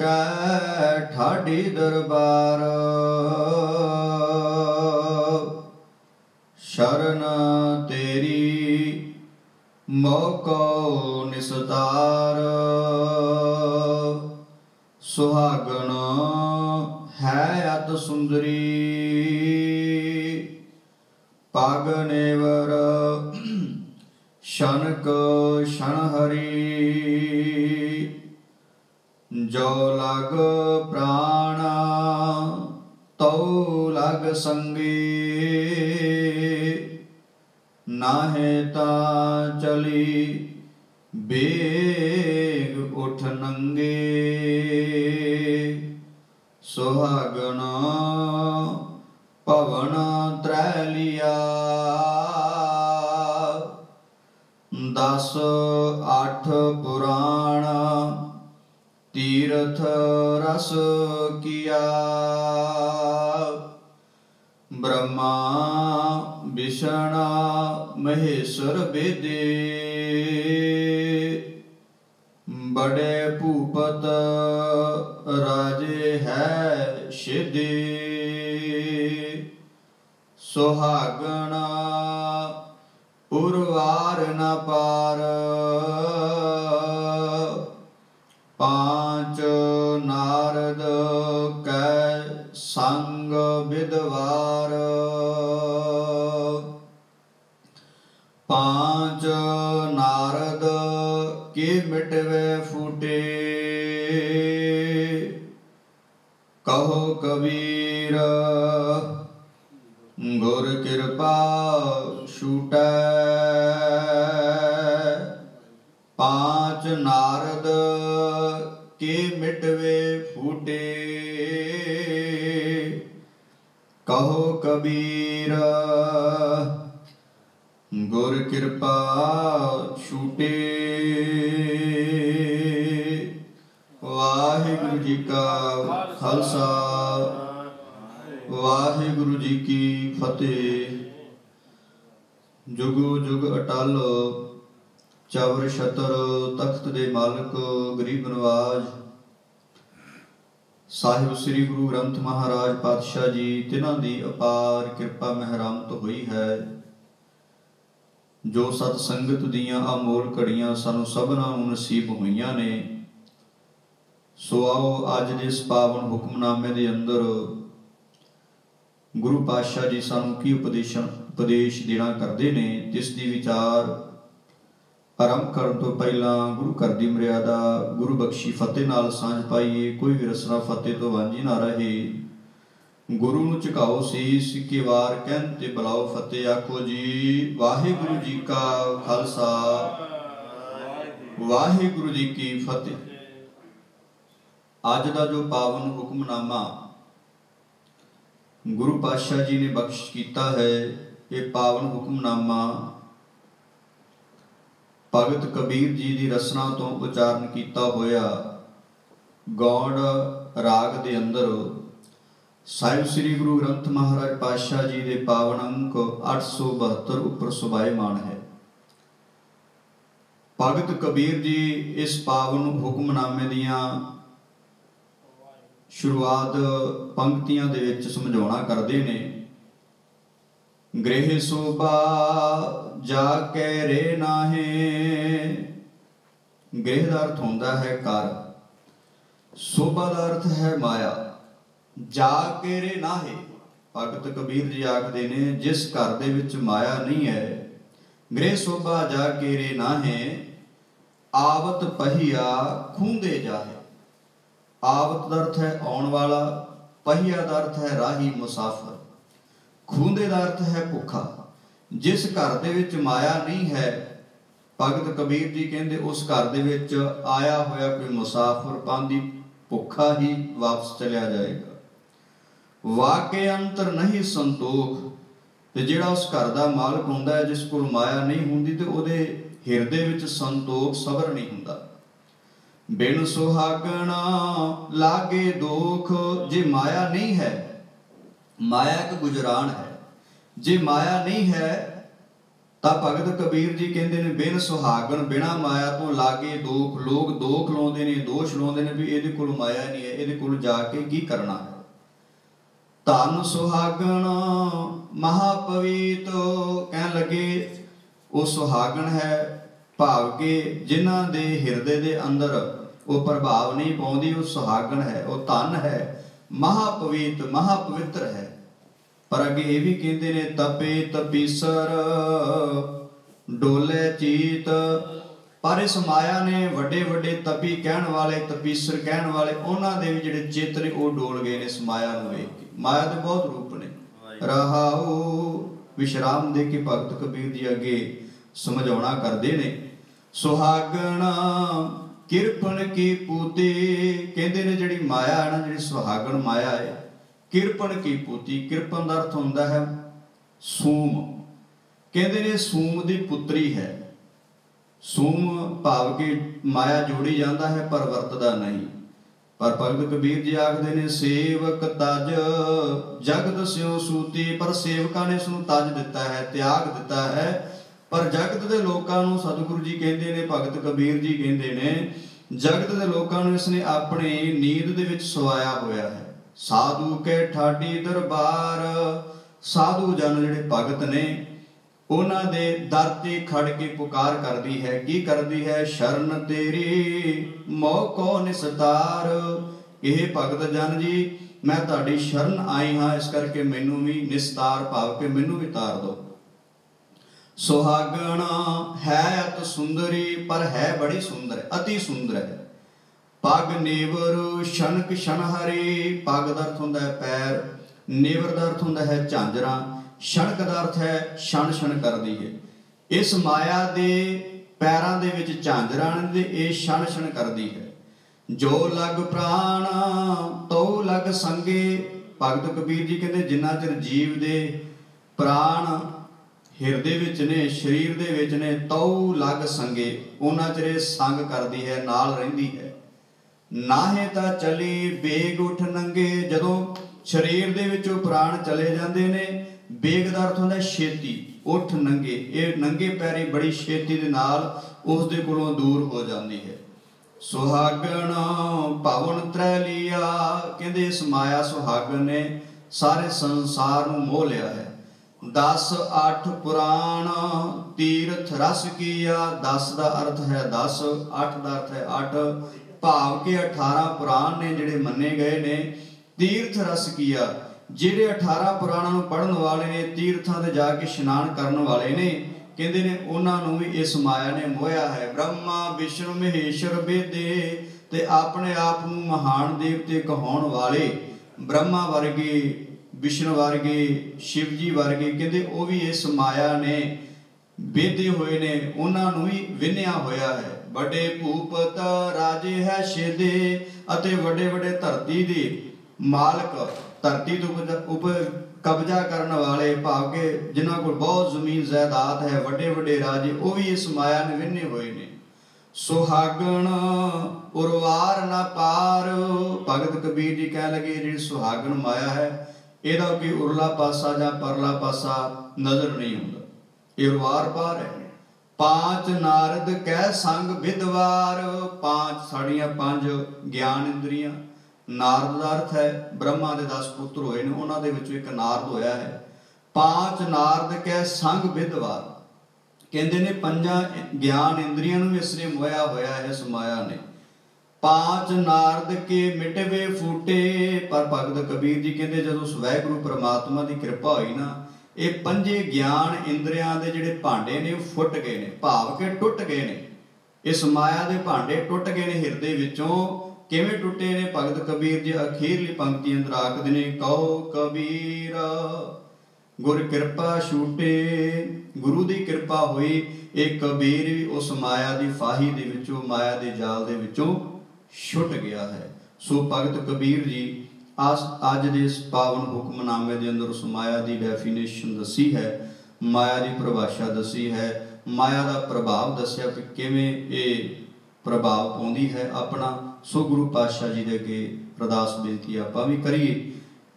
कै ठाडी दरबार शरण तेरी मौको निस्तार सुहागण है अत सुंदरी पग नेवर शनक शनहरी जो लग प्राण तो लग संगी नाहे ता चली बेग उठ नंगे सुहागण पवन त्रैलिया 10 8 पुराण तीर्थ रस किया। ब्रह्मा विष्णु महेश्वर बेदे बड़े भूपत राजे है सिद्धि। सुहागना उर्वार न पार पांच नारद कै संग विद्वार। पांच नारद के मिटवे फूटे कहो कबीर गुर कृपा छूटै। पांच नारद के मिटवे फूटे कहो कबीर गुर कृपा छूटे। वाहिगुरु जी का खालसा वाहिगुरु जी की फतेह। जुगो जुग अटल चवर छतर तख्त दे मालक गरीब नवाज साहिब श्री गुरु ग्रंथ महाराज पातशाह जी तिन्हां दी अपार कृपा मेहरामत हुई है। जो सत संगत दियां अमोल घड़ियां सानू सबना नूं नसीब होईयां ने। सो आओ अज दे इस पावन हुक्मनामे दे अंदर गुरु पातशाह जी सानू की उपदेश देना करते ने जिस दी विचार आरंभ करन तो पहला गुरु घर दी मर्यादा गुरु बख्शी फतेह नाल सांझ पाइए। कोई भी रसना फतेह तो वांझी ना रहे। गुरु नूं झुकाओ सीस के वार कहन ते बुलाओ फतेह। आखो जी वाहिगुरु जी का खालसा वाहिगुरु जी की फतेह। अज दा जो पावन हुक्मनामा गुरु पातशाह जी ने बख्श किया है, ये पावन हुक्मनामा भगत कबीर जी की रसना तो उचारण किया होया गौड़ राग दे अंदर साहिब श्री गुरु ग्रंथ महाराज पातशाह जी के पावन अंक 872 उपर सुभायमान है। भगत कबीर जी इस पावन हुक्मनामे दियां शुरुआत पंक्तियां दे विच समझाउणा करदे ने। गृह शोभा जाके रे नाहे। गृह का अर्थ होंदा है घर, शोभा का अर्थ है माया। जाके रे नाहे भगत कबीर जी आखदे ने जिस घर दे विच माया नहीं है। गृह शोभा जाके रे नाहे आवत पहिया खूंदे जाहे। आवत का अर्थ है आउण वाला, पहिया का अर्थ है राही मुसाफर, खूंदे का अर्थ है भुखा। जिस घर दे विच माया नहीं है भगत कबीर जी कहते उस घर दे विच आया होया कोई मुसाफर पांदी भुखा ही वापस चलिया जाएगा। वाके अंतर नहीं संतोख ते जिहड़ा उस घर का मालक हुंदा है जिस कोल माया नहीं हुंदी ते उहदे हिरदे विच संतोख सबर नहीं हुंदा। बिन सुहागना लागे दोख। जे माया नहीं है, माया एक गुजरान है। जे माया नहीं है तो भगत कबीर जी कहते ने बिन सुहागन बिना माया तो लागे दोख। लोग दोख लाउंदे ने, दोष लाउंदे ने भी इहदे कोल माया नहीं है, इहदे कोल जाके की करना है। धन सुहागन महापवीत कहन लगे वो सुहागन है भाव के जिन्हां दे हिरदे दे अंदर वो प्रभाव नहीं पाउंदी। वो सुहागन है, वो धन है, महापवित महापवित्र है। पर अगे ये भी कहते ने तपे तपीसर डोले चीत। पर इस माया ने वड्डे वड्डे तपी कहण वाले तपीसर कहण वाले उन्हां दे भी जिहड़े चित्त ने वो डोल गए ने इस माया नूं वेख के। माया दे बहुत रूप ने। रहाओ विश्राम दे के भगत कबीर जी अगे समझाउणा करदे ने। सुहागण किरपन की पूती कहते ने जिहड़ी माया है ना, जिहड़ी सुहागण माया है किरपन की पूती। किरपन का अर्थ होंदा है सूम। कहते ने सूम दी पुत्री है। ਸੂਮ ਭਾਵ ਕਿ ਮਾਇਆ ਜੋੜੀ ਜਾਂਦਾ ਹੈ ਪਰ ਵਰਤਦਾ ਨਹੀਂ। ਪਰ ਭਗਤ ਕਬੀਰ ਜੀ ਆਖਦੇ ਨੇ ਸੇਵਕ ਤਜ ਜਗਤ ਸਿਉ ਸੂਤੀ, ਪਰ ਸੇਵਕਾਂ ਨੇ ਇਸ ਨੂੰ ਤਜ ਦਿੱਤਾ ਹੈ, ਤਿਆਗ ਦਿੱਤਾ ਹੈ। ਪਰ ਜਗਤ ਦੇ ਲੋਕਾਂ ਨੂੰ ਸਤਿਗੁਰੂ ਜੀ ਕਹਿੰਦੇ ਨੇ, ਭਗਤ ਕਬੀਰ ਜੀ ਕਹਿੰਦੇ ਨੇ, ਜਗਤ ਦੇ ਲੋਕਾਂ ਨੂੰ ਇਸਨੇ ਆਪਣੀ ਨੀਂਦ ਦੇ ਵਿੱਚ ਸਵਾਇਆ ਹੋਇਆ ਹੈ। ਸਾਧੂ ਕੇ ਠਾਡੀ ਦਰਬਾਰ, ਸਾਧੂ ਜਨ ਜਿਹੜੇ ਭਗਤ ਨੇ ਉਹਨਾਂ ਦੇ ਦਰ ਤੇ ਖੜ ਕੇ ਪੁਕਾਰ ਕਰਦੀ ਹੈ। ਕੀ ਕਰਦੀ ਹੈ? ਸ਼ਰਨ ਤੇਰੀ ਮੋਹ ਕੋ ਨਿਸਤਾਰ। ਇਹ ਭਗਤ ਜਨ ਜੀ ਮੈਂ ਤੁਹਾਡੀ ਸ਼ਰਨ ਆਈ ਹਾਂ, ਇਸ ਕਰਕੇ ਮੈਨੂੰ ਵੀ ਨਿਸਤਾਰ ਭਾਵ ਕਿ ਮੈਨੂੰ ਵੀ ਤਾਰ ਦਿਓ। ਸੁਹਾਗਣ ਹੈ ਅਤ ਸੁੰਦਰੀ, ਪਰ ਹੈ ਬੜੀ ਸੁੰਦਰ, ਅਤੀ ਸੁੰਦਰ ਹੈ। ਪੱਗ ਨੇਵਰ ਸ਼ਨਕ ਸ਼ਨਹਰੀ, ਪੱਗ ਦਾ ਅਰਥ ਹੁੰਦਾ ਹੈ ਪੈਰ, ਨੇਵਰ ਦਾ ਅਰਥ ਹੁੰਦਾ ਹੈ ਝਾਂਜਰਾਂ, ਸ਼ਣਕ ਦਾ ਅਰਥ ਹੈ ਛਣ ਛਣ ਕਰਦੀ ਹੈ। ਇਸ ਮਾਇਆ ਦੇ ਪੈਰਾਂ ਦੇ ਵਿੱਚ ਝਾਂਜਰਾਂ ਨੇ, ਇਹ ਛਣ ਛਣ ਕਰਦੀ ਹੈ। ਜੋ ਲਗ ਪ੍ਰਾਣ ਤੋ ਲਗ ਸੰਗੇ, ਭਗਤ ਕਬੀਰ ਜੀ ਕਹਿੰਦੇ ਜਿੰਨਾ ਚਿਰ ਜੀਵ ਦੇ ਪ੍ਰਾਣ ਹਿਰਦੇ ਵਿੱਚ ਨੇ, ਸਰੀਰ ਦੇ ਵਿੱਚ ਨੇ, ਤਉ ਲਗ ਸੰਗੇ, ਉਹਨਾਂ ਚਿਰ ਇਹ ਸੰਗ ਕਰਦੀ ਹੈ, ਨਾਲ ਰਹਿੰਦੀ ਹੈ। ਨਾਹੇ ਤਾਂ ਚਲੀ ਬੇਗ ਉਠ ਨੰਗੇ, ਜਦੋਂ ਸਰੀਰ ਦੇ ਵਿੱਚੋਂ ਪ੍ਰਾਣ ਚਲੇ ਜਾਂਦੇ ਨੇ, ਬੇਗ ਦਾ ਅਰਥ ਹੁੰਦਾ ਛੇਤੀ, ਉਠ ਨੰਗੇ, ਇਹ ਨੰਗੇ ਪੈਰੀ ਬੜੀ ਛੇਤੀ ਦੇ ਨਾਲ ਉਸ ਦੇ ਕੋਲੋਂ ਦੂਰ ਹੋ ਜਾਂਦੀ ਹੈ। ਸੁਹਾਗਣ ਭਵਨ ਤ੍ਰੈ ਲੀਆ, ਕਹਿੰਦੇ ਇਸ ਮਾਇਆ ਸੁਹਾਗਣ ਨੇ ਸਾਰੇ ਸੰਸਾਰ ਨੂੰ ਮੋਹ ਲਿਆ ਹੈ। 10 8 ਪੁਰਾਣ ਤੀਰਥ ਰਸ ਕੀਆ, 10 ਦਾ ਅਰਥ ਹੈ 10, 8 ਦਾ ਅਰਥ ਹੈ 8, ਭਾਵ ਕਿ 18 ਪੁਰਾਣ ਨੇ ਜਿਹੜੇ ਮੰਨੇ ਗਏ ਨੇ। ਤੀਰਥ ਰਸ ਕੀਆ, ਜਿਹੜੇ 18 ਪੁਰਾਣਾਂ ਨੂੰ ਪੜ੍ਹਨ ਵਾਲੇ ਨੇ, ਤੀਰਥਾਂ ਤੇ ਜਾ ਕੇ ਇਸ਼ਨਾਨ ਕਰਨ ਵਾਲੇ ਨੇ, ਕਹਿੰਦੇ ਨੇ ਉਹਨਾਂ ਨੂੰ ਵੀ ਇਸ ਮਾਇਆ ਨੇ ਮੋਹਿਆ ਹੈ। ਬ੍ਰਹਮਾ ਵਿਸ਼ਨੂੰ ਮਹੇਸ਼ਰ ਬੇਦੇ, ਤੇ ਆਪਣੇ ਆਪ ਨੂੰ ਮਹਾਨ ਦੇਵਤੇ ਕਹਾਉਣ ਵਾਲੇ ਬ੍ਰਹਮਾ ਵਰਗੇ, ਵਿਸ਼ਨੂੰ ਵਰਗੇ, ਸ਼ਿਵ ਜੀ ਵਰਗੇ, ਕਹਿੰਦੇ ਉਹ ਵੀ ਇਸ ਮਾਇਆ ਨੇ ਬੇਦੇ ਹੋਏ ਨੇ, ਉਹਨਾਂ ਨੂੰ ਵੀ ਵਿੰਨਿਆ ਹੋਇਆ ਹੈ। ਵੱਡੇ ਭੂਪਤ ਰਾਜੇ ਹੈ ਛੇਦੇ, ਅਤੇ ਵੱਡੇ ਵੱਡੇ ਧਰਤੀ ਦੇ ਮਾਲਕ, ਧਰਤੀ ਤੋਂ ਕਬਜ਼ਾ ਕਰਨ ਵਾਲੇ, ਭਾਵ ਕਿ ਜਿਨ੍ਹਾਂ ਕੋਲ ਬਹੁਤ ਜ਼ਮੀਨ ਜਾਇਦਾਦ ਹੈ, ਵੱਡੇ ਵੱਡੇ ਰਾਜੇ, ਉਹ ਵੀ ਇਸ ਮਾਇਆ ਨੇ ਵਿੰਨੇ ਹੋਏ ਨੇ। ਸੁਹਾਗਣ ਉਰਵਾਰ ਨਾ ਪਾਰ, ਭਗਤ ਕਬੀਰ ਜੀ ਕਹਿਣ ਲੱਗੇ ਜਿਹੜੀ ਸੁਹਾਗਣ ਮਾਇਆ ਹੈ, ਇਹਦਾ ਕੋਈ ਉਰਲਾ ਪਾਸਾ ਜਾਂ ਪਰਲਾ ਪਾਸਾ ਨਜ਼ਰ ਨਹੀਂ ਆਉਂਦਾ, ਇਹ ਉਰਵਾਰ ਪਾਰ ਹੈ। 5 ਨਾਰਦ ਕਹਿ ਸੰਗ ਵਿਦਵਾਰ, 5 ਸਾਡੀਆਂ 5 ਗਿਆਨ ਇੰਦਰੀਆਂ। ਨਾਰਦ ਦਾ ਅਰਥ ਹੈ ਬ੍ਰਹਮਾ ਦੇ 10 ਪੁੱਤਰ ਹੋਏ ਨੇ, ਉਹਨਾਂ ਦੇ ਵਿੱਚੋਂ ਇੱਕ ਨਾਰਦ ਹੋਇਆ ਹੈ। 5 ਨਾਰਦ ਕਹਿ ਸੰਗ ਵਿਦਵਾਰ, ਕਹਿੰਦੇ ਨੇ 5 ਗਿਆਨ ਇੰਦਰੀਆਂ ਨੂੰ ਇਸ ਨੇ ਮੋਹਿਆ ਹੋਇਆ ਹੈ ਇਸ ਮਾਇਆ ਨੇ। 5 ਨਾਰਦ ਕੇ ਮਿਟਵੇ ਫੂਟੇ, ਪਰ ਭਗਤ ਕਬੀਰ ਜੀ ਕਹਿੰਦੇ ਜਦੋਂ ਵਾਹਿਗੁਰੂ ਪ੍ਰਮਾਤਮਾ ਦੀ ਕਿਰਪਾ ਹੋਈ ਨਾ, ਇਹ 5 ਗਿਆਨ ਇੰਦਰੀਆਂ ਦੇ ਜਿਹੜੇ ਭਾਂਡੇ ਨੇ ਉਹ ਫੁੱਟ ਗਏ ਨੇ, ਭਾਵ ਕਿ ਟੁੱਟ ਗਏ ਨੇ। ਇਸ ਮਾਇਆ ਦੇ ਭਾਂਡੇ ਟੁੱਟ ਗਏ ਨੇ ਹਿਰਦੇ ਵਿੱਚੋਂ। ਕਿਵੇਂ ਟੁੱਟੇ ਨੇ? ਭਗਤ ਕਬੀਰ ਜੀ ਅਖੀਰਲੀ ਪੰਕਤੀ ਅੰਦਰ ਆਖਦੇ ਨੇ, ਕਹੋ ਕਬੀਰ ਗੁਰ ਕਿਰਪਾ ਛੂਟੇ, ਗੁਰੂ ਦੀ ਕਿਰਪਾ ਹੋਈ, ਇਹ ਕਬੀਰ ਵੀ ਉਸ ਮਾਇਆ ਦੀ ਫਾਹੀ ਦੇ ਵਿੱਚੋਂ, ਮਾਇਆ ਦੇ ਜਾਲ ਦੇ ਵਿੱਚੋਂ ਛੁੱਟ ਗਿਆ ਹੈ। ਸੋ ਭਗਤ ਕਬੀਰ ਜੀ ਅੱਜ ਦੇ ਇਸ ਪਾਵਨ ਹੁਕਮਨਾਮੇ ਦੇ ਅੰਦਰ ਉਸ ਮਾਇਆ ਦੀ ਡੈਫੀਨੇਸ਼ਨ ਦੱਸੀ ਹੈ, ਮਾਇਆ ਦੀ ਪਰਿਭਾਸ਼ਾ ਦੱਸੀ ਹੈ, ਮਾਇਆ ਦਾ ਪ੍ਰਭਾਵ ਦੱਸਿਆ ਕਿ ਕਿਵੇਂ ਇਹ ਪ੍ਰਭਾਵ ਪਾਉਂਦੀ ਹੈ ਆਪਣਾ। ਸੋ ਗੁਰੂ ਪਾਤਸ਼ਾਹ ਜੀ ਦੇ ਅੱਗੇ ਅਰਦਾਸ ਬੇਨਤੀ ਆਪਾਂ ਵੀ ਕਰੀਏ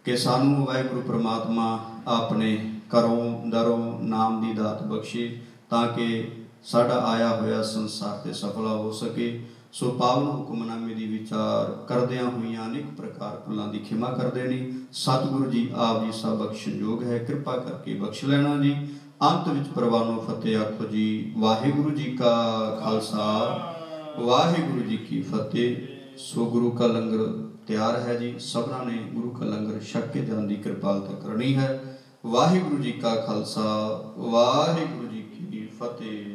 ਕਿ ਸਾਨੂੰ ਵਾਹਿਗੁਰੂ ਪ੍ਰਮਾਤਮਾ ਆਪਣੇ ਘਰੋਂ ਦਰੋਂ ਨਾਮ ਦੀ ਦਾਤ ਬਖਸ਼ੇ, ਤਾਂ ਕਿ ਸਾਡਾ ਆਇਆ ਹੋਇਆ ਸੰਸਾਰ ਤੇ ਸਫਲਾ ਹੋ ਸਕੇ। ਸੋ ਪਾਵਨ ਹੁਕਮਨਾਮੇ ਦੀ ਵਿਚਾਰ ਕਰਦਿਆਂ ਹੋਈਆਂ ਅਨੇਕ ਪ੍ਰਕਾਰ ਭੁੱਲਾਂ ਦੀ ਖਿਮਾ ਕਰਦੇ ਨੇ। ਸਤਿਗੁਰੂ ਜੀ ਆਪ ਜੀ ਸਭ ਬਖਸ਼ਣਯੋਗ ਹੈ, ਕਿਰਪਾ ਕਰਕੇ ਬਖਸ਼ ਲੈਣਾ ਜੀ। ਅੰਤ ਵਿੱਚ ਪ੍ਰਵਾਨੋ ਫਤਿਹ ਆਖੋ ਜੀ। ਵਾਹਿਗੁਰੂ ਜੀ ਕਾ ਖਾਲਸਾ, ਵਾਹਿਗੁਰੂ ਜੀ ਕੀ ਫਤਿਹ। ਸੋ ਗੁਰੂ ਕਾ ਲੰਗਰ ਤਿਆਰ ਹੈ ਜੀ, ਸਭਨਾਂ ਨੇ ਗੁਰੂ ਕਾ ਲੰਗਰ ਛਕ ਕੇ ਜਾਣ ਦੀ ਕਿਰਪਾਲਤਾ ਕਰਨੀ ਹੈ। ਵਾਹਿਗੁਰੂ ਜੀ ਕਾ ਖਾਲਸਾ, ਵਾਹਿਗੁਰੂ ਜੀ ਕੀ ਫਤਿਹ।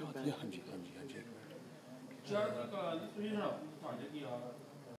ਹਾਂਜੀ ਹਾਂਜੀ ਹਾਂਜੀ ਚੜ੍ਹਦੀ ਕਲਾ ਜੀ ਤੁਸੀਂ ਸੁਣਾਓ ਤੁਹਾਡੇ ਕੀ ਹਾਲ ਹੈ